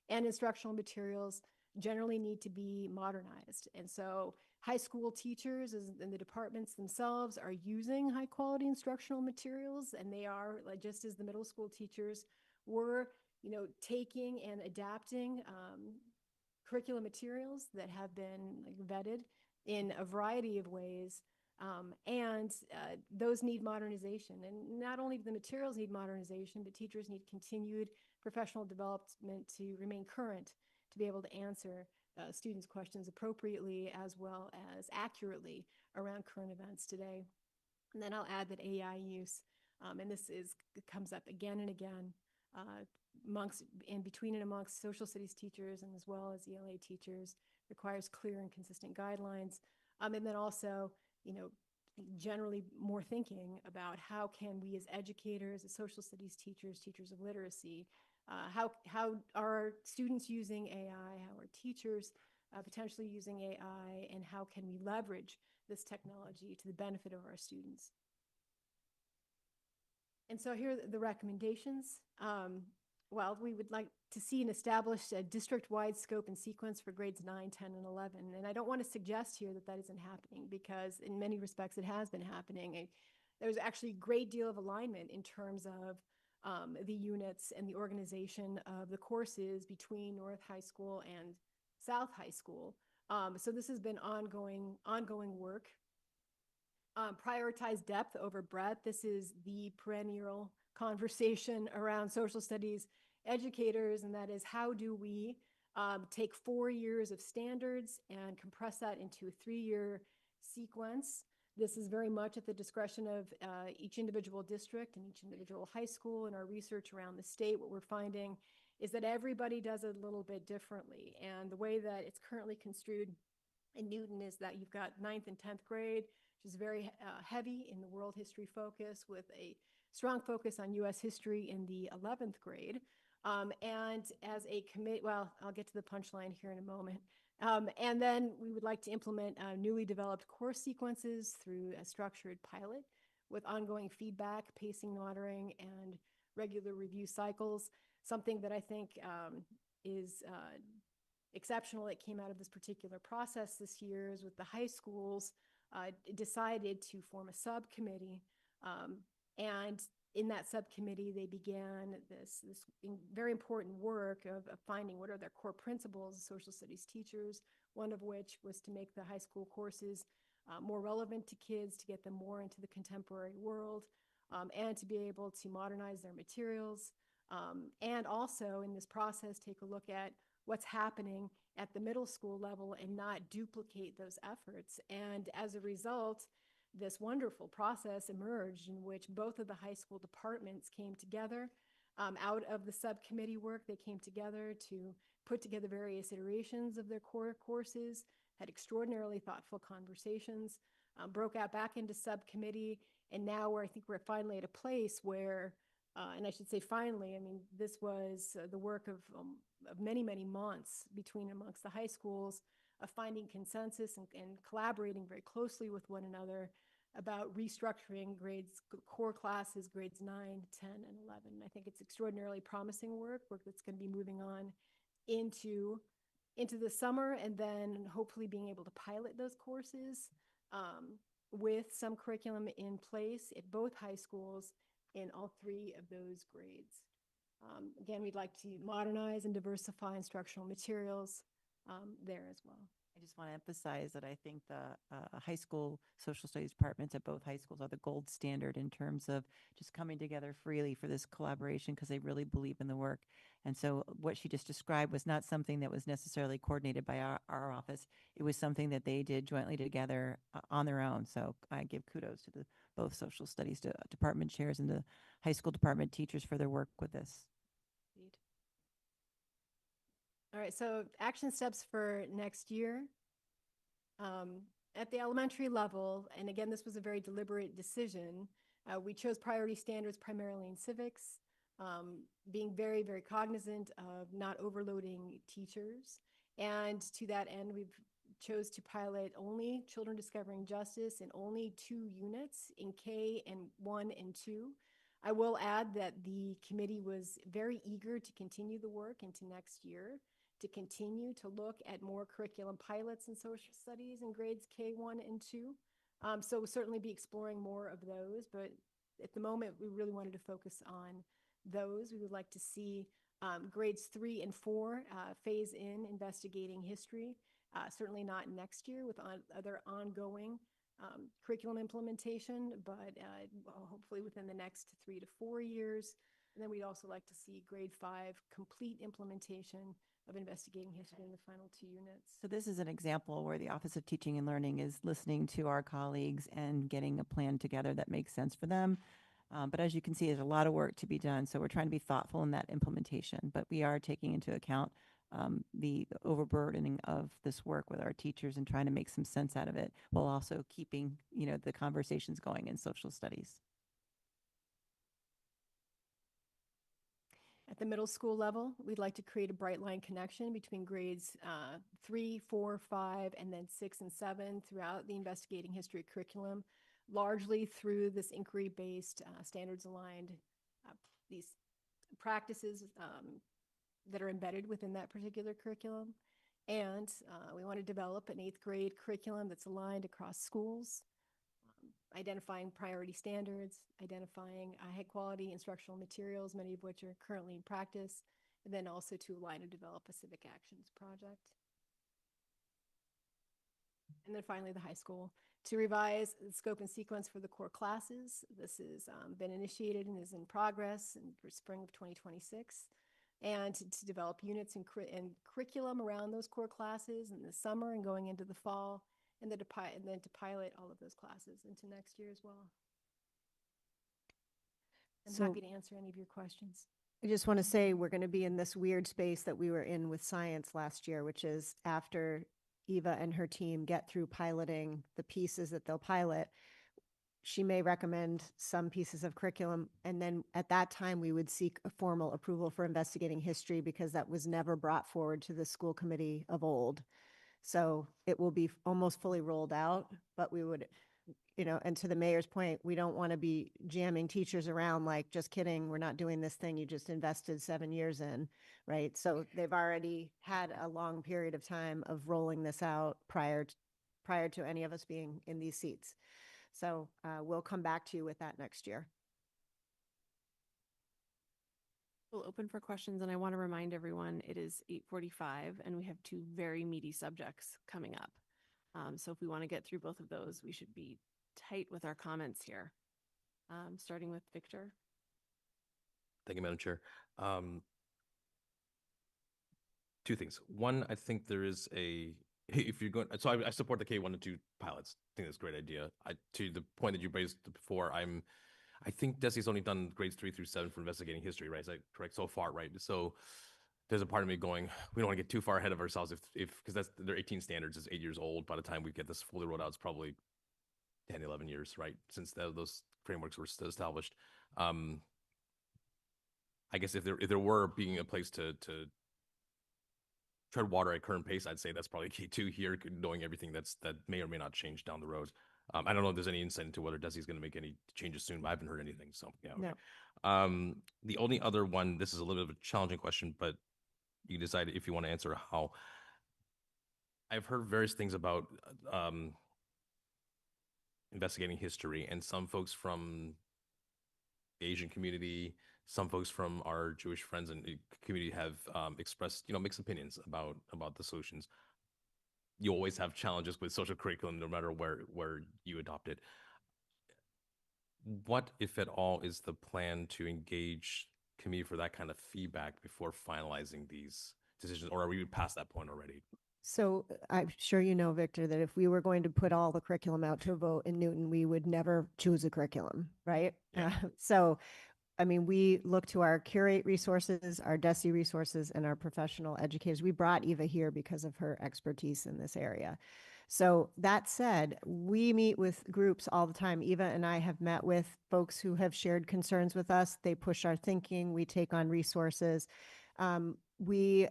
And instructional materials generally need to be modernized. And so high school teachers and the departments themselves are using high quality instructional materials, and they are, just as the middle school teachers were, taking and adapting curriculum materials that have been vetted in a variety of ways. And those need modernization. And not only do the materials need modernization, but teachers need continued professional development to remain current, to be able to answer students' questions appropriately as well as accurately around current events today. And then I'll add that AI use, and this comes up again and again amongst and between and amongst social studies teachers and as well as ELA teachers, requires clear and consistent guidelines. And then also, generally more thinking about how can we as educators, as social studies teachers, teachers of literacy, how are students using AI, how are teachers potentially using AI, and how can we leverage this technology to the benefit of our students. And so here are the recommendations. Well, we would like to see an established district-wide scope and sequence for grades 9, 10, and 11. And I don't want to suggest here that that isn't happening, because in many respects it has been happening. There's actually a great deal of alignment in terms of the units and the organization of the courses between North High School and South High School. So this has been ongoing work. Prioritize depth over breadth. This is the perennial conversation around social studies educators, and that is, how do we take 4 years of standards and compress that into a 3-year sequence. This is very much at the discretion of each individual district and each individual high school. In our research around the state, what we're finding is that everybody does it a little bit differently. And the way that it's currently construed in Newton is that you've got 9th and 10th grade, which is very heavy in the world history focus, with a strong focus on U.S. history in the 11th grade. And as a commit, well, I'll get to the punchline here in a moment. And then we would like to implement newly developed course sequences through a structured pilot with ongoing feedback, pacing monitoring, and regular review cycles. Something that I think is exceptional that came out of this particular process this year is with the high schools decided to form a subcommittee. And in that subcommittee, they began this very important work of finding what are their core principles as social studies teachers, one of which was to make the high school courses more relevant to kids, to get them more into the contemporary world, and to be able to modernize their materials. And also in this process, take a look at what's happening at the middle school level and not duplicate those efforts. And as a result, this wonderful process emerged in which both of the high school departments came together. Out of the subcommittee work, they came together to put together various iterations of their core courses, had extraordinarily thoughtful conversations, broke out back into subcommittee, and now I think we're finally at a place where, and I should say finally, I mean, this was the work of many, many months between amongst the high schools, of finding consensus and collaborating very closely with one another about restructuring core classes, grades 9, 10, and 11. I think it's extraordinarily promising work that's going to be moving on into the summer, and then hopefully being able to pilot those courses with some curriculum in place at both high schools in all 3 of those grades. Again, we'd like to modernize and diversify instructional materials there as well. I just want to emphasize that I think the high school social studies departments at both high schools are the gold standard in terms of just coming together freely for this collaboration because they really believe in the work. And so what she just described was not something that was necessarily coordinated by our office. It was something that they did jointly together on their own. So I give kudos to both social studies department chairs and the high school department teachers for their work with this. Indeed. All right, so action steps for next year. At the elementary level, and again, this was a very deliberate decision, we chose priority standards primarily in civics, being very, very cognizant of not overloading teachers. And to that end, we've chose to pilot only Children Discovering Justice in only 2 units in K and 1 and 2. I will add that the committee was very eager to continue the work into next year, to continue to look at more curriculum pilots in social studies in grades K1 and 2. So we'll certainly be exploring more of those, but at the moment, we really wanted to focus on those. We would like to see grades 3 and 4 phase in investigating history, certainly not next year with other ongoing curriculum implementation, but hopefully within the next 3 to 4 years. And then we'd also like to see grade 5 complete implementation of investigating history in the final 2 units. So this is an example where the Office of Teaching and Learning is listening to our colleagues and getting a plan together that makes sense for them. But as you can see, there's a lot of work to be done. So we're trying to be thoughtful in that implementation, but we are taking into account the overburdening of this work with our teachers and trying to make some sense out of it while also keeping, the conversations going in social studies. At the middle school level, we'd like to create a bright line connection between grades 3, 4, 5, and then 6 and 7 throughout the investigating history curriculum, largely through this inquiry-based, standards-aligned, these practices that are embedded within that particular curriculum. And we want to develop an 8th grade curriculum that's aligned across schools, identifying priority standards, identifying high quality instructional materials, many of which are currently in practice, and then also to align and develop a civic actions project. And then finally, the high school, to revise the scope and sequence for the core classes. This has been initiated and is in progress for spring of 2026. And to develop units and curriculum around those core classes in the summer and going into the fall, and then to pilot all of those classes into next year as well. I'm happy to answer any of your questions. I just want to say we're going to be in this weird space that we were in with science last year, which is after Eva and her team get through piloting the pieces that they'll pilot, she may recommend some pieces of curriculum. And then at that time, we would seek a formal approval for investigating history because that was never brought forward to the school committee of old. So it will be almost fully rolled out, but we would, and to the mayor's point, we don't want to be jamming teachers around like, just kidding, we're not doing this thing you just invested 7 years in, right? So they've already had a long period of time of rolling this out prior to any of us being in these seats. So we'll come back to you with that next year. We'll open for questions, and I want to remind everyone it is 8:45 and we have 2 very meaty subjects coming up. So if we want to get through both of those, we should be tight with our comments here. Starting with Victor. Thank you, Madam Chair. 2 things. One, I think there is if you're going, so I support the K1 and 2 pilots. I think that's a great idea. To the point that you raised before, I think Desi's only done grades 3 through 7 for investigating history, right? Is that correct so far, right? So there's a part of me going, we don't want to get too far ahead of ourselves because their 18 standards is 8 years old. By the time we get this fully rolled out, it's probably 10, 11 years, right? Since those frameworks were established. I guess if there were being a place to tread water at current pace, I'd say that's probably K2 here, knowing everything that may or may not change down the road. I don't know if there's any insight into whether Desi's going to make any changes soon, but I haven't heard anything. So yeah. Okay. No. The only other one, this is a little bit of a challenging question, but you can decide if you want to answer how. I've heard various things about investigating history, and some folks from the Asian community, some folks from our Jewish friends and community have expressed, mixed opinions about the solutions. You always have challenges with social curriculum, no matter where you adopt it. What, if at all, is the plan to engage community for that kind of feedback before finalizing these decisions, or are we past that point already? So I'm sure you know, Victor, that if we were going to put all the curriculum out to a vote in Newton, we would never choose a curriculum, right? Yeah. So, I mean, we look to our curate resources, our DESI resources, and our professional educators. We brought Eva here because of her expertise in this area. So that said, we meet with groups all the time. Eva and I have met with folks who have shared concerns with us. They push our thinking. We take on resources. We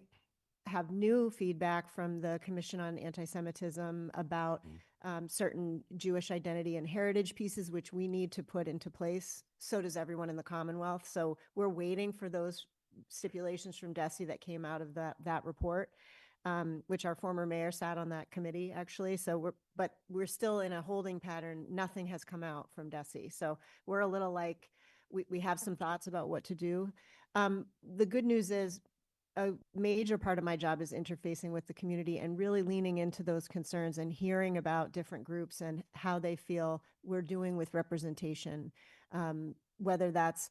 have new feedback from the Commission on Anti-Semitism about certain Jewish identity and heritage pieces, which we need to put into place. So does everyone in the Commonwealth. So we're waiting for those stipulations from DESI that came out of that report, which our former mayor sat on that committee, actually. So we're still in a holding pattern. Nothing has come out from DESI. So we're a little like, we have some thoughts about what to do. The good news is, a major part of my job is interfacing with the community and really leaning into those concerns and hearing about different groups and how they feel we're doing with representation, whether that's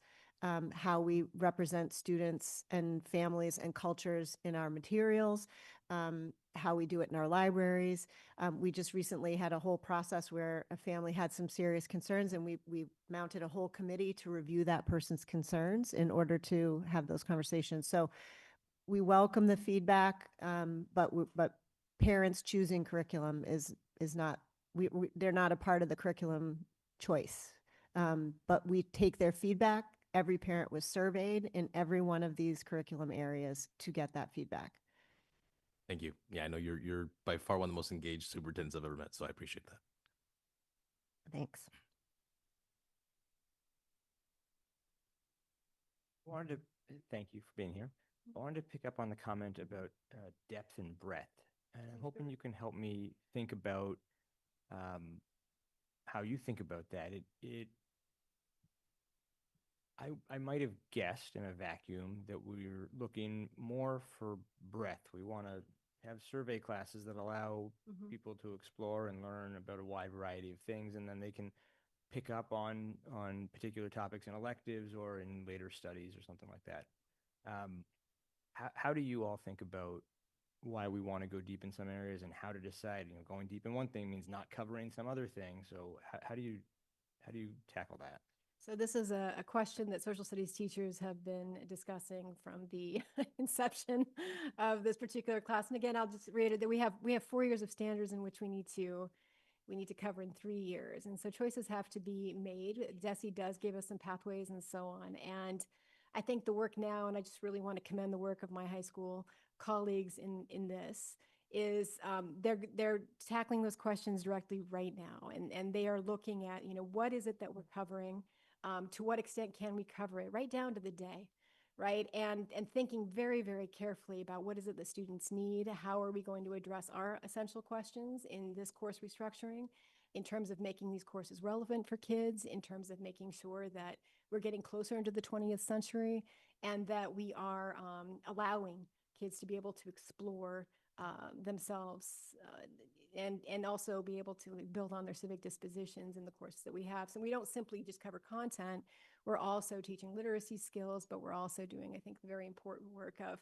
how we represent students and families and cultures in our materials, how we do it in our libraries. We just recently had a whole process where a family had some serious concerns, and we mounted a whole committee to review that person's concerns in order to have those conversations. So we welcome the feedback, but parents choosing curriculum is not, they're not a part of the curriculum choice. But we take their feedback. Every parent was surveyed in every one of these curriculum areas to get that feedback. Thank you. Yeah, I know you're by far one of the most engaged superintendents I've ever met, so I appreciate that. Thanks. Thank you for being here. I wanted to pick up on the comment about depth and breadth, and I'm hoping you can help me think about how you think about that. I might have guessed in a vacuum that we're looking more for breadth. We want to have survey classes that allow people to explore and learn about a wide variety of things, and then they can pick up on particular topics in electives or in later studies or something like that. How do you all think about why we want to go deep in some areas and how to decide, going deep in one thing means not covering some other thing. So how do you tackle that? So this is a question that social studies teachers have been discussing from the inception of this particular class. And again, I'll just reiterate that we have 4 years of standards in which we need to cover in 3 years. And so choices have to be made. DESI does give us some pathways and so on. And I think the work now, and I just really want to commend the work of my high school colleagues in this, is they're tackling those questions directly right now. And they are looking at, what is it that we're covering? To what extent can we cover it? Right down to the day, right? And thinking very, very carefully about what is it that students need? How are we going to address our essential questions in this course restructuring, in terms of making these courses relevant for kids, in terms of making sure that we're getting closer into the 20th century, and that we are allowing kids to be able to explore themselves and also be able to build on their civic dispositions in the courses that we have. So we don't simply just cover content. We're also teaching literacy skills, but we're also doing, I think, the very important work of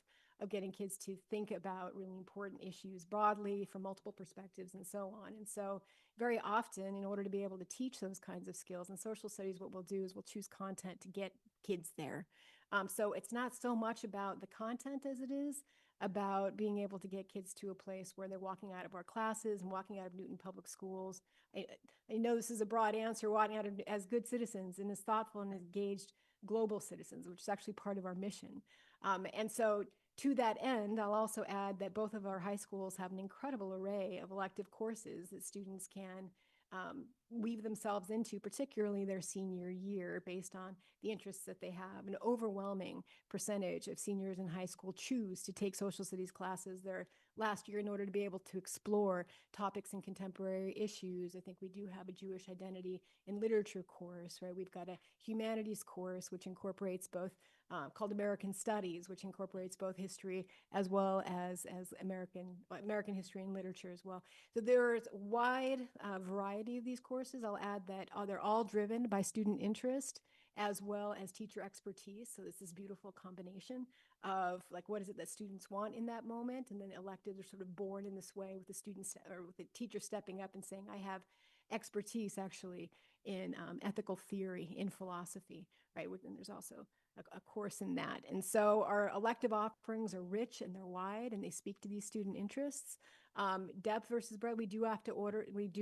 getting kids to think about really important issues broadly from multiple perspectives and so on. And so very often, in order to be able to teach those kinds of skills in social studies, what we'll do is we'll choose content to get kids there. So it's not so much about the content as it is about being able to get kids to a place where they're walking out of our classes and walking out of Newton Public Schools. I know this is a broad answer, walking out of, as good citizens and as thoughtful and engaged global citizens, which is actually part of our mission. And so to that end, I'll also add that both of our high schools have an incredible array of elective courses that students can weave themselves into, particularly their senior year, based on the interests that they have. An overwhelming percentage of seniors in high school choose to take social studies classes their last year in order to be able to explore topics and contemporary issues. I think we do have a Jewish identity and literature course, right? We've got a humanities course, which incorporates both called American Studies, which incorporates both history as well as American history and literature as well. So there's a wide variety of these courses. I'll add that they're all driven by student interest as well as teacher expertise. So it's this beautiful combination of like, what is it that students want in that moment? And then electives are sort of born in this way with the students or with the teacher stepping up and saying, I have expertise actually in ethical theory, in philosophy, right? And there's also a course in that. And so our elective offerings are rich and they're wide and they speak to these student interests. Depth versus breadth, we do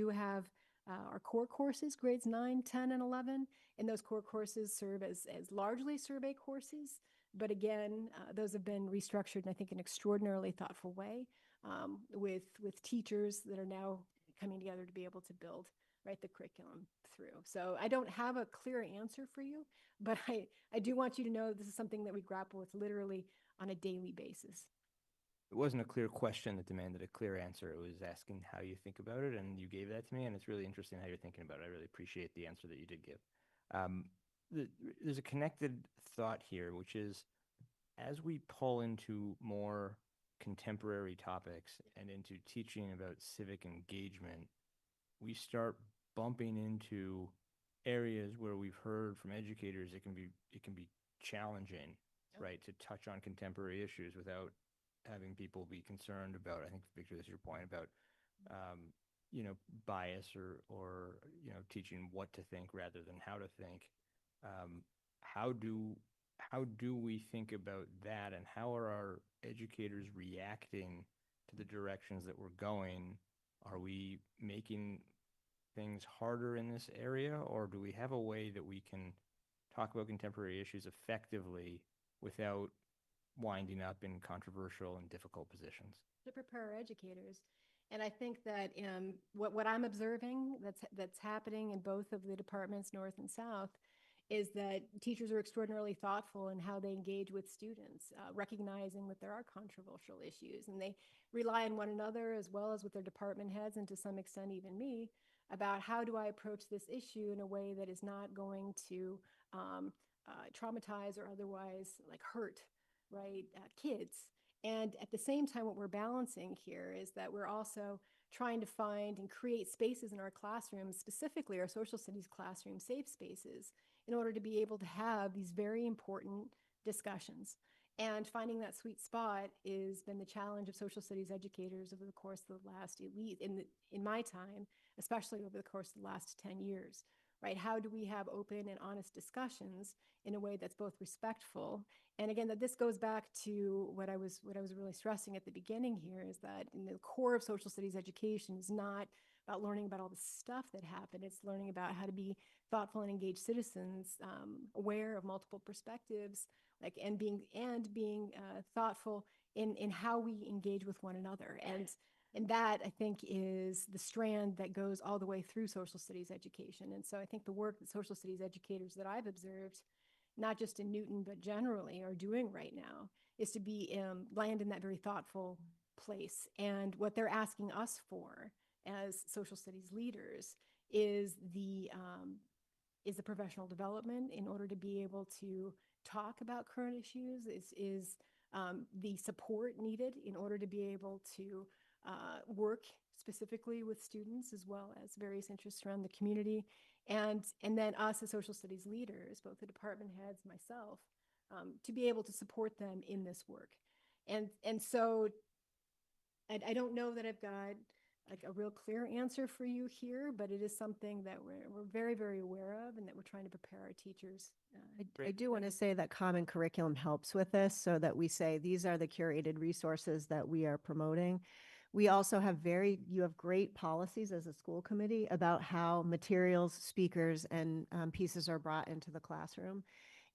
have our core courses, grades 9, 10, and 11, and those core courses serve as largely survey courses. But again, those have been restructured in, I think, an extraordinarily thoughtful way with teachers that are now coming together to be able to build the curriculum through. So I don't have a clear answer for you, but I do want you to know this is something that we grapple with literally on a daily basis. It wasn't a clear question that demanded a clear answer. It was asking how you think about it, and you gave that to me, and it's really interesting how you're thinking about it. I really appreciate the answer that you did give. There's a connected thought here, which is as we pull into more contemporary topics and into teaching about civic engagement, we start bumping into areas where we've heard from educators it can be challenging, right, to touch on contemporary issues without having people be concerned about, I think, Victor, this is your point about, bias or teaching what to think rather than how to think. How do we think about that, and how are our educators reacting to the directions that we're going? Are we making things harder in this area, or do we have a way that we can talk about contemporary issues effectively without winding up in controversial and difficult positions? To prepare our educators. And I think that what I'm observing that's happening in both of the departments, North and South, is that teachers are extraordinarily thoughtful in how they engage with students, recognizing that there are controversial issues. And they rely on one another as well as with their department heads and to some extent even me about how do I approach this issue in a way that is not going to traumatize or otherwise hurt, right, kids. And at the same time, what we're balancing here is that we're also trying to find and create spaces in our classrooms, specifically our social studies classroom, safe spaces, in order to be able to have these very important discussions. And finding that sweet spot has been the challenge of social studies educators over the course of the last, at least in my time, especially over the course of the last 10 years, right? How do we have open and honest discussions in a way that's both respectful? And again, that this goes back to what I was really stressing at the beginning here is that in the core of social studies education is not about learning about all the stuff that happened. It's learning about how to be thoughtful and engaged citizens, aware of multiple perspectives, and being thoughtful in how we engage with one another. And that, I think, is the strand that goes all the way through social studies education. And so I think the work that social studies educators that I've observed, not just in Newton, but generally are doing right now, is to be land in that very thoughtful place. And what they're asking us for as social studies leaders is the professional development in order to be able to talk about current issues, is the support needed in order to be able to work specifically with students as well as various interests around the community. And then us as social studies leaders, both the department heads, myself, to be able to support them in this work. And so I don't know that I've got a real clear answer for you here, but it is something that we're very, very aware of and that we're trying to prepare our teachers. I do want to say that common curriculum helps with this, so that we say these are the curated resources that we are promoting. We also have you have great policies as a school committee about how materials, speakers, and pieces are brought into the classroom.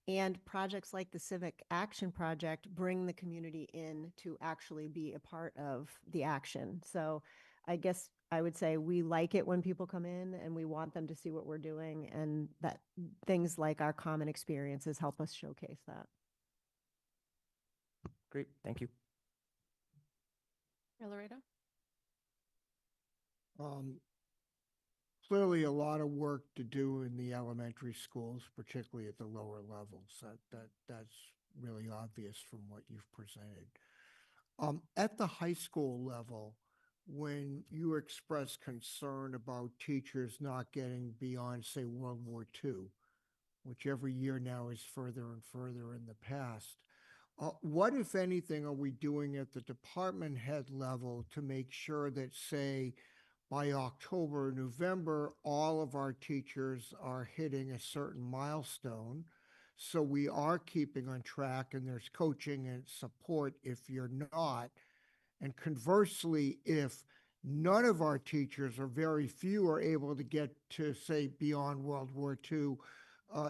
And projects like the Civic Action Project bring the community in to actually be a part of the action. So I guess I would say we like it when people come in and we want them to see what we're doing, and that things like our common experiences help us showcase that. Great, thank you. Laredo? Clearly a lot of work to do in the elementary schools, particularly at the lower levels. That's really obvious from what you've presented. At the high school level, when you express concern about teachers not getting beyond, say, World War II, which every year now is further and further in the past, what, if anything, are we doing at the department head level to make sure that, say, by October, November, all of our teachers are hitting a certain milestone? So we are keeping on track, and there's coaching and support if you're not. And conversely, if none of our teachers or very few are able to get to, say, beyond World War II,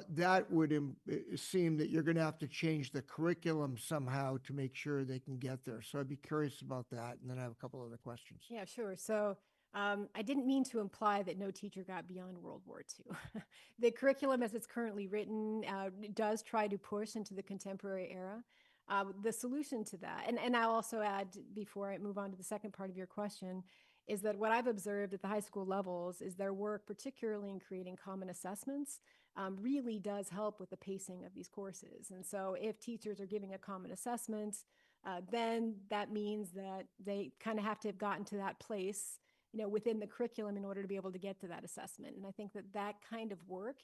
that would seem that you're going to have to change the curriculum somehow to make sure they can get there. So I'd be curious about that. And then I have a couple other questions. Yeah, sure. So I didn't mean to imply that no teacher got beyond World War II. The curriculum as it's currently written does try to push into the contemporary era. The solution to that, and I'll also add, before I move on to the second part of your question, is that what I've observed at the high school levels is their work, particularly in creating common assessments, really does help with the pacing of these courses. And so if teachers are giving a common assessment, then that means that they kind of have to have gotten to that place, within the curriculum in order to be able to get to that assessment. And I think that that kind of work,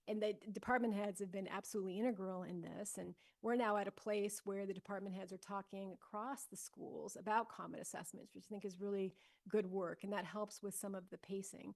and the department heads have been absolutely integral in this. And we're now at a place where the department heads are talking across the schools about common assessments, which I think is really good work. And that helps with some of the pacing.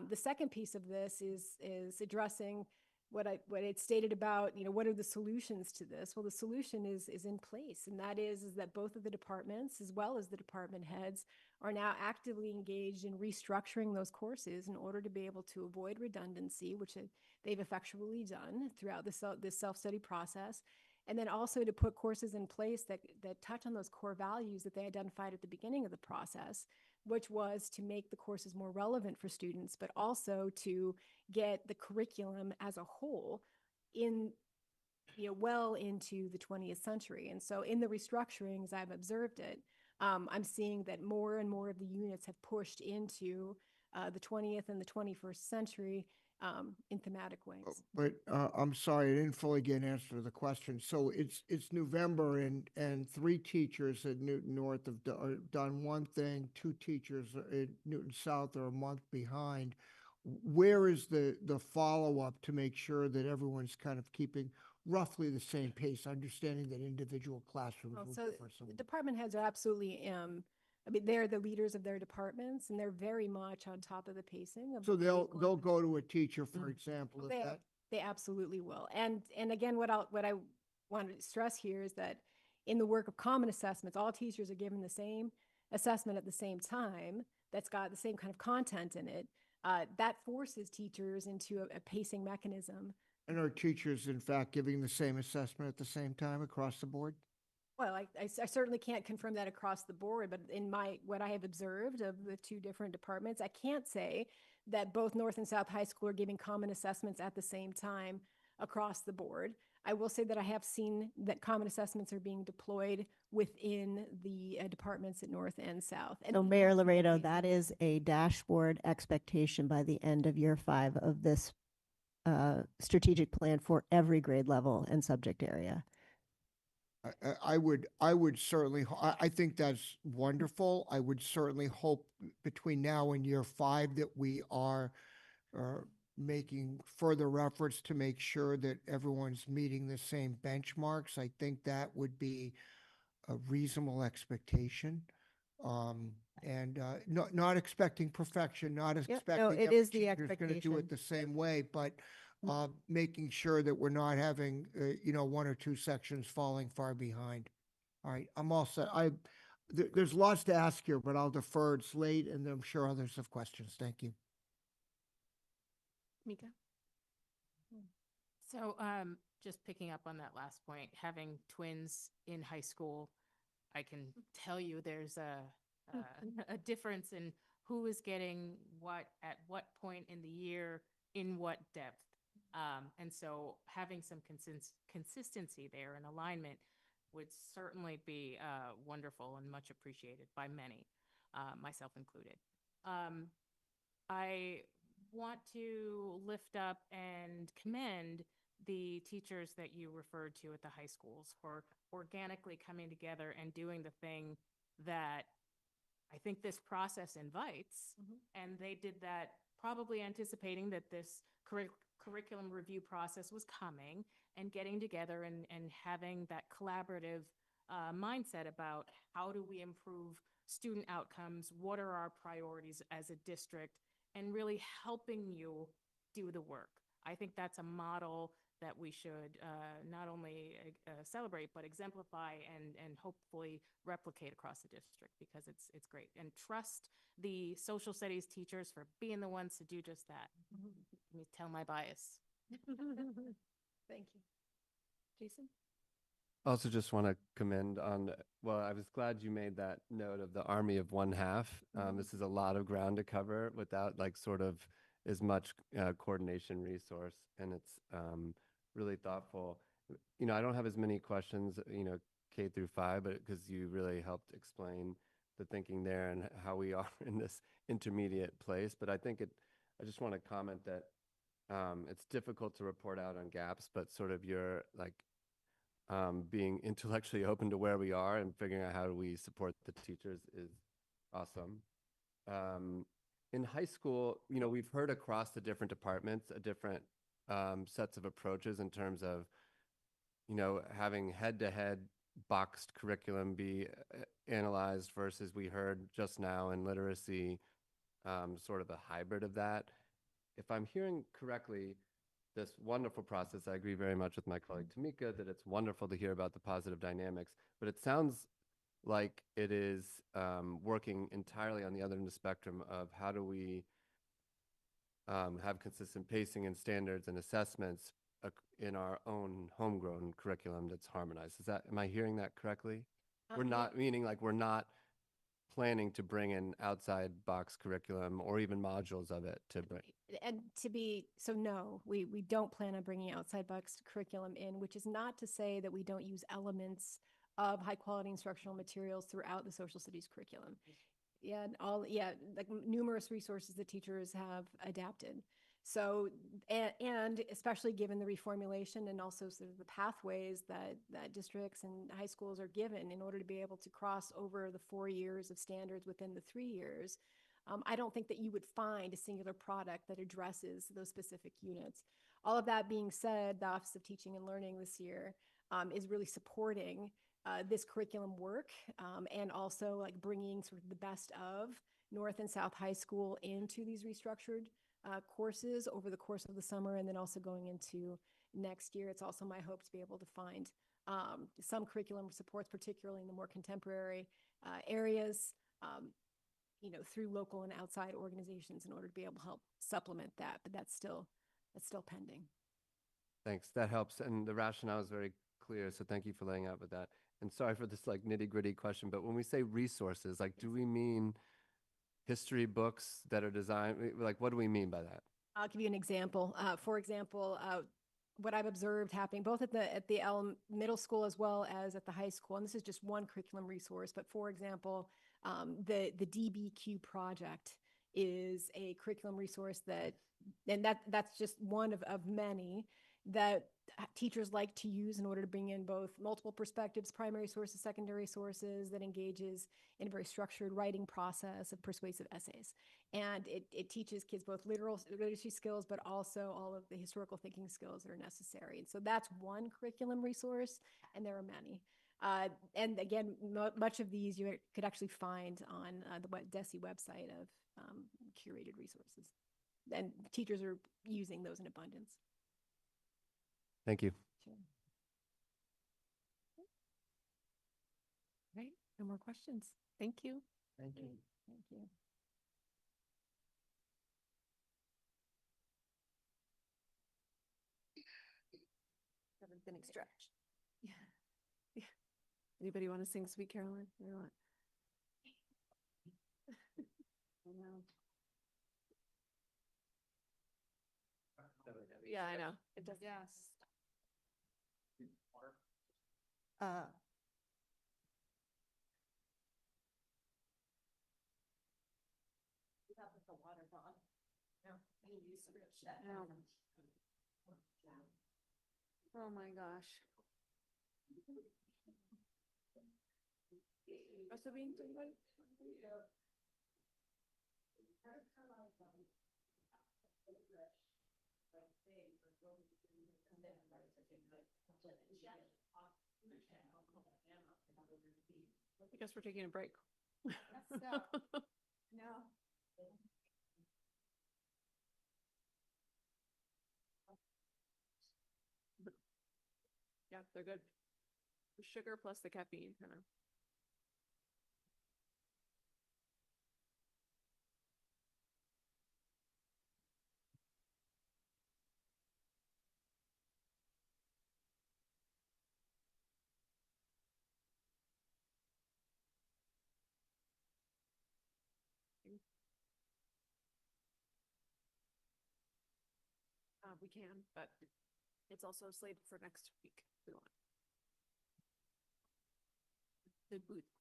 The second piece of this is addressing what it stated about, what are the solutions to this? Well, the solution is in place. And that is that both of the departments, as well as the department heads, are now actively engaged in restructuring those courses in order to be able to avoid redundancy, which they've effectually done throughout this self-study process. And then also to put courses in place that touch on those core values that they identified at the beginning of the process, which was to make the courses more relevant for students, but also to get the curriculum as a whole in, well into the 20th century. And so in the restructurings, I've observed it. I'm seeing that more and more of the units have pushed into the 20th and the 21st century in thematic ways. But I'm sorry, I didn't fully get an answer to the question. So it's November, and 3 teachers at Newton North have done one thing. 2 teachers at Newton South are a month behind. Where is the follow-up to make sure that everyone's kind of keeping roughly the same pace, understanding that individual classrooms will So differ the somewhat? department heads are absolutely, they're the leaders of their departments, and they're very much on top of the pacing. So they'll go to a teacher, for example, if They, that. they absolutely will. And again, what I want to stress here is that in the work of common assessments, all teachers are given the same assessment at the same time that's got the same kind of content in it. That forces teachers into a pacing mechanism. And are teachers, in fact, giving the same assessment at the same time across the board? Well, I certainly can't confirm that across the board, but in what I have observed of the 2 different departments, I can't say that both North and South High School are giving common assessments at the same time across the board. I will say that I have seen that common assessments are being deployed within the departments at North and South. So Mayor Laredo, that is a dashboard expectation by the end of year 5 of this strategic plan for every grade level and subject area. I would certainly, I think that's wonderful. I would certainly hope between now and year 5 that we are making further efforts to make sure that everyone's meeting the same benchmarks. I think that would be a reasonable expectation. And not expecting perfection, not expecting no, it every is the teacher's going to do it expectation. the same way, but making sure that we're not having, 1 or 2 sections falling far behind. All right, I'm all set. There's lots to ask here, but I'll defer. It's late, and I'm sure others have questions. Thank you. Mika? So just picking up on that last point, having twins in high school, I can tell you there's a difference in who is getting what at what point in the year, in what depth. And so having some consistency there and alignment would certainly be wonderful and much appreciated by many, myself included. I want to lift up and commend the teachers that you referred to at the high schools for organically coming together and doing the thing that I think this process invites. And they did that probably anticipating that this curriculum review process was coming, and getting together and having that collaborative mindset about how do we improve student outcomes, what are our priorities as a district, and really helping you do the work. I think that's a model that we should not only celebrate, but exemplify and hopefully replicate across the district, because it's great. And trust the social studies teachers for being the ones to do just that. Let me tell my bias. Thank you. Jason? Also just want to commend on, well, I was glad you made that note of the army of one half. This is a lot of ground to cover without like sort of as much coordination resource, and it's really thoughtful. You know, I don't have as many questions, you know, K through 5, but because you really helped explain the thinking there and how we are in this intermediate place. But I think I just want to comment that it's difficult to report out on gaps, but sort of your like being intellectually open to where we are and figuring out how do we support the teachers is awesome. In high school, you know, we've heard across the different departments a different sets of approaches in terms of, you know, having head-to-head boxed curriculum be analyzed versus we heard just now in literacy, sort of a hybrid of that. If I'm hearing correctly, this wonderful process, I agree very much with my colleague Tamika that it's wonderful to hear about the positive dynamics, but it sounds like it is working entirely on the other end of the spectrum of how do we have consistent pacing and standards and assessments in our own homegrown curriculum that's harmonized. Am I hearing that correctly? We're not, meaning like we're not planning to bring in outside box curriculum or even modules of it to bring. And no, we don't plan on bringing outside box curriculum in, which is not to say that we don't use elements of high quality instructional materials throughout the social studies curriculum. Yeah, like numerous resources that teachers have adapted. So, and especially given the reformulation and also sort of the pathways that districts and high schools are given in order to be able to cross over the 4 years of standards within the 3 years, I don't think that you would find a singular product that addresses those specific units. All of that being said, the Office of Teaching and Learning this year is really supporting this curriculum work and also like bringing sort of the best of North and South High School into these restructured courses over the course of the summer, and then also going into next year. It's also my hope to be able to find some curriculum supports, particularly in the more contemporary areas, you know, through local and outside organizations in order to be able to help supplement that. But that's still pending. Thanks, that helps. And the rationale is very clear, so thank you for laying out with that. And sorry for this like nitty gritty question, but when we say resources, like do we mean history books that are designed, like what do we mean by that? I'll give you an example. For example, what I've observed happening both at the middle school as well as at the high school, and this is just one curriculum resource, but for example, the DBQ project is a curriculum resource that's just one of many that teachers like to use in order to bring in both multiple perspectives, primary sources, secondary sources, that engages in a very structured writing process of persuasive essays. And it teaches kids both literacy skills, but also all of the historical thinking skills that are necessary. And so that's one curriculum resource, and there are many. And again, much of these you could actually find on the DESE website of curated resources. And teachers are using those in abundance. Thank you. Sure. Right. No more questions. Thank you. Thank you. Thank you. Everything stretch. Yeah. Anybody want to sing Sweet Caroline? Or what? Yeah, I know. It does. Yes. Oh my gosh. Also being somebody? I guess we're taking a break. No. Yeah, they're good. The sugar plus the caffeine, kind of. We can, but it's also slated for next week. If we want. To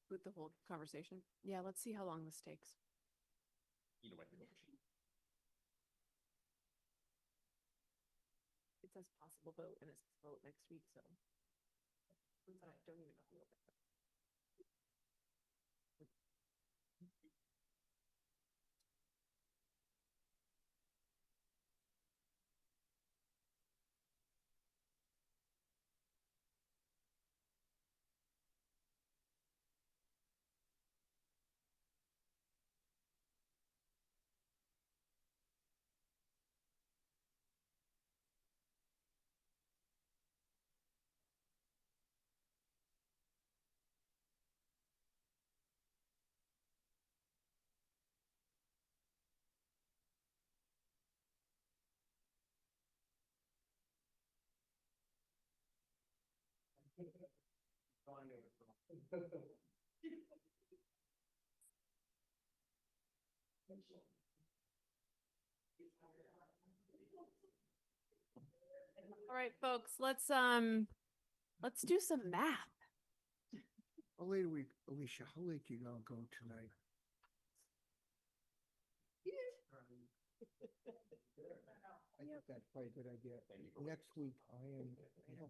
boot the whole conversation. Yeah, let's see how long this takes. Either way. It says possible vote and it's vote next week, so. I don't even know. All right, folks, let's do some math. Alicia, how late you gonna go tonight? I think that's probably a good idea. Next week, I am.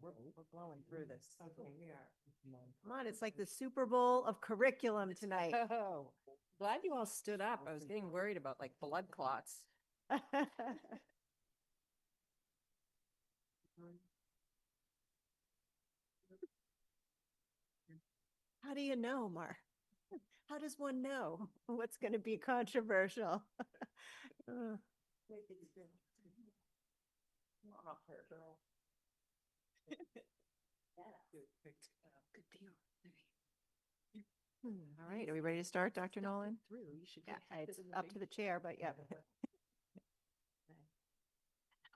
We're blowing through this. Come on, it's like the Super Bowl of curriculum tonight. Oh, glad you all stood up. I was getting worried about like blood clots. How do you know, Mar? How does one know what's going to be controversial? Uh, All right, are we ready to start, Dr. Nolan? Yeah, it's up to the chair, but yeah.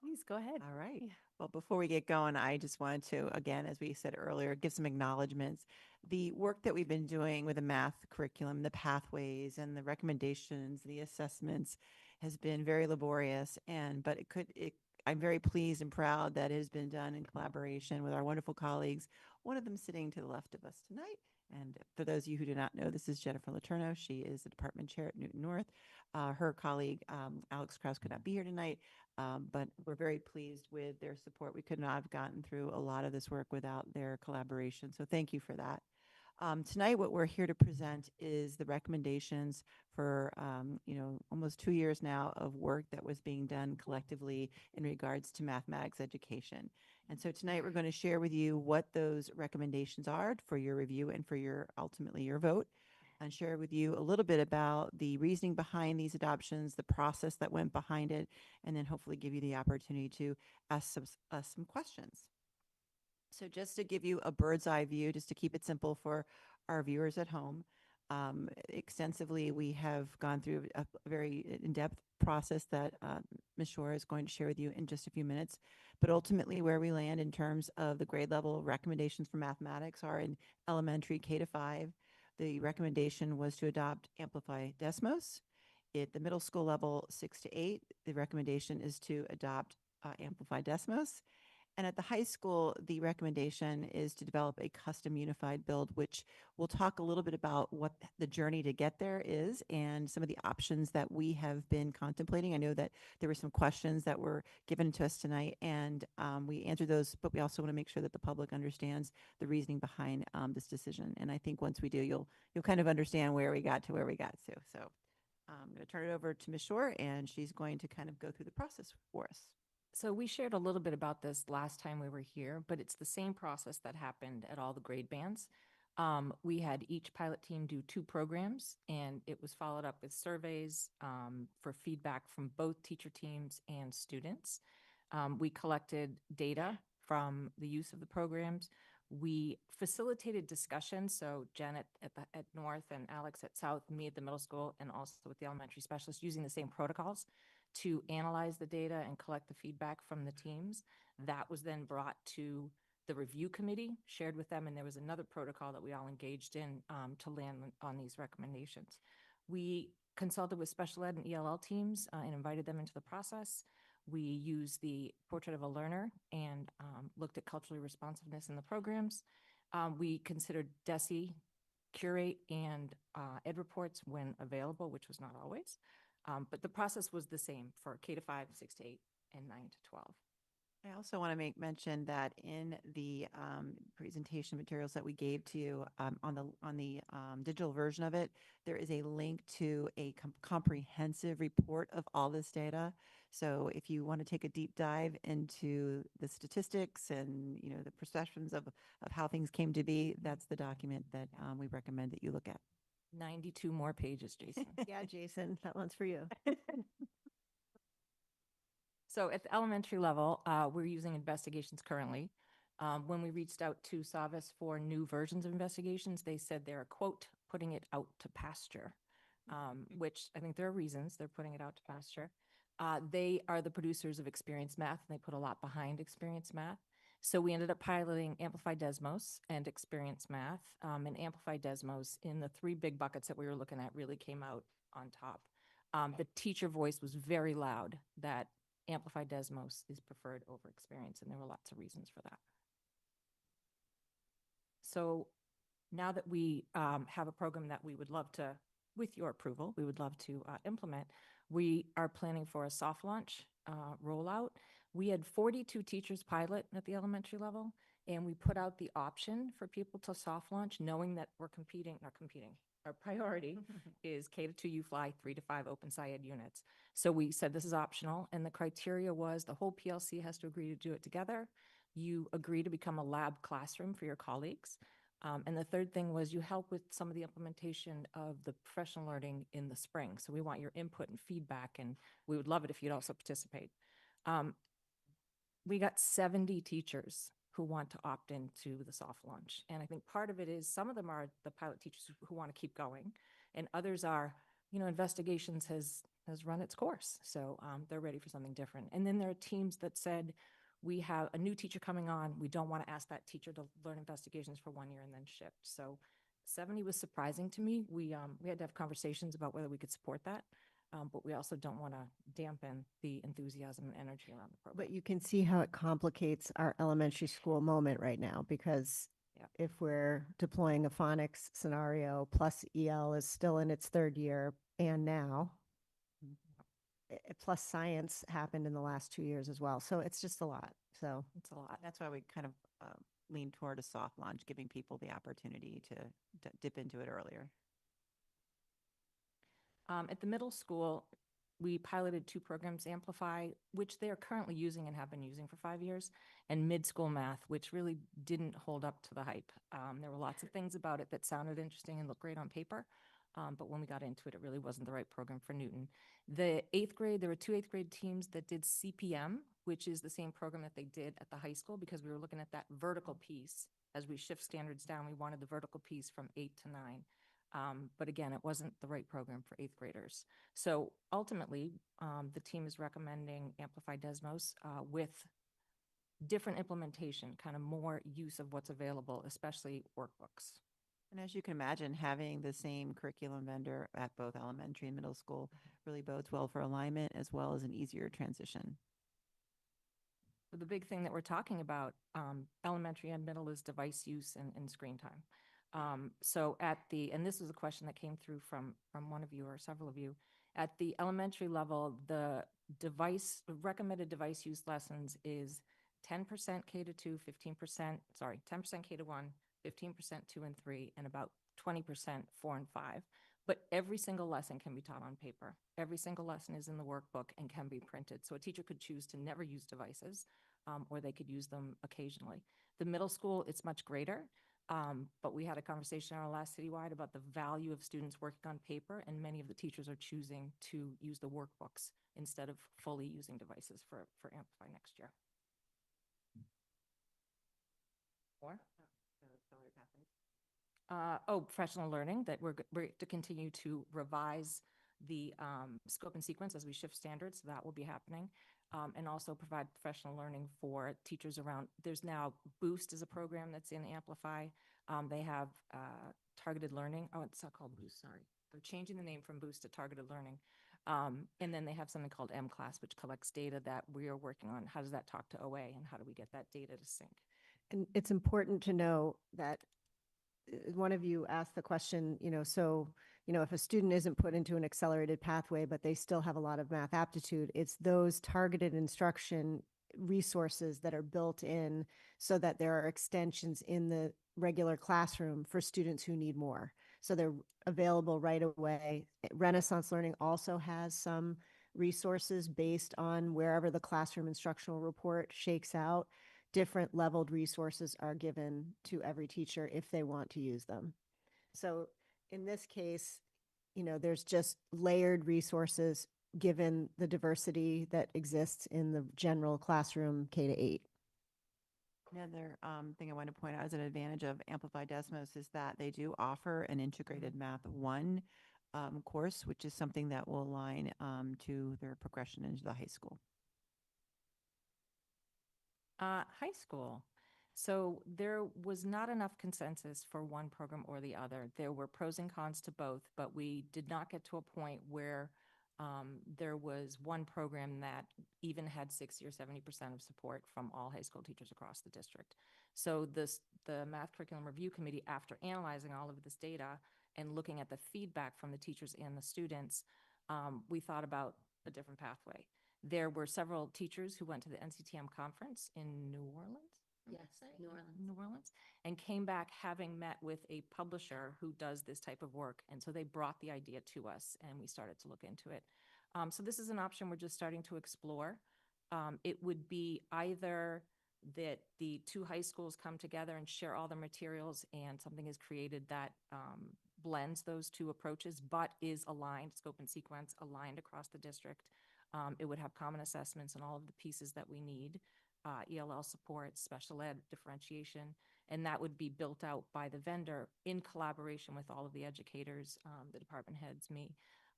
Please go ahead. All right. Well, before we get going, I just wanted to, again, as we said earlier, give some acknowledgements. The work that we've been doing with the math curriculum, the pathways and the recommendations, the assessments has been very laborious, but I'm very pleased and proud that it has been done in collaboration with our wonderful colleagues, one of them sitting to the left of us tonight. And for those of you who do not know, this is Jennifer Letourneau. She is the department chair at Newton North. Her colleague, Alex Krause, could not be here tonight, but we're very pleased with their support. We could not have gotten through a lot of this work without their collaboration. So thank you for that. Tonight, what we're here to present is the recommendations for, almost 2 years now of work that was being done collectively in regards to mathematics education. And so tonight, we're going to share with you what those recommendations are for your review and for ultimately your vote, and share with you a little bit about the reasoning behind these adoptions, the process that went behind it, and then hopefully give you the opportunity to ask us some questions. So just to give you a bird's eye view, just to keep it simple for our viewers at home, extensively, we have gone through a very in-depth process that Ms. Shore is going to share with you in just a few minutes. But ultimately, where we land in terms of the grade level recommendations for mathematics are in elementary K to 5. The recommendation was to adopt Amplify Desmos. At the middle school level, 6 to 8, the recommendation is to adopt Amplify Desmos. And at the high school, the recommendation is to develop a custom unified build, which we'll talk a little bit about what the journey to get there is and some of the options that we have been contemplating. I know that there were some questions that were given to us tonight, and we answered those, but we also want to make sure that the public understands the reasoning behind this decision. And I think once we do, you'll kind of understand where we got to where we got to. So I'm going to turn it over to Ms. Shore, and she's going to kind of go through the process for us. So we shared a little bit about this last time we were here, but it's the same process that happened at all the grade bands. We had each pilot team do 2 programs, and it was followed up with surveys for feedback from both teacher teams and students. We collected data from the use of the programs. We facilitated discussion, so Janet at North and Alex at South, me at the middle school, and also with the elementary specialist using the same protocols to analyze the data and collect the feedback from the teams. That was then brought to the review committee, shared with them, and there was another protocol that we all engaged in to land on these recommendations. We consulted with special ed and ELL teams and invited them into the process. We used the portrait of a learner and looked at culturally responsiveness in the programs. We considered DESE, Curate, and ed reports when available, which was not always. But the process was the same for K-5, 6 to 8, and 9 to 12. I also want to make mention that in the presentation materials that we gave to you on the digital version of it, there is a link to a comprehensive report of all this data. So if you want to take a deep dive into the statistics and the perceptions of how things came to be, that's the document that we recommend that you look at. 92 more pages, Jason. Yeah, Jason, that one's for you. So at the elementary level, we're using investigations currently. When we reached out to Savas for new versions of investigations, they said they're, quote, putting it out to pasture, which I think there are reasons they're putting it out to pasture. They are the producers of Experience Math, and they put a lot behind Experience Math. So we ended up piloting Amplify Desmos and Experience Math, and Amplify Desmos in the 3 big buckets that we were looking at really came out on top. The teacher voice was very loud that Amplify Desmos is preferred over Experience, and there were lots of reasons for that. So now that we have a program that we would love to, with your approval, we would love to implement, we are planning for a soft launch rollout. We had 42 teachers pilot at the elementary level, and we put out the option for people to soft launch, knowing that we're not competing. Our priority is K-2 UFly, 3 to 5 open SciEd units. So we said this is optional, and the criteria was the whole PLC has to agree to do it together. You agree to become a lab classroom for your colleagues. And the third thing was you help with some of the implementation of the professional learning in the spring. So we want your input and feedback, and we would love it if you'd also participate. We got 70 teachers who want to opt into the soft launch. And I think part of it is some of them are the pilot teachers who want to keep going, and others are, investigations has run its course. So they're ready for something different. And then there are teams that said, we have a new teacher coming on. We don't want to ask that teacher to learn investigations for 1 year and then shift. So 70 was surprising to me. We had to have conversations about whether we could support that. But we also don't want to dampen the enthusiasm and energy around the program. But you can see how it complicates our elementary school moment right now, because if we're deploying a phonics scenario plus EL is still in its 3rd year, and now plus science happened in the last 2 years as well. So it's just a lot. So it's a lot. That's why we kind of lean toward a soft launch, giving people the opportunity to dip into it earlier. At the middle school, we piloted 2 programs, Amplify, which they are currently using and have been using for 5 years, and mid-school math, which really didn't hold up to the hype. There were lots of things about it that sounded interesting and looked great on paper, but when we got into it, it really wasn't the right program for Newton. The 8th grade, there were 2 8th grade teams that did CPM, which is the same program that they did at the high school, because we were looking at that vertical piece. As we shift standards down, we wanted the vertical piece from 8 to 9. But again, it wasn't the right program for 8th graders. So ultimately, the team is recommending Amplify Desmos with different implementation, kind of more use of what's available, especially workbooks. And as you can imagine, having the same curriculum vendor at both elementary and middle school really bodes well for alignment as well as an easier transition. The big thing that we're talking about, elementary and middle, is device use and screen time. So and this was a question that came through from one of you or several of you. At the elementary level, the recommended device use lessons is 10% K to 2, 15%, 10% K to 1, 15% 2 and 3, and about 20% 4 and 5. But every single lesson can be taught on paper. Every single lesson is in the workbook and can be printed. So a teacher could choose to never use devices, or they could use them occasionally. The middle school, it's much greater. But we had a conversation in our last citywide about the value of students working on paper, and many of the teachers are choosing to use the workbooks instead of fully using devices for Amplify next year. More? Professional learning, that we're to continue to revise the scope and sequence as we shift standards. That will be happening. And also provide professional learning for teachers around. There's now Boost is a program that's in Amplify. They have targeted learning. Oh, it's not called Boost, sorry. They're changing the name from Boost to targeted learning. And then they have something called M-Class, which collects data that we are working on. How does that talk to OA, and how do we get that data to sync? And it's important to know that one of you asked the question, if a student isn't put into an accelerated pathway, but they still have a lot of math aptitude, it's those targeted instruction resources that are built in so that there are extensions in the regular classroom for students who need more. So they're available right away. Renaissance Learning also has some resources based on wherever the classroom instructional report shakes out. Different leveled resources are given to every teacher if they want to use them. So in this case, there's just layered resources given the diversity that exists in the general classroom K to 8. Another thing I want to point out as an advantage of Amplify Desmos is that they do offer an integrated Math 1 course, which is something that will align to their progression into the high school. High school. So there was not enough consensus for one program or the other. There were pros and cons to both, but we did not get to a point where there was one program that even had 60 or 70% of support from all high school teachers across the district. So the Math Curriculum Review Committee, after analyzing all of this data and looking at the feedback from the teachers and the students, we thought about a different pathway. There were several teachers who went to the NCTM conference in New Orleans. Yes, New Orleans, and came back having met with a publisher who does this type of work. And so they brought the idea to us and we started to look into it. So this is an option we're just starting to explore. It would be either that the two high schools come together and share all their materials and something is created that blends those two approaches, but is aligned, scope and sequence, aligned across the district. It would have common assessments and all of the pieces that we need. ELL support, special ed differentiation, and that would be built out by the vendor in collaboration with all of the educators, the department heads, me.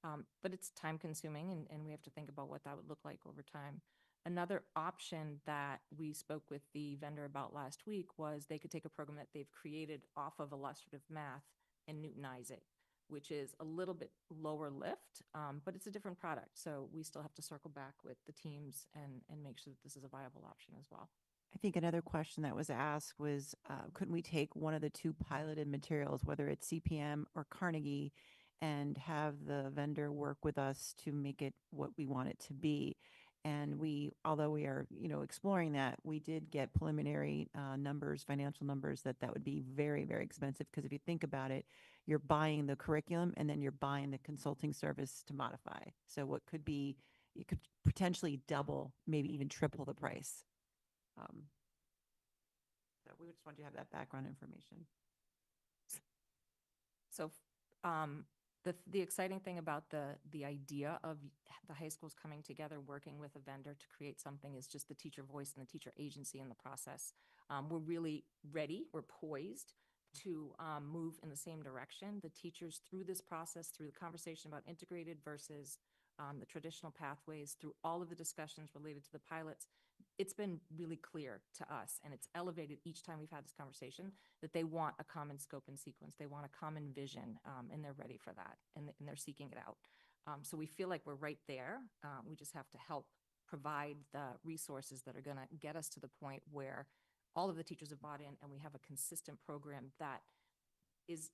But it's time consuming and we have to think about what that would look like over time. Another option that we spoke with the vendor about last week was they could take a program that they've created off of illustrative math and Newtonize it, which is a little bit lower lift, but it's a different product. So we still have to circle back with the teams and make sure that this is a viable option as well. I think another question that was asked was, couldn't we take one of the two piloted materials, whether it's CPM or Carnegie, and have the vendor work with us to make it what we want it to be? And although we are, exploring that, we did get preliminary numbers, financial numbers, that would be very, very expensive. Because if you think about it, you're buying the curriculum and then you're buying the consulting service to modify. So what could be, you could potentially double, maybe even triple the price. So we just want you to have that background information. So the exciting thing about the idea of the high schools coming together, working with a vendor to create something, is just the teacher voice and the teacher agency in the process. We're really ready, we're poised to move in the same direction. The teachers, through this process, through the conversation about integrated versus the traditional pathways, through all of the discussions related to the pilots, it's been really clear to us, and it's elevated each time we've had this conversation, that they want a common scope and sequence. They want a common vision, and they're ready for that, and they're seeking it out. So we feel like we're right there. We just have to help provide the resources that are going to get us to the point where all of the teachers have bought in, and we have a consistent program that is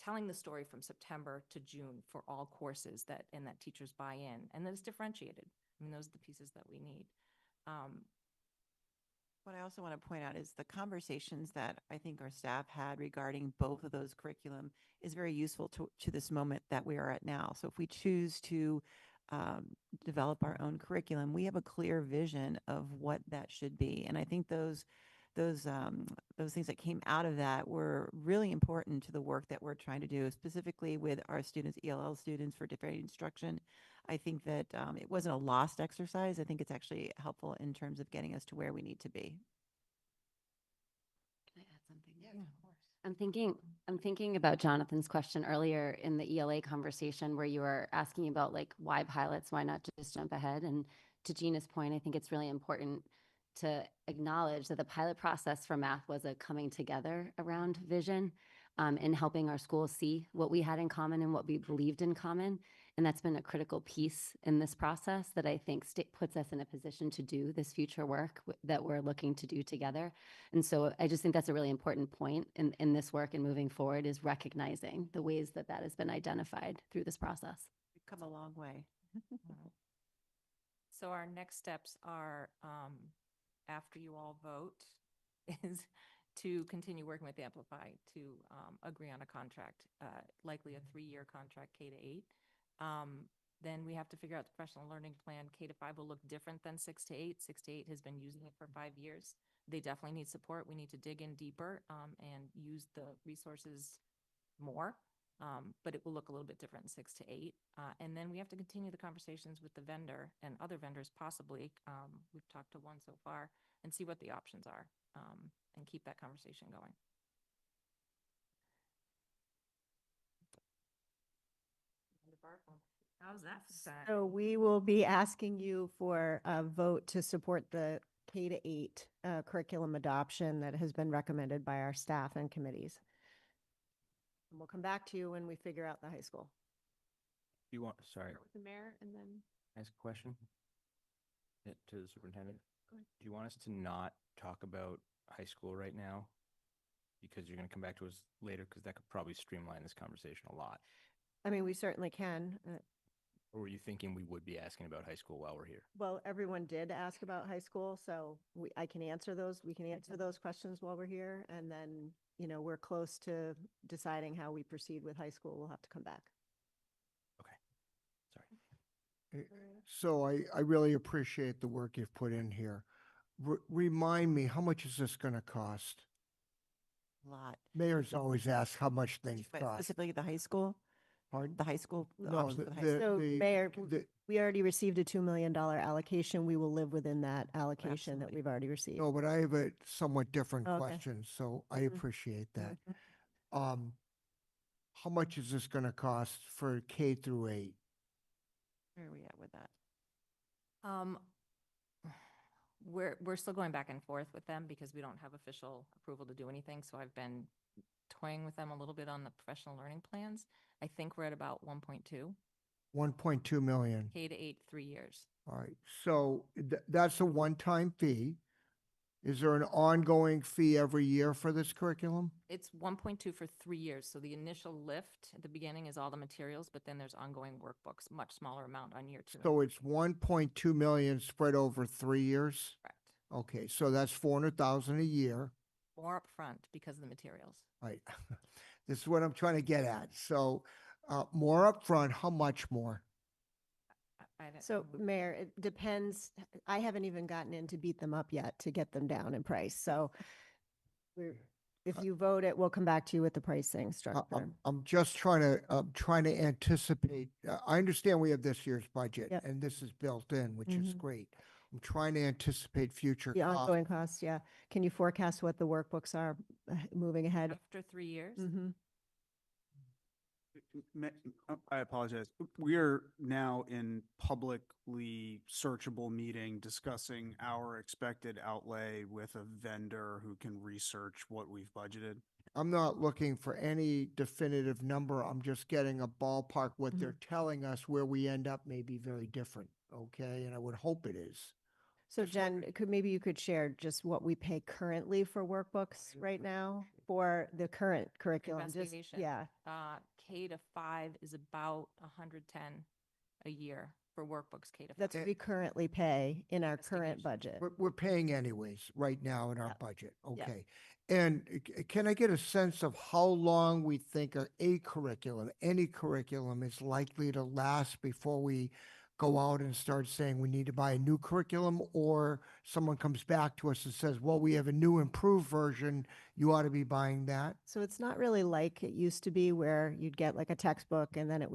telling the story from September to June for all courses, and that teachers buy in, and that it's differentiated. I mean, those are the pieces that we need. What I also want to point out is the conversations that I think our staff had regarding both of those curriculum is very useful to this moment that we are at now. So if we choose to develop our own curriculum, we have a clear vision of what that should be. And I think those things that came out of that were really important to the work that we're trying to do, specifically with our students, ELL students for different instruction. I think that it wasn't a lost exercise. I think it's actually helpful in terms of getting us to where we need to be. Can I add something? Yeah, of course. I'm thinking about Jonathan's question earlier in the ELA conversation where you were asking about like why pilots, why not just jump ahead? And to Gina's point, I think it's really important to acknowledge that the pilot process for math was a coming together around vision and helping our schools see what we had in common and what we believed in common. And that's been a critical piece in this process that I think puts us in a position to do this future work that we're looking to do together. And so I just think that's a really important point in this work and moving forward is recognizing the ways that that has been identified through this process. We've come a long way. So our next steps are, after you all vote, is to continue working with Amplify to agree on a contract, likely a 3-year contract, K to 8. Then we have to figure out the professional learning plan. K to 5 will look different than 6 to 8. 6 to 8 has been using it for 5 years. They definitely need support. We need to dig in deeper and use the resources more. But it will look a little bit different in 6 to 8. And then we have to continue the conversations with the vendor and other vendors possibly. We've talked to one so far and see what the options are and keep that conversation going. How's that? So we will be asking you for a vote to support the K to 8 curriculum adoption that has been recommended by our staff and committees. And we'll come back to you when we figure out the high school. You want, sorry, Start with the mayor and then. ask a question to the superintendent? Go ahead. Do you want us to not talk about high school right now? Because you're going to come back to us later, because that could probably streamline this conversation a lot. I mean, we certainly can. Or were you thinking we would be asking about high school while we're here? Well, everyone did ask about high school, so I can answer those. We can answer those questions while we're here. And then, you know, we're close to deciding how we proceed with high school. We'll have to come back. Sorry. So I really appreciate the work you've put in here. Remind me, how much is this going to cost? A lot. Mayors always ask how much things But cost. specifically the high school? Pardon? The high school? the No, options for the high school. So Mayor, the- we already received a $2 million allocation. We will live within that allocation that Absolutely. we've already received. No, but I have a somewhat different Okay. question, so I Mhm. appreciate that. Mhm. How much is this going to cost for K through 8? Where are we at with that? We're still going back and forth with them because we don't have official approval to do anything. So I've been toying with them a little bit on the professional learning plans. I think we're at about 1.2. 1.2 million. K to 8, 3 years. All right, so that's a one-time fee. Is there an ongoing fee every year for this curriculum? It's 1.2 for 3 years. So the initial lift at the beginning is all the materials, but then there's ongoing workbooks, much smaller amount on year 2. So it's 1.2 million spread over 3 years? Correct. Okay, so that's 400,000 a year. More upfront because of the materials. Right. This is what I'm trying to get at. So more upfront, how much more? I don't- So Mayor, it depends. I haven't even gotten in to beat them up yet to get them down in price. So if you vote it, we'll come back to you with the pricing structure. I'm just trying to anticipate. I understand we have this year's budget Yep. and this is built in, which is Mhm. great. I'm trying to anticipate future The costs. ongoing costs, yeah. Can you forecast what the workbook are moving ahead? After 3 years, Mm-hmm. I apologize. We are now in publicly searchable meeting discussing our expected outlay with a vendor who can research what we've budgeted. I'm not looking for any definitive number. I'm just getting a ballpark. What they're telling us where we end up may be very different, okay? And I would hope it is. So Jen, maybe you could share just what we pay currently for workbooks right now for the current curriculum. Just, Investigation. yeah. K to 5 is about 110 a year for workbooks K to 5. That's what we currently pay in our current budget. We're paying anyways right now in our budget, Yeah. okay? And can I get a sense of how long we think a curriculum, any curriculum is likely to last before we go out and start saying we need to buy a new curriculum, or someone comes back to us and says, well, we have a new improved version, you ought to be buying that? So it's not really like it used to be where you'd get like a textbook and then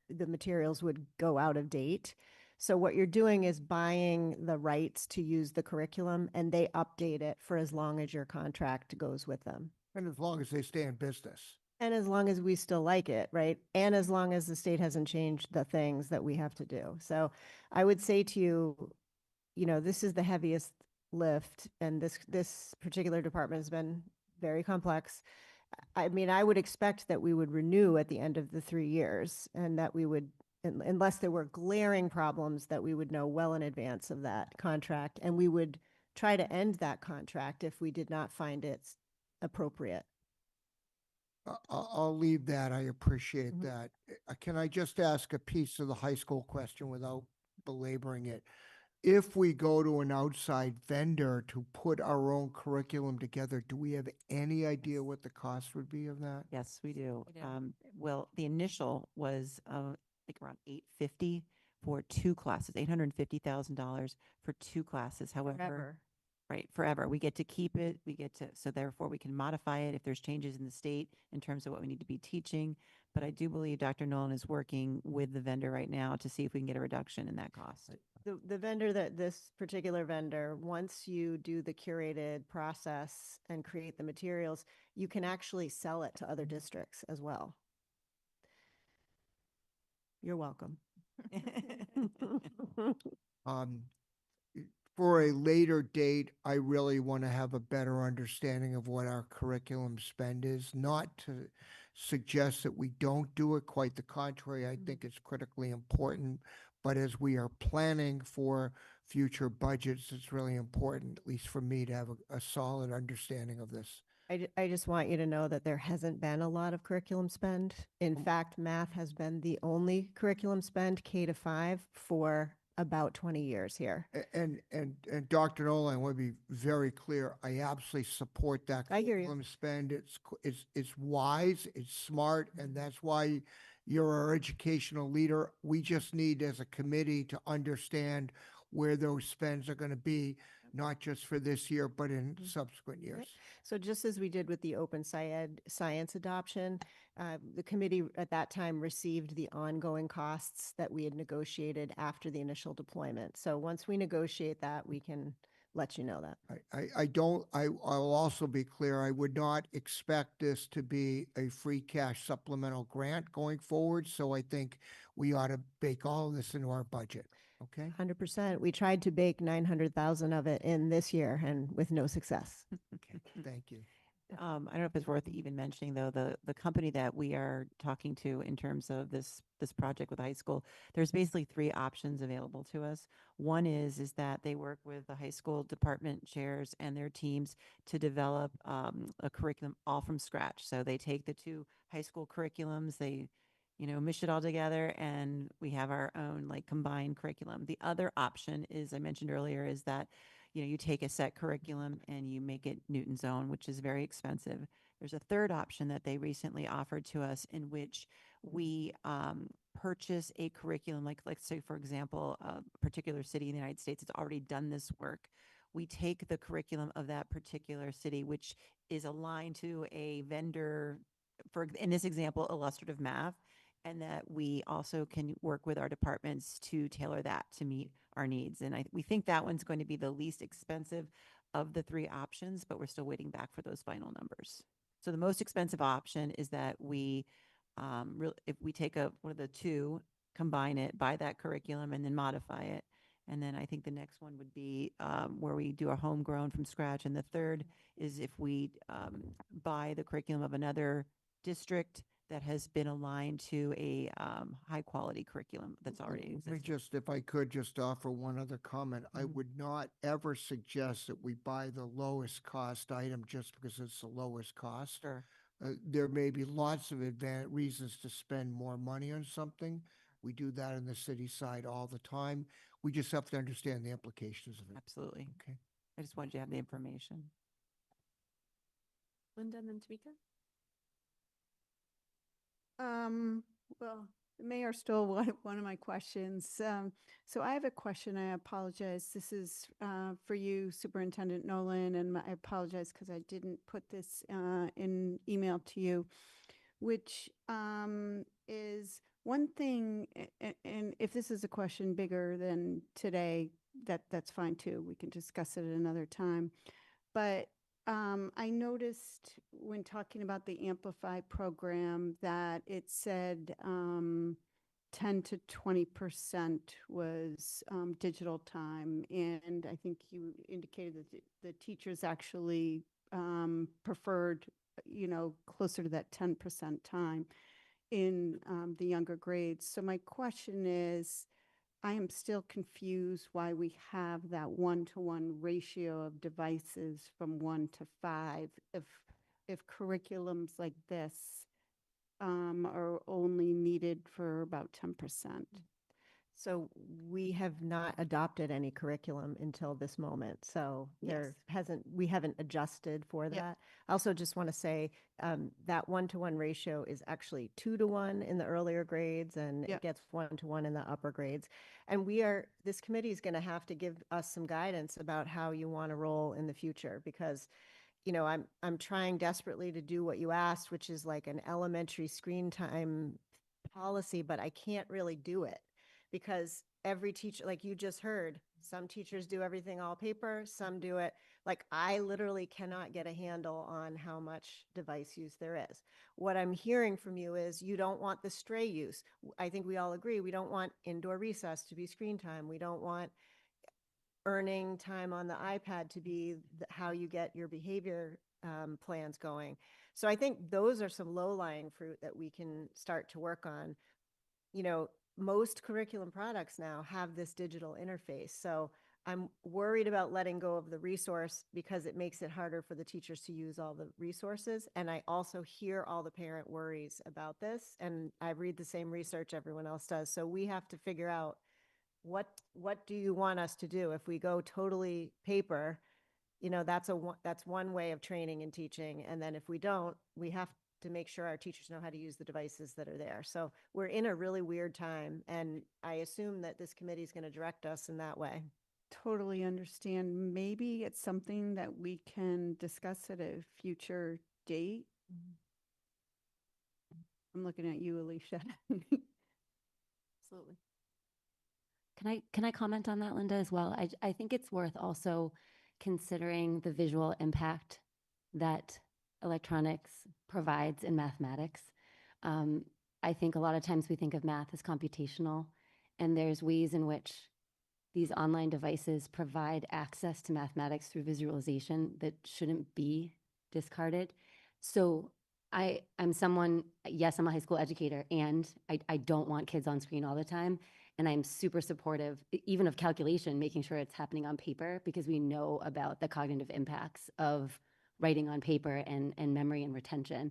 the materials would go out of date. So what you're doing is buying the rights to use the curriculum, and they update it for as long as your contract goes with them. And as long as they stay in business. And as long as we still like it, right? And as long as the state hasn't changed the things that we have to do. So I would say to you, this is the heaviest lift, and this particular department has been very complex. I mean, I would expect that we would renew at the end of the 3 years, and that we would, unless there were glaring problems, that we would know well in advance of that contract, and we would try to end that contract if we did not find it appropriate. I'll leave that. I appreciate that. Can I just ask a piece of the high school question without belaboring it? If we go to an outside vendor to put our own curriculum together, do we have any idea what the cost would be of that? Yes, we do. We do. Well, the initial was, I think around $850 for 2 classes, $850,000 for 2 classes. However, Forever. right, forever. We get to keep it. So therefore we can modify it if there's changes in the state in terms of what we need to be teaching. But I do believe Dr. Nolan is working with the vendor right now to see if we can get a reduction in that cost. The vendor, this particular vendor, once you do the curated process and create the materials, you can actually sell it to other districts as well. You're welcome. For a later date, I really want to have a better understanding of what our curriculum spend is, not to suggest that we don't do it. Quite the contrary, I think it's critically important. But as we are planning for future budgets, it's really important, at least for me, to have a solid understanding of this. I just want you to know that there hasn't been a lot of curriculum spend. In fact, math has been the only curriculum spend K to 5 for about 20 years here. And Dr. Nolan, I want to be very clear. I absolutely support that I hear you. curriculum spend. It's wise, it's smart, and that's why you're our educational leader. We just need, as a committee, to understand where those spends are going to be, not just for this year, but in subsequent years. So just as we did with the open science adoption, the committee at that time received the ongoing costs that we had negotiated after the initial deployment. So once we negotiate that, we can let you know that. I'll also be clear, I would not expect this to be a free cash supplemental grant going forward. So I think we ought to bake all of this into our budget. Okay. 100%. We tried to bake 900,000 of it in this year, and with no success. Okay. Thank you. I don't know if it's worth even mentioning, though, the company that we are talking to in terms of this project with the high school, there's basically 3 options available to us. One is that they work with the high school department chairs and their teams to develop a curriculum all from scratch. So they take the 2 high school curriculums, they mish it all together, and we have our own combined curriculum. The other option is, I mentioned earlier, is that you take a set curriculum and you make it Newton's own, which is very expensive. There's a third option that they recently offered to us, in which we purchase a curriculum, let's say, for example, a particular city in the United States has already done this work. We take the curriculum of that particular city, which is aligned to a vendor, for, in this example, illustrative math, and that we also can work with our departments to tailor that to meet our needs. And we think that one's going to be the least expensive of the 3 options, but we're still waiting back for those final numbers. So the most expensive option is that we if we take one of the two, combine it, buy that curriculum, and then modify it. And then I think the next one would be where we do a homegrown from scratch. And the third is if we buy the curriculum of another district that has been aligned to a high quality curriculum that's already Let me existing. just, if I could, just offer one other comment. I Mhm. would not ever suggest that we buy the lowest cost item just because it's the lowest cost. Sure. There may be lots of reasons to spend more money on something. We do that on the city side all the time. We just have to understand the implications of it. Absolutely. Okay. I just wanted you to have the information. Linda and then Tamika? Well, the mayor stole one of my questions. So I have a question. I apologize. This is for you, Superintendent Nolan, and I apologize because I didn't put this in email to you, which is one thing, and if this is a question bigger than today, that's fine too. We can discuss it at another time. But I noticed when talking about the Amplify program that it said 10 to 20% was digital time. And I think you indicated that the teachers actually preferred, closer to that 10% time in the younger grades. So my question is, I am still confused why we have that 1-to-1 ratio of devices from 1 to 5 if curriculums like this are only needed for about 10%. So we have not adopted any curriculum until this moment. So we haven't adjusted for Yep. that. I also just want to say that 1-to-1 ratio is actually 2-to-1 in the earlier grades, and Yep. it gets 1-to-1 in the upper grades. And this committee is going to have to give us some guidance about how you want to roll in the future, because I'm trying desperately to do what you asked, which is like an elementary screen time policy, but I can't really do it because every teacher, like you just heard, some teachers do everything all paper, some do it. Like I literally cannot get a handle on how much device use there is. What I'm hearing from you is you don't want the stray use. I think we all agree we don't want indoor recess to be screen time. We don't want earning time on the iPad to be how you get your behavior plans going. So I think those are some low-lying fruit that we can start to work on. Most curriculum products now have this digital interface. So I'm worried about letting go of the resource because it makes it harder for the teachers to use all the resources. And I also hear all the parent worries about this. And I read the same research everyone else does. So we have to figure out what do you want us to do? If we go totally paper, that's one way of training and teaching. And then if we don't, we have to make sure our teachers know how to use the devices that are there. So we're in a really weird time. And I assume that this committee is going to direct us in that way. Totally understand. Maybe it's something that we can discuss at a future date. I'm looking at you, Alicia. Absolutely. Can I comment on that, Linda, as well? I think it's worth also considering the visual impact that electronics provides in mathematics. I think a lot of times we think of math as computational, and there's ways in which these online devices provide access to mathematics through visualization that shouldn't be discarded. So I'm someone, yes, I'm a high school educator, and I don't want kids on screen all the time. And I'm super supportive, even of calculation, making sure it's happening on paper, because we know about the cognitive impacts of writing on paper and memory and retention.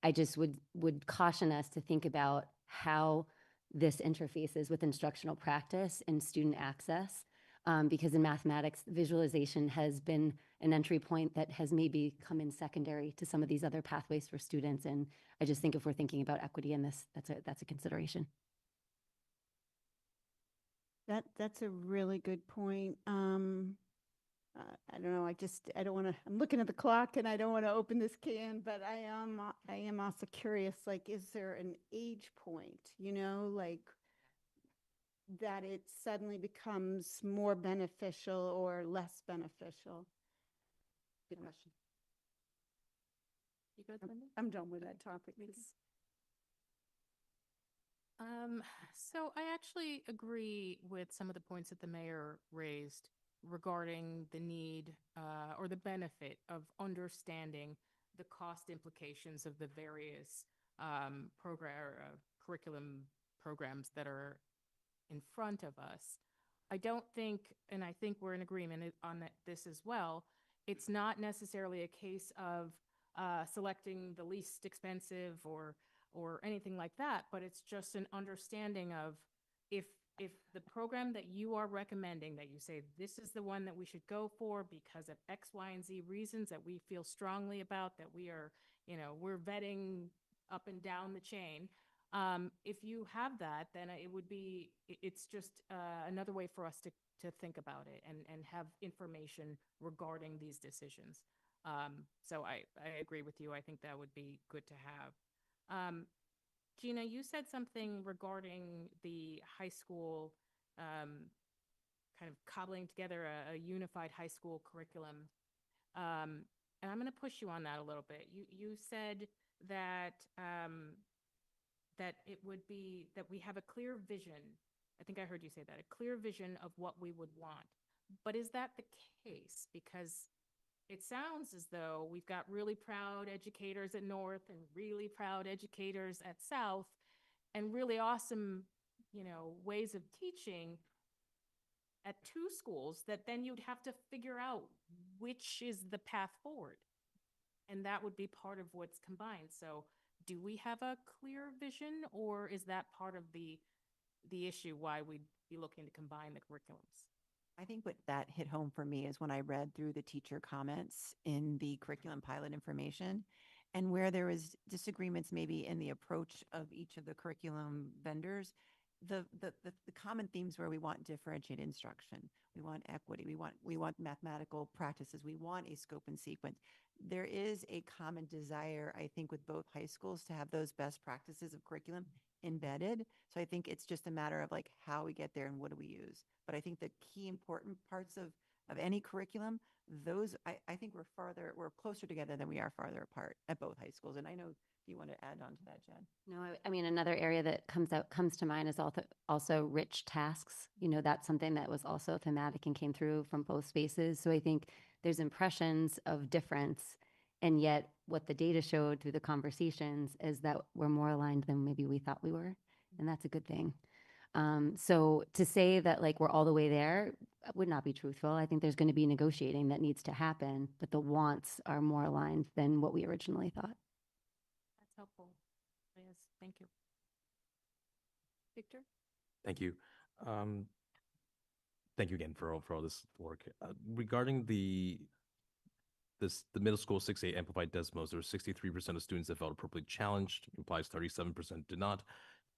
I just would caution us to think about how this interfaces with instructional practice and student access, because in mathematics, visualization has been an entry point that has maybe come in secondary to some of these other pathways for students. And I just think if we're thinking about equity in this, that's a consideration. That's a really good point. I don't know. I don't want to. I'm looking at the clock, and I don't want to open this can. But I am also curious. Like, is there an age point? Like that it suddenly becomes more beneficial or less beneficial? Good question. You good, Linda? I'm done with that topic. So I actually agree with some of the points that the mayor raised regarding the need or the benefit of understanding the cost implications of the various curriculum programs that are in front of us. I don't think, and I think we're in agreement on this as well, it's not necessarily a case of selecting the least expensive or anything like that, but it's just an understanding of if the program that you are recommending, that you say this is the one that we should go for because of X, Y, and Z reasons that we feel strongly about, that we are, we're vetting up and down the chain. If you have that, then it's just another way for us to think about it and have information regarding these decisions. So I agree with you. I think that would be good to have. Gina, you said something regarding the high school, kind of cobbling together a unified high school curriculum. And I'm going to push you on that a little bit. You said that that it would be that we have a clear vision. I think I heard you say that, a clear vision of what we would want. But is that the case? Because it sounds as though we've got really proud educators at North and really proud educators at South and really awesome, ways of teaching at two schools that then you'd have to figure out which is the path forward. And that would be part of what's combined. So do we have a clear vision, or is that part of the issue why we'd be looking to combine the curriculums? I think what that hit home for me is when I read through the teacher comments in the curriculum pilot information and where there was disagreements maybe in the approach of each of the curriculum vendors. The common themes where we want differentiated instruction, we want equity, we want mathematical practices, we want a scope and sequence. There is a common desire, I think, with both high schools to have those best practices of curriculum embedded. So I think it's just a matter of like how we get there and what do we use. But I think the key important parts of any curriculum, those I think we're closer together than we are farther apart at both high schools. And I know you want to add on to that, Jen. No, I mean, another area that comes to mind is also rich tasks. That's something that was also thematic and came through from both spaces. So I think there's impressions of difference, and yet what the data showed through the conversations is that we're more aligned than maybe we thought we were, and that's a good thing. So to say that like we're all the way there would not be truthful. I think there's going to be negotiating that needs to happen, but the wants are more aligned than what we originally thought. That's helpful. Yes, thank you. Victor? Thank you. Thank you again for all this work. Regarding the middle school 6A amplified Desmos, there were 63% of students that felt appropriately challenged, implies 37% did not.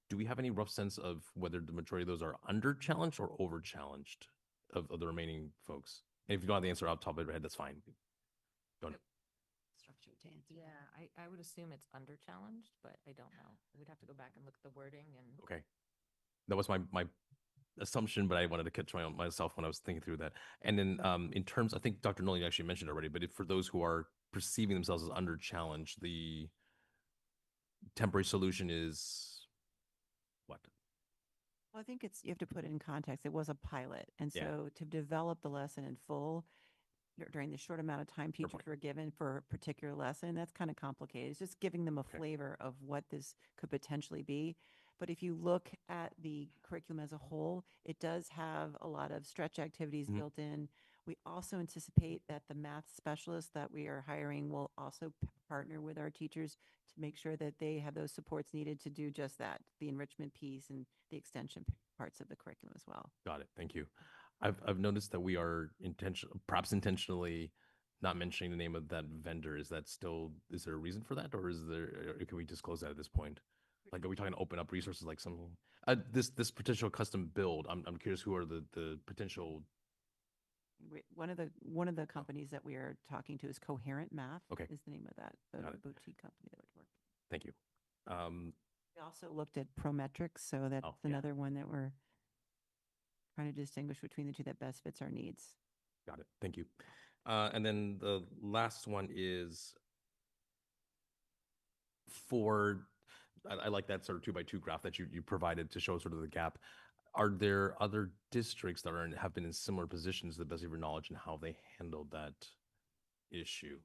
Do we have any rough sense of whether the majority of those are under challenged or over challenged of the remaining folks? And if you don't have the answer off the top of your head, that's fine. Go ahead. Structure to answer. Yeah, I would assume it's under challenged, but I don't know. We'd have to go back and look at the wording and. Okay. That was my assumption, but I wanted to catch myself when I was thinking through that. And then in terms, I think Dr. Nolan actually mentioned already, but for those who are perceiving themselves as under challenge, the temporary solution is what? Well, I think you have to put it in context. It was a pilot. And Yeah. so to develop the lesson in full during the short amount of time teachers point. were given for a particular lesson, that's kind of complicated. It's just giving them a flavor of what this could potentially be. But if you look at the curriculum as a whole, it does have a lot of stretch activities built in. We also anticipate that the math specialists that we are hiring will also partner with our teachers to make sure that they have those supports needed to do just that, the enrichment piece and the extension parts of the curriculum as well. Got it. Thank you. I've noticed that we are perhaps intentionally not mentioning the name of that vendor. Is there a reason for that, or can we disclose that at this point? Like, are we talking open up resources like some this potential custom build? I'm curious who are the potential. One of the companies that we are talking to is Coherent Math. Okay. Is the name of that boutique company that we're working. Thank you. We also looked at Prometrics, so that's another one that we're trying to distinguish between the two that best fits our needs. Got it. Thank you. And then the last one is for I like that sort of 2x2 graph that you provided to show sort of the gap. Are there other districts that have been in similar positions to the best of your knowledge and how they handled that issue?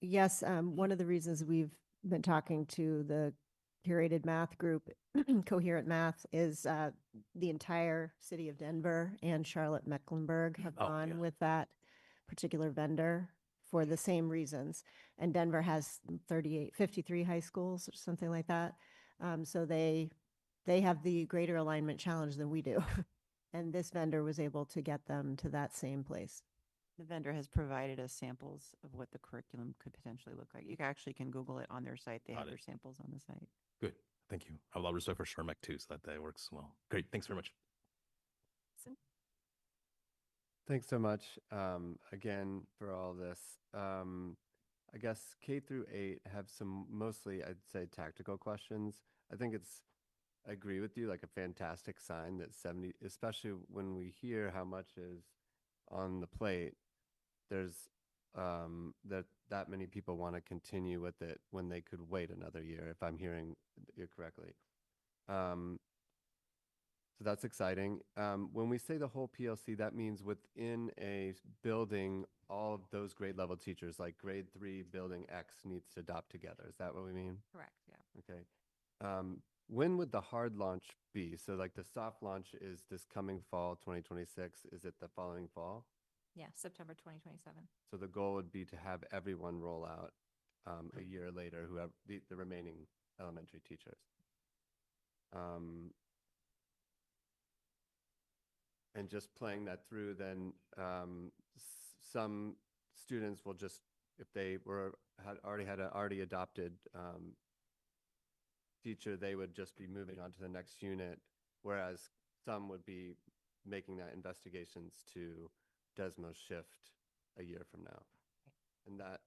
Yes, one of the reasons we've been talking to the curated math group, Coherent Math, is the entire city of Denver and Charlotte Mecklenburg have Oh, gone yeah. with that particular vendor for the same reasons. And Denver has 53 high schools or something like that. So they have the greater alignment challenge than we do. And this vendor was able to get them to that same place. The vendor has provided us samples of what the curriculum could potentially look like. You actually can Google it on their site. They Got have their it. samples on the site. Good. Thank you. I have a lot of respect for Sharmek too, so that works well. Great. Thanks very much. Thanks so much, again, for all this. I guess K through 8 have some mostly, I'd say, tactical questions. I think I agree with you, like a fantastic sign that 70, especially when we hear how much is on the plate, there's that many people want to continue with it when they could wait another year, if I'm hearing you correctly. So that's exciting. When we say the whole PLC, that means within a building, all of those grade level teachers, like grade 3 building X needs to adopt together. Is that what we mean? Correct, yeah. Okay. When would the hard launch be? So like the soft launch is this coming fall, 2026. Is it the following fall? Yeah, September 2027. So the goal would be to have everyone roll out a year later, who have the remaining elementary teachers. And just playing that through, then some students will just, if they had already adopted teacher, they would just be moving on to the next unit, whereas some would be making that investigations to Desmos shift a year from now. And that,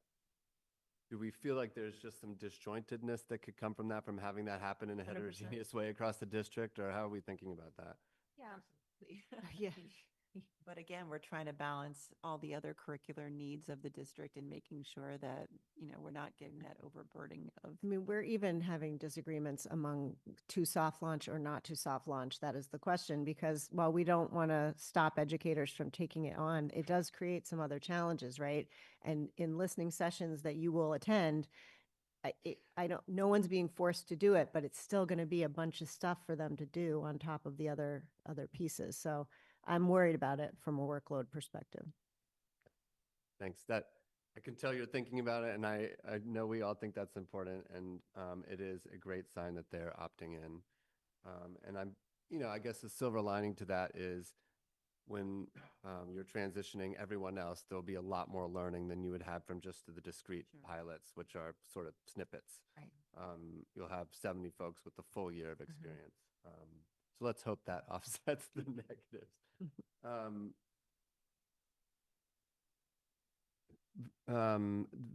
do we feel like there's just some disjointedness that could come from that, from having that happen in a 100%. heterogeneous way across the district, or how are we thinking about that? Yeah. Yeah. But again, we're trying to balance all the other curricular needs of the district and making sure that, we're not getting that overburdening of. I mean, we're even having disagreements among too soft launch or not too soft launch. That is the question, because while we don't want to stop educators from taking it on, it does create some other challenges, right? And in listening sessions that you will attend, no one's being forced to do it, but it's still going to be a bunch of stuff for them to do on top of the other pieces. So I'm worried about it from a workload perspective. Thanks. I can tell you're thinking about it, and I know we all think that's important, and it is a great sign that they're opting in. And I guess the silver lining to that is when you're transitioning everyone else, there'll be a lot more learning than you would have from just the discrete pilots, which are sort of snippets. Right. You'll have 70 folks with a full year of experience. So let's hope that offsets the negatives.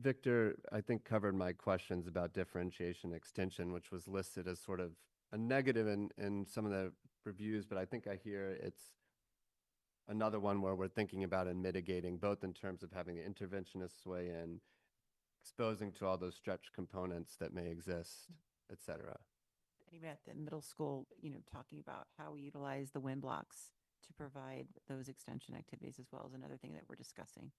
Victor, I think, covered my questions about differentiation extension, which was listed as sort of a negative in some of the reviews, but I think I hear it's another one where we're thinking about and mitigating, both in terms of having the interventionists weigh in, exposing to all those stretch components that may exist, et cetera. And even at the middle school, talking about how we utilize the WIN blocks to provide those extension activities as well, is another thing that we're discussing.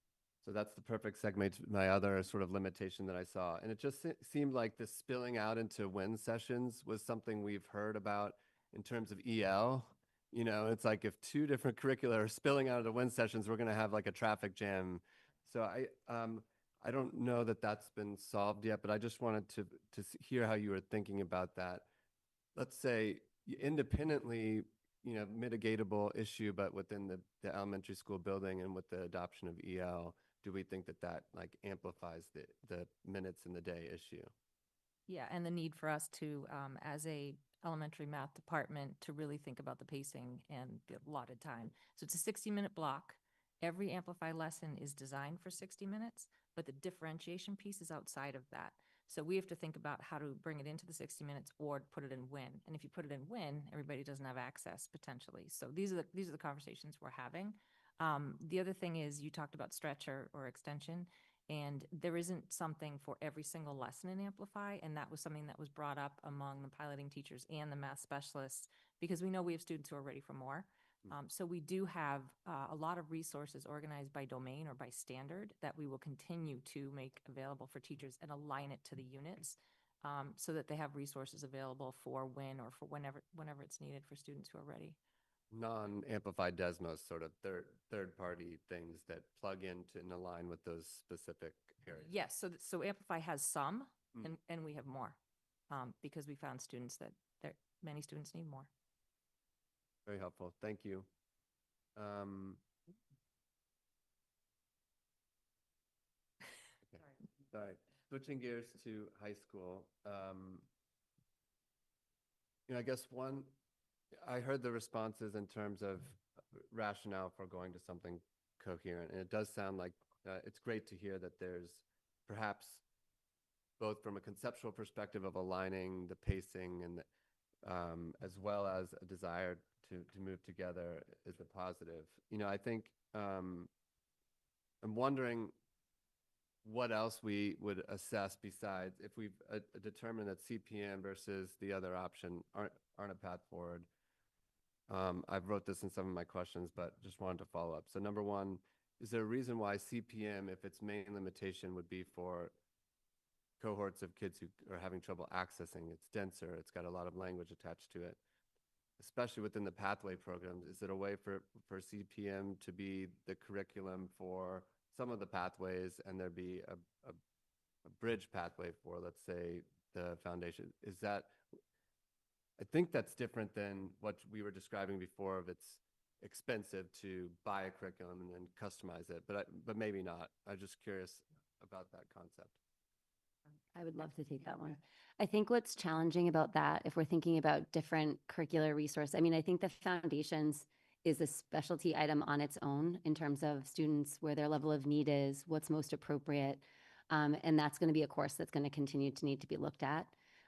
So that's the perfect segue to my other sort of limitation that I saw. And it just seemed like this spilling out into WIN sessions was something we've heard about in terms of EL. It's like if 2 different curricula are spilling out of the WIN sessions, we're going to have like a traffic jam. So I don't know that that's been solved yet, but I just wanted to hear how you were thinking about that. Let's say independently, mitigatable issue, but within the elementary school building and with the adoption of EL, do we think that like amplifies the minutes in the day issue? Yeah, and the need for us to, as a elementary math department, to really think about the pacing and the allotted time. So it's a 60-minute block. Every Amplify lesson is designed for 60 minutes, but the differentiation piece is outside of that. So we have to think about how to bring it into the 60 minutes or put it in WIN. And if you put it in WIN, everybody doesn't have access potentially. So these are the conversations we're having. The other thing is you talked about stretch or extension. And there isn't something for every single lesson in Amplify, and that was something that was brought up among the piloting teachers and the math specialists, because we know we have students who are ready for more. So we do have a lot of resources organized by domain or by standard that we will continue to make available for teachers and align it to the units, so that they have resources available for when or for whenever it's needed for students who are ready. Non-amplified Desmos, sort of third-party things that plug into and align with those specific areas. Yes, so Amplify has some, Mm. and we have more, because we found students that many students need more. Very helpful. Thank you. Okay. Sorry. Switching gears to high school. I guess I heard the responses in terms of rationale for going to something coherent, and it does sound like it's great to hear that there's perhaps both from a conceptual perspective of aligning the pacing and as well as a desire to move together is a positive. I think I'm wondering what else we would assess besides if we've determined that CPM versus the other option aren't a path forward. I've wrote this in some of my questions, but just wanted to follow up. So number one, is there a reason why CPM, if its main limitation would be for cohorts of kids who are having trouble accessing, it's denser, it's got a lot of language attached to it, especially within the pathway programs, is it a way for CPM to be the curriculum for some of the pathways and there be a bridge pathway for, let's say, the foundation? I think that's different than what we were describing before of it's expensive to buy a curriculum and then customize it, but maybe not. I'm just curious about that concept. I would love to take that one. I think what's challenging about that, if we're thinking about different curricular resource, I think the foundations is a specialty item on its own in terms of students, where their level of need is, what's most appropriate. And that's going to be a course that's going to continue to need to be looked at.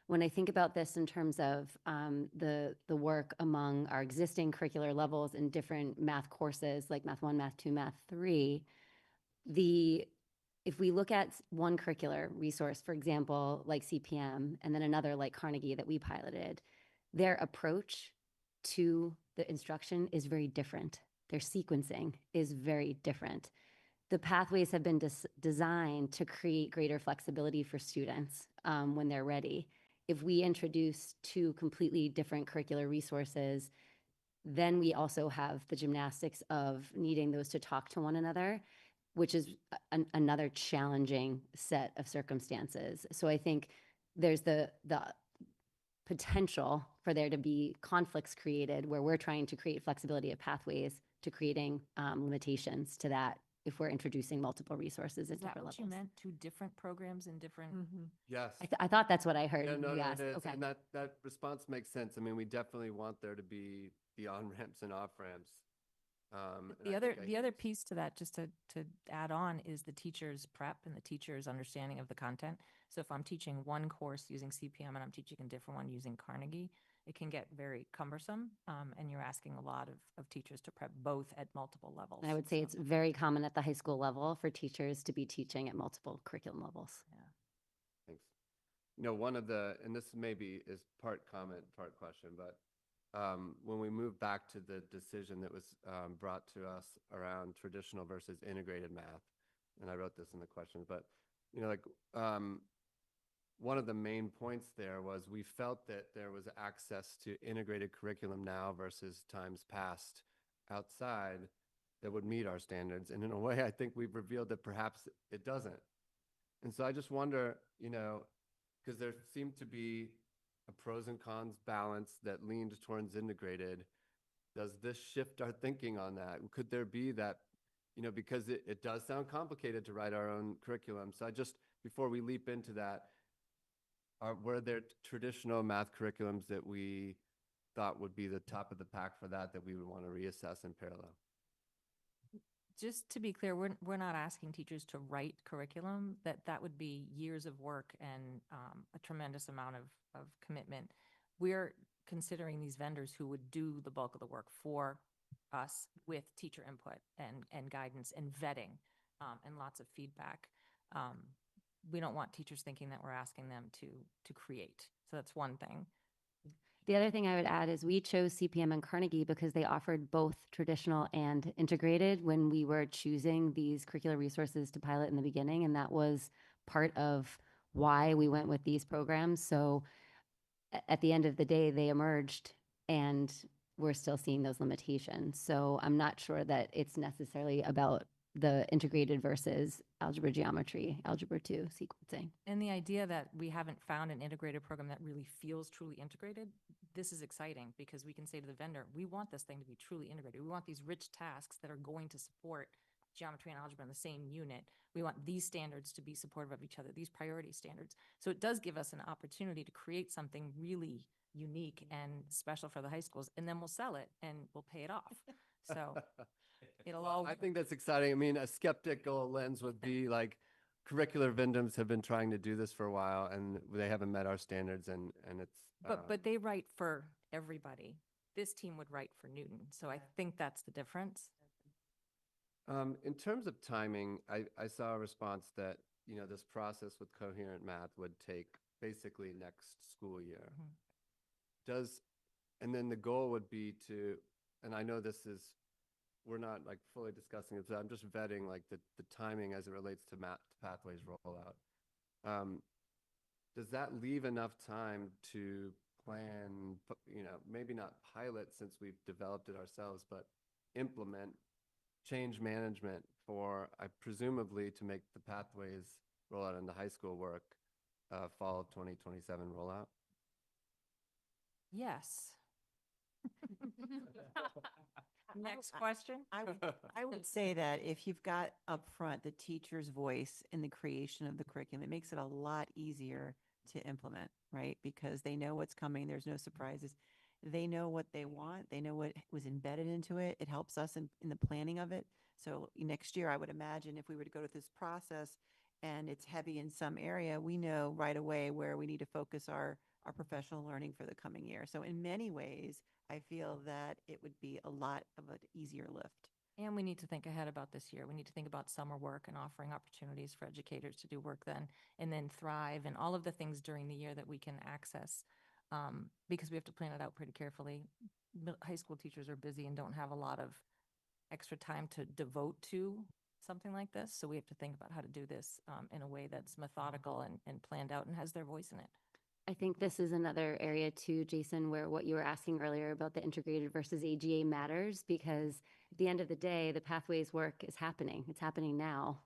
When I think about this in terms of the work among our existing curricular levels in different math courses, like Math 1, Math 2, Math 3, if we look at one curricular resource, for example, like CPM, and then another like Carnegie that we piloted, their approach to the instruction is very different. Their sequencing is very different. The pathways have been designed to create greater flexibility for students when they're ready. If we introduce two completely different curricular resources, then we also have the gymnastics of needing those to talk to one another, which is another challenging set of circumstances. So I think there's the potential for there to be conflicts created where we're trying to create flexibility of pathways to creating limitations to that if we're introducing multiple resources at Is that different what levels. you meant? Two different programs in different? Yes. I thought that's what I heard. Yeah, no, you no, asked. it is. Okay. And that response makes sense. We definitely want there to be the on-ramps and off-ramps. The other piece to that, just to add on, is the teacher's prep and the teacher's understanding of the content. So if I'm teaching one course using CPM and I'm teaching a different one using Carnegie, it can get very cumbersome, and you're asking a lot of teachers to prep both at multiple levels. And I would say it's very common at the high school level for teachers to be teaching at multiple curriculum levels. Yeah. Thanks. One of and this maybe is part comment, part question, but when we move back to the decision that was brought to us around traditional versus integrated math, and I wrote this in the questions, but one of the main points there was we felt that there was access to integrated curriculum now versus times past outside that would meet our standards. And in a way, I think we've revealed that perhaps it doesn't. And so I just wonder, because there seemed to be a pros and cons balance that leaned towards integrated. Does this shift our thinking on that? Could there be that, because it does sound complicated to write our own curriculum. So before we leap into that, were there traditional math curriculums that we thought would be the top of the pack for that we would want to reassess in parallel? Just to be clear, we're not asking teachers to write curriculum. That would be years of work and a tremendous amount of commitment. We're considering these vendors who would do the bulk of the work for us with teacher input and guidance and vetting and lots of feedback. We don't want teachers thinking that we're asking them to create. So that's one thing. The other thing I would add is we chose CPM and Carnegie because they offered both traditional and integrated when we were choosing these curricular resources to pilot in the beginning. And that was part of why we went with these programs. So at the end of the day, they emerged and we're still seeing those limitations. So I'm not sure that it's necessarily about the integrated versus algebra, geometry, algebra 2 sequencing. And the idea that we haven't found an integrated program that really feels truly integrated, this is exciting because we can say to the vendor, we want this thing to be truly integrated. We want these rich tasks that are going to support geometry and algebra in the same unit. We want these standards to be supportive of each other, these priority standards. So it does give us an opportunity to create something really unique and special for the high schools, and then we'll sell it and we'll pay it off. So it'll all. I think that's exciting. I mean, a skeptical lens would be like curricular vendors have been trying to do this for a while and they haven't met our standards and it's. But they write for everybody. This team would write for Newton. So I think that's the difference. In terms of timing, I saw a response that, you know, this process with coherent math would take basically next school year. And then the goal would be to, and I know this is, we're not like fully discussing it, but I'm just vetting like the timing as it relates to math pathways rollout. Does that leave enough time to plan, you know, maybe not pilot since we've developed it ourselves, but implement change management for, presumably to make the pathways rollout into high school work, fall of 2027 rollout? Yes. Next question. I would say that if you've got upfront the teacher's voice in the creation of the curriculum, it makes it a lot easier to implement, right? Because they know what's coming. There's no surprises. They know what they want. They know what was embedded into it. It helps us in the planning of it. So next year, I would imagine if we were to go to this process and it's heavy in some area, we know right away where we need to focus our professional learning for the coming year. So in many ways, I feel that it would be a lot of an easier lift. And we need to think ahead about this year. We need to think about summer work and offering opportunities for educators to do work then, and then Thrive and all of the things during the year that we can access, because we have to plan it out pretty carefully. High school teachers are busy and don't have a lot of extra time to devote to something like this. So we have to think about how to do this in a way that's methodical and planned out and has their voice in it. I think this is another area too, Jason, where what you were asking earlier about the integrated versus AGA matters, because at the end of the day, the pathways work is happening. It's happening now.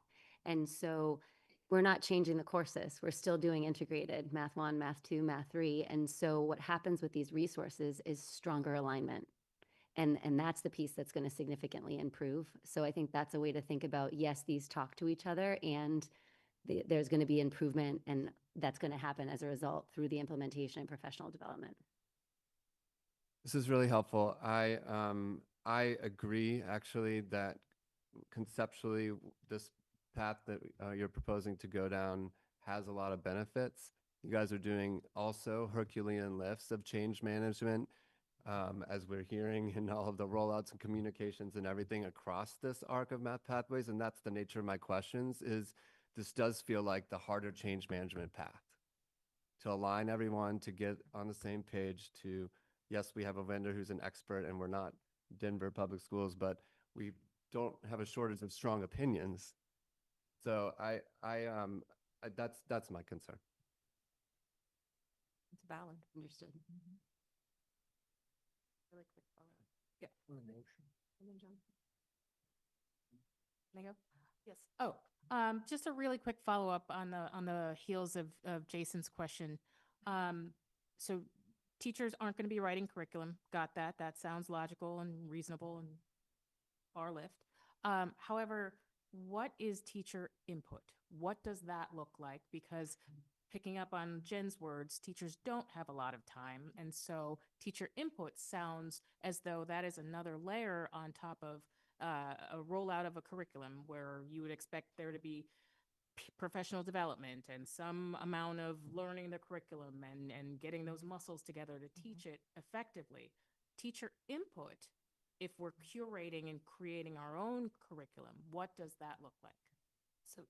And so we're not changing the courses. We're still doing integrated math 1, math 2, math 3. And so what happens with these resources is stronger alignment. And that's the piece that's going to significantly improve. So I think that's a way to think about, yes, these talk to each other and there's going to be improvement, and that's going to happen as a result through the implementation and professional development. This is really helpful. I agree actually that conceptually this path that you're proposing to go down has a lot of benefits. You guys are doing also Herculean lifts of change management, as we're hearing in all of the rollouts and communications and everything across this arc of math pathways. And that's the nature of my questions is, this does feel like the harder change management path to align everyone, to get on the same page, to, yes, we have a vendor who's an expert and we're not Denver Public Schools, but we don't have a shortage of strong opinions. So that's my concern. It's valid. Understood. Really quick follow-up. Yeah. And then John. Can I go? Yes. Oh, just a really quick follow-up on the heels of Jason's question. So teachers aren't going to be writing curriculum. Got that. That sounds logical and reasonable and bar lift. However, what is teacher input? What does that look like? Because picking up on Jen's words, teachers don't have a lot of time. And so teacher input sounds as though that is another layer on top of a rollout of a curriculum where you would expect there to be professional development and some amount of learning the curriculum and getting those muscles together to teach it effectively. Teacher input, if we're curating and creating our own curriculum, what does that look like? So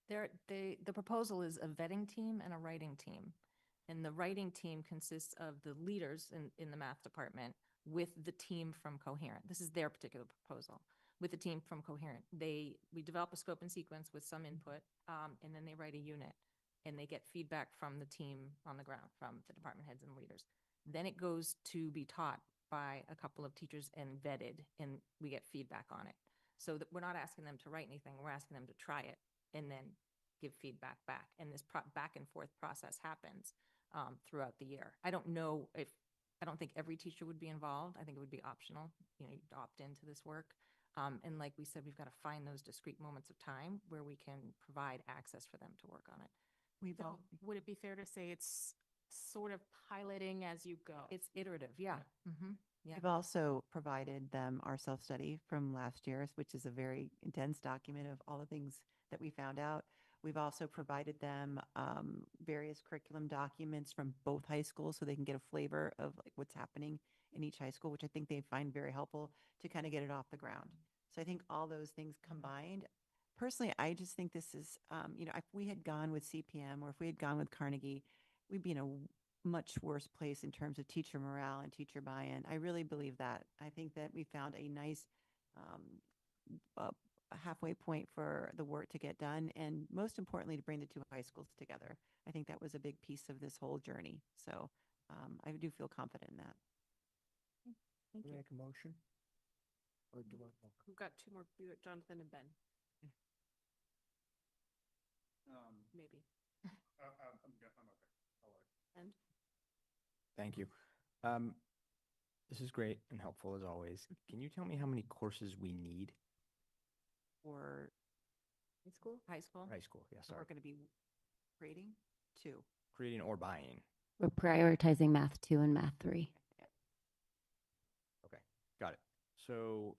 The proposal is a vetting team and a writing team. And the writing team consists of the leaders in the math department with the team from Coherent. This is their particular proposal. With the team from Coherent, we develop a scope and sequence with some input, and then they write a unit, and they get feedback from the team on the ground, from the department heads and leaders. Then it goes to be taught by a couple of teachers and vetted, and we get feedback on it. So that we're not asking them to write anything, we're asking them to try it and then give feedback back. And this back and forth process happens throughout the year. I don't think every teacher would be involved. I think it would be optional, you'd opt into this work. And like we said, we've got to find those discrete moments of time where we can provide access for them to work on it. So would it be fair to say it's sort of piloting as you go? It's iterative, yeah. Mm-hmm. Yeah. We've also provided them our self-study from last year, which is a very intense document of all the things that we found out. We've also provided them various curriculum documents from both high schools so they can get a flavor of like what's happening in each high school, which I think they find very helpful to kind of get it off the ground. So I think all those things combined, personally, I just think this is, if we had gone with CPM or if we had gone with Carnegie, we'd be in a much worse place in terms of teacher morale and teacher buy-in. I really believe that. I think that we found a nice halfway point for the work to get done, and most importantly, to bring the two high schools together. I think that was a big piece of this whole journey. So I do feel confident in that. Thank you. Make a motion? Or do I? We've got two more, Jonathan and Ben. Maybe. I'm okay. I'll wait. And Thank you. This is great and helpful as always. Can you tell me how many courses we need? For High school? High school. High school, yeah, so we're sorry. going to be creating two. Creating or buying. We're prioritizing Math 2 and Math 3. Okay, got it. So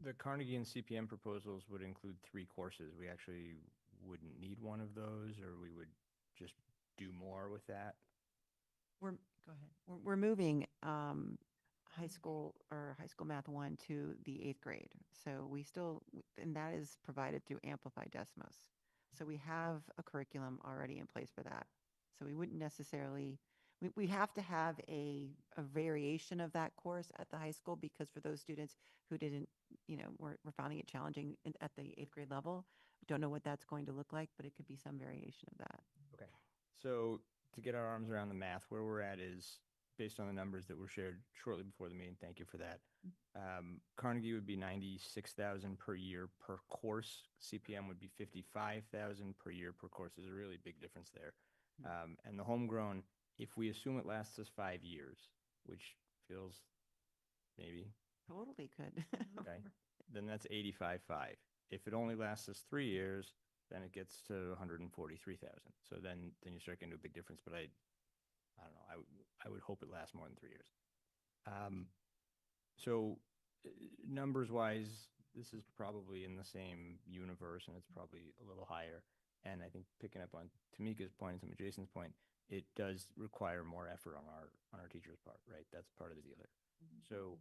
the Carnegie and CPM proposals would include 3 courses. We actually wouldn't need one of those, or we would just do more with that? Go ahead. We're moving high school math 1 to the 8th grade. So and that is provided through Amplify Desmos. So we have a curriculum already in place for that. So we wouldn't necessarily, we have to have a variation of that course at the high school, because for those students who didn't, we're finding it challenging at the 8th grade level. Don't know what that's going to look like, but it could be some variation of that. Okay. So to get our arms around the math, where we're at is based on the numbers that were shared shortly before the meeting. Thank you for that. Carnegie would be 96,000 per year per course. CPM would be 55,000 per year per course. There's a really big difference there. And the homegrown, if we assume it lasts us 5 years, which feels maybe Totally could. okay, then that's 85.5. If it only lasts us 3 years, then it gets to 143,000. So then you start getting to a big difference. But I don't know. I would hope it lasts more than 3 years. So numbers wise, this is probably in the same universe, and it's probably a little higher. And I think picking up on Tamika's point and some of Jason's point, it does require more effort on our teachers' part, right? That's part of the deal there. So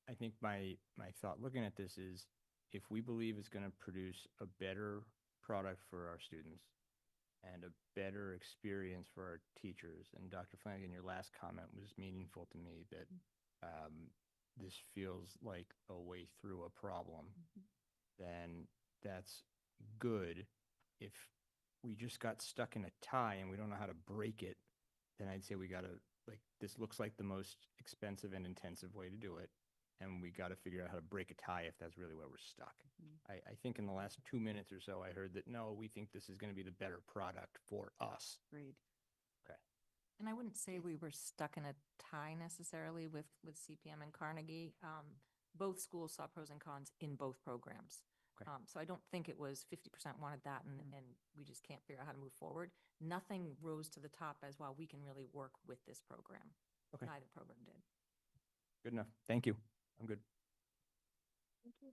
I think my thought looking at this is, if we believe it's going to produce a better product for our students and a better experience for our teachers, and Dr. Flanagan, your last comment was meaningful to me, that this feels like a way through a problem, then that's good. If we just got stuck in a tie and we don't know how to break it, then I'd say we got to, this looks like the most expensive and intensive way to do it. And we got to figure out how to break a tie if that's really where we're stuck. I think in the last 2 minutes or so, I heard that, no, we think this is going to be the better product for us. Agreed. Okay. And I wouldn't say we were stuck in a tie necessarily with CPM and Carnegie. Both schools saw pros and cons in both programs. Okay. So I don't think it was 50% wanted that and we just can't figure out how to move forward. Nothing rose to the top as, well, we can really work with this program. Okay. Neither program did. Good enough. Thank you. I'm good. Thank you.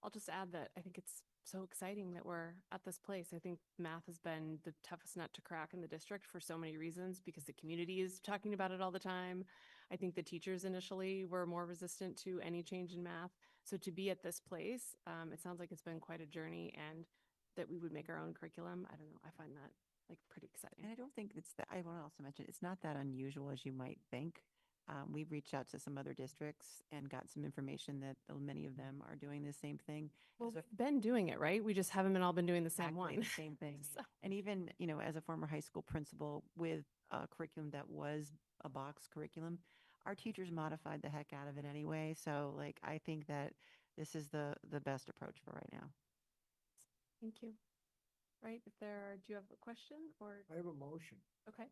I'll just add that I think it's so exciting that we're at this place. I think math has been the toughest nut to crack in the district for so many reasons, because the community is talking about it all the time. I think the teachers initially were more resistant to any change in math. So to be at this place, it sounds like it's been quite a journey, and that we would make our own curriculum. I don't know. I find that like pretty exciting. And I don't think it's that, I want to also mention, it's not that unusual as you might think. We've reached out to some other districts and got some information that many of them are doing the same thing. Well, As a- we've been doing it, right? We just haven't been all been doing the same exactly one. the same thing. So- And even, you know, as a former high school principal with a curriculum that was a box curriculum, our teachers modified the heck out of it anyway. So like, I think that this is the best approach for right now. Thank you. Right, if there are, do you have a question or, I have a motion. okay?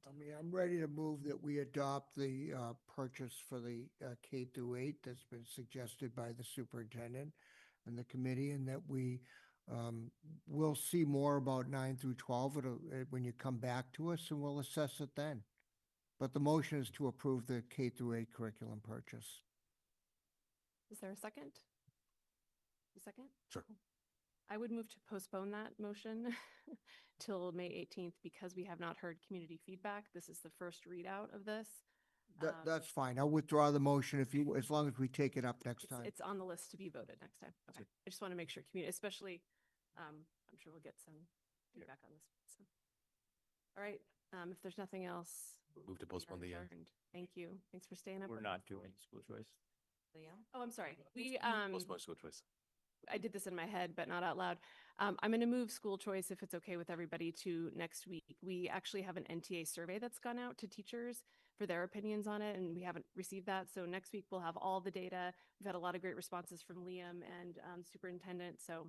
I mean, I'm ready to move that we adopt the purchase for the K through 8 that's been suggested by the superintendent and the committee, and that we will see more about 9 through 12 when you come back to us, and we'll assess it then. But the motion is to approve the K through 8 curriculum purchase. Is there a second? A second? Sure. I would move to postpone that motion till May 18th because we have not heard community feedback. This is the first readout of this. That's fine. I'll withdraw the motion as long as we take it up next time. It's on the list to be voted next time. Okay. I just want to make sure community, especially, I'm sure we'll get some feedback on this. So. All right. If there's nothing else. Move to we are postpone the adjourned. Thank you. Thanks for staying up. We're with not us. doing school choice. Oh, I'm sorry. We, postpone school choice. I did this in my head, but not out loud. I'm going to move school choice, if it's okay with everybody, to next week. We actually have an NTA survey that's gone out to teachers for their opinions on it, and we haven't received that. So next week we'll have all the data. We've had a lot of great responses from Liam and superintendent. So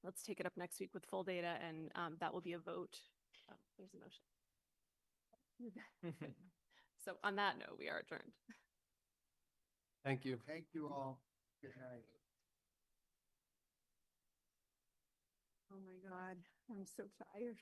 let's take it up next week with full data, and that will be a vote. Oh, there's a motion. So on that note, we are adjourned. Thank you. Thank you all. Good night. Oh my God, I'm so tired.